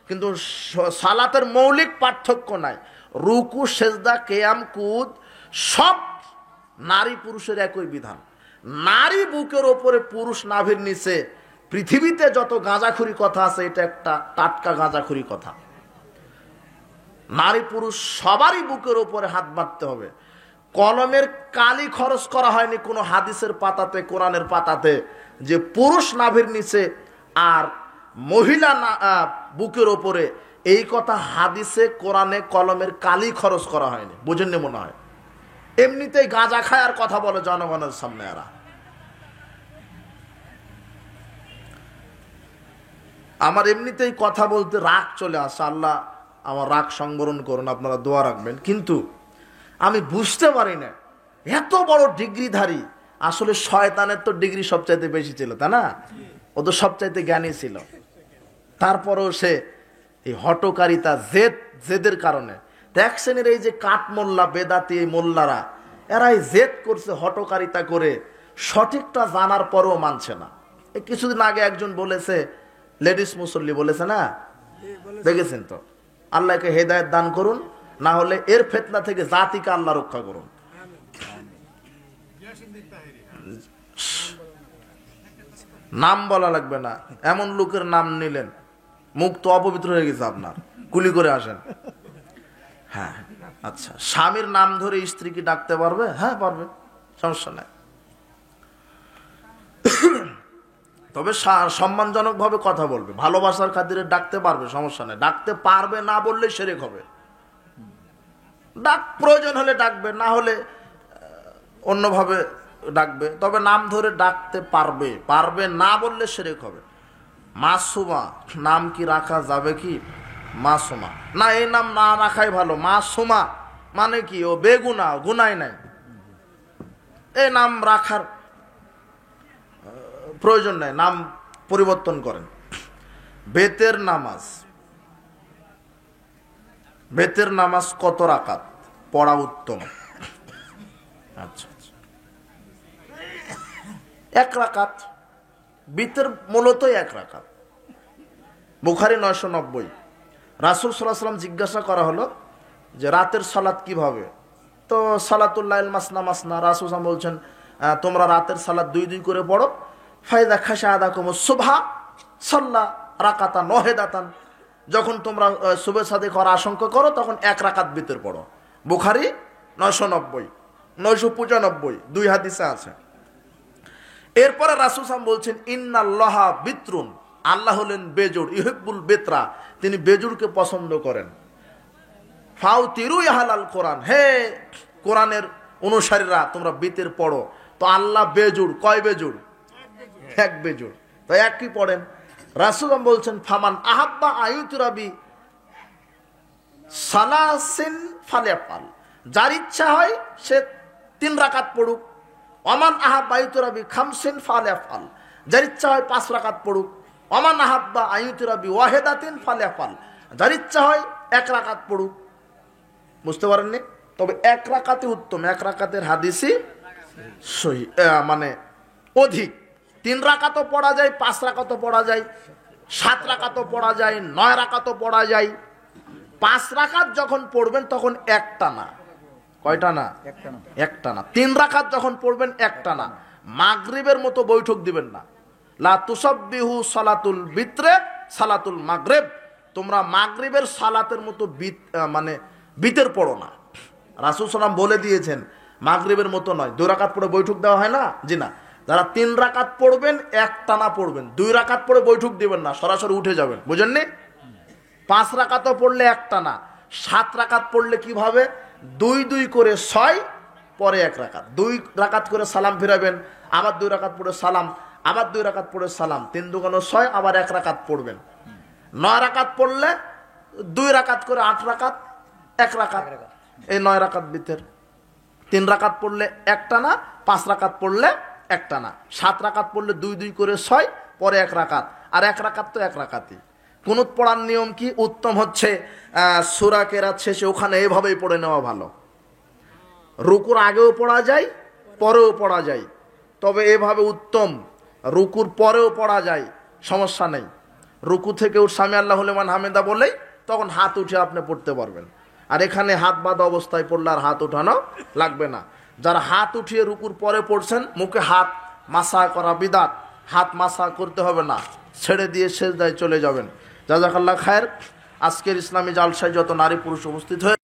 কিন্তু সালাতের মৌলিক পার্থক্য নাই। রুকু, সেজদা, কিয়াম, কুদ সব নারী পুরুষের একই বিধান। নারী বুকের ওপরে, পুরুষ নাভির নিচে। পৃথিবীতে যত গাঁজাখুরি কথা আছে, এটা একটা টাটকা গাঁজাখুরি কথা। নারী পুরুষ সবারই বুকের ওপরে হাত বাঁধতে হবে। কলমের কালি খরচ করা হয়নি কোনো হাদিসের পাতাতে, কোরআনের পাতাতে, যে পুরুষ নাভির নিচে আর মহিলা বুকের ওপরে, এই কথা হাদিসে কোরআনে কলমের কালি খরচ করা হয়নি। বুঝেননি মনে হয়? এমনিতেই গাঁজা খায় আর কথা বলে জনগণের সামনে। এরা আমার এমনিতেই কথা বলতে রাগ চলে আসে, আল্লাহ আমার রাগ সংবরণ করুন, আপনারা দোয়া রাখবেন। কিন্তু আমি বুঝতে পারি না, এত বড় ডিগ্রিধারী, আসলে শয়তানের তো ডিগ্রি সবচাইতে বেশি ছিল, তাই না? ও তো সবচাইতে জ্ঞানী ছিল, তারপরেও সে এই হটকারিতা, জেদের কারণে। এক শ্রেণীর এই যে কাঠ মোল্লা, বেদাতি এই মোল্লারা, এরাই জেদ করছে, হটকারিতা করে, সঠিকটা জানার পরেও মানছে না। কিছুদিন আগে একজন বলেছে, লেডিস মুসল্লি বলেছে না, দেখেছেন তো? আল্লাহকে হেদায়েত দান করুন, না হলে এর ফিতনা থেকে জাতিকে আল্লাহ রক্ষা করুন। নাম বলা লাগবে না, এমন লোকের নাম নিলেন মুখ তো অপবিত্র হয়ে গেছে আপনার, কুলি করে আসেন। হ্যাঁ আচ্ছা, স্বামীর নাম ধরে স্ত্রী কি ডাকতে পারবে? হ্যাঁ পারবে, সমস্যা নাই। তবে সম্মানজনক ভাবে কথা বলবে, ভালোবাসার খাতিরে ডাকতে পারবে, সমস্যা নেই। ডাকতে পারবে না বললে শিরক হবে। ডাক প্রয়োজন হলে ডাকবে, না হলে অন্যভাবে ডাকবে, তবে নাম ধরে ডাকতে পারবে। পারবে না বললে শিরক হবে। মাসুমা নাম কি রাখা যাবে কি? মাসুমা না, এই নাম না রাখাই ভালো। মাসুমা মানে কি? ও বেগুনা, গুনাই নাই, এই নাম রাখার প্রয়োজন নাই, নাম পরিবর্তন করেন। বেতের নামাজ, বেতের নামাজ কত রাকাত পড়া উত্তম? আচ্ছা, এক রাকাত। বেতের মূলত এক রাকাত। বুখারী 990। রাসূল সাল্লাল্লাহু আলাইহি ওয়াসাল্লাম জিজ্ঞাসা করা হলো যে রাতের সালাত কিভাবে? তো সালাতুল লাইল মাসনা মাসনা, রাসূল সাল্লাল্লাহু বলছেন তোমরা রাতের সালাত দুই দুই করে পড়ো। ফাইদা খাশাআদাকুমুস সুবহা সাল্লা রাকাতান ওয়াহিদাতান, যখন তোমরা সুবহ সাদিক হওয়ার আশঙ্কা করো তখন এক রাকাত বিতর পড়ো। বুখারী 990, 995 দুই হাদিসে আছে। এরপরে রাসূল সাল্লাল্লাহু বলছেন ইন্নাল্লাহা বিত্রুন, আল্লাহ হলেন বেজোড়, ইহিব্বুল বেতরা, তিনি বেজুড়কে পছন্দ করেন। ফাউতিরু আহলাল কোরআন, হে কোরআনের অনুসারীরা তোমরা বিতের পড়ো। তো আল্লাহ বেজুড়, কয় বেজুড়? এক বেজুড়, তো একই পড়েন। রাসূল বলছেন ফামান আহাব্বা আয়ুতুরাবি সালাসিন ফালিয়াফাল, যার ইচ্ছা হয় সে 3 রাকাত পড়ুক। ওমান আহাব্বা আয়ুতুরাবি খামসিন ফালিয়াফাল, যার ইচ্ছা হয় 5 রাকাত পড়ুক। ওমান আহাব্বা আয়ুতুরাবি ওয়াহিদাতিন ফালিয়াফাল, যার ইচ্ছা হয় 1 রাকাত পড়ুক। বুঝতে পারেননি? তবে 1 রাকাতে উত্তম, 1 রাকাতের হাদিসই সহি, মানে অধিক। 3 রাকাতও পড়া যায়, 5 রাকাতও পড়া যায়, 7 রাকাতও পড়া যায়, 9 রাকাতও পড়া যায়। 5 রাকাত যখন পড়বেন তখন একটা না, কয়টা না? একটা না। 3 রাকাত যখন পড়বেন একটা না। মাগরিবের মতো বৈঠক দিবেন না। লা তুসাব্বিহু সালাতুল বিত্রে সালাতুল মাগরিব, তোমরা মাগরিবের সালাতের মতো মানে বিতের পড়ো না। রাসূল সাল্লাম বলে দিয়েছেন মাগরিবের মতো নয়। 2 রাকাত পড়ে বৈঠক দেওয়া হয় না? জি না। যারা 3 রাকাত পড়বেন একটানা পড়বেন, 2 রাকাত পড়ে বৈঠক দিবেন না, সরাসরি উঠে যাবেন, বুঝেননি? 5 রাকাতও পড়লে একটানা, 7 রাকাত পড়লে কিভাবে? 2 2 করে 6, পরে 1 রাকাত, 2 রাকাত করে সালাম ফিরাবেন, আবার 2 রাকাত পড়ে সালাম, আবার 2 রাকাত পড়ে সালাম, 3 2 6, আবার 1 রাকাত পড়বেন। 9 রাকাত পড়লে 2 রাকাত করে 8 রাকাত, 1 রাকাত, এই 9 রাকাত বিতের। 3 রাকাত পড়লে একটানা, 5 রাকাত পড়লে একটানা, 7 রাকাত পড়লে 2 2 করে 6, পরে 1 রাকাত, আর 1 রাকাত তো 1 রাকাতই। কুনুত পড়ার নিয়ম কি? উত্তম হচ্ছে সূরা কেরাত শেষে ওখানে এভাবেই পড়ে নেওয়া ভালো। রুকুর আগেও পড়া যায়, পরেও পড়া যায়, তবে এভাবে উত্তম। রুকুর পরেও পড়া যায়, সমস্যা নেই। রুকু থেকে সামি আল্লাহু লিমান হামিদা বলেই তখন হাত উঠে আপনি পড়তে পারবেন। আর এখানে হাত বাঁধা অবস্থায় পড়লে আর হাত উঠানো লাগবে না। যারা হাত উঠিয়ে রুকুর পরে পড়ছেন, মুখে হাত মাসা করা বিদাত, হাত মাসা করতে হবে না, ছেড়ে দিয়ে সেজদায় চলে যাবেন। জাযাকাল্লাহ খায়ের। আজকের ইসলামী জালসায় যত নারী পুরুষ উপস্থিত হয়ে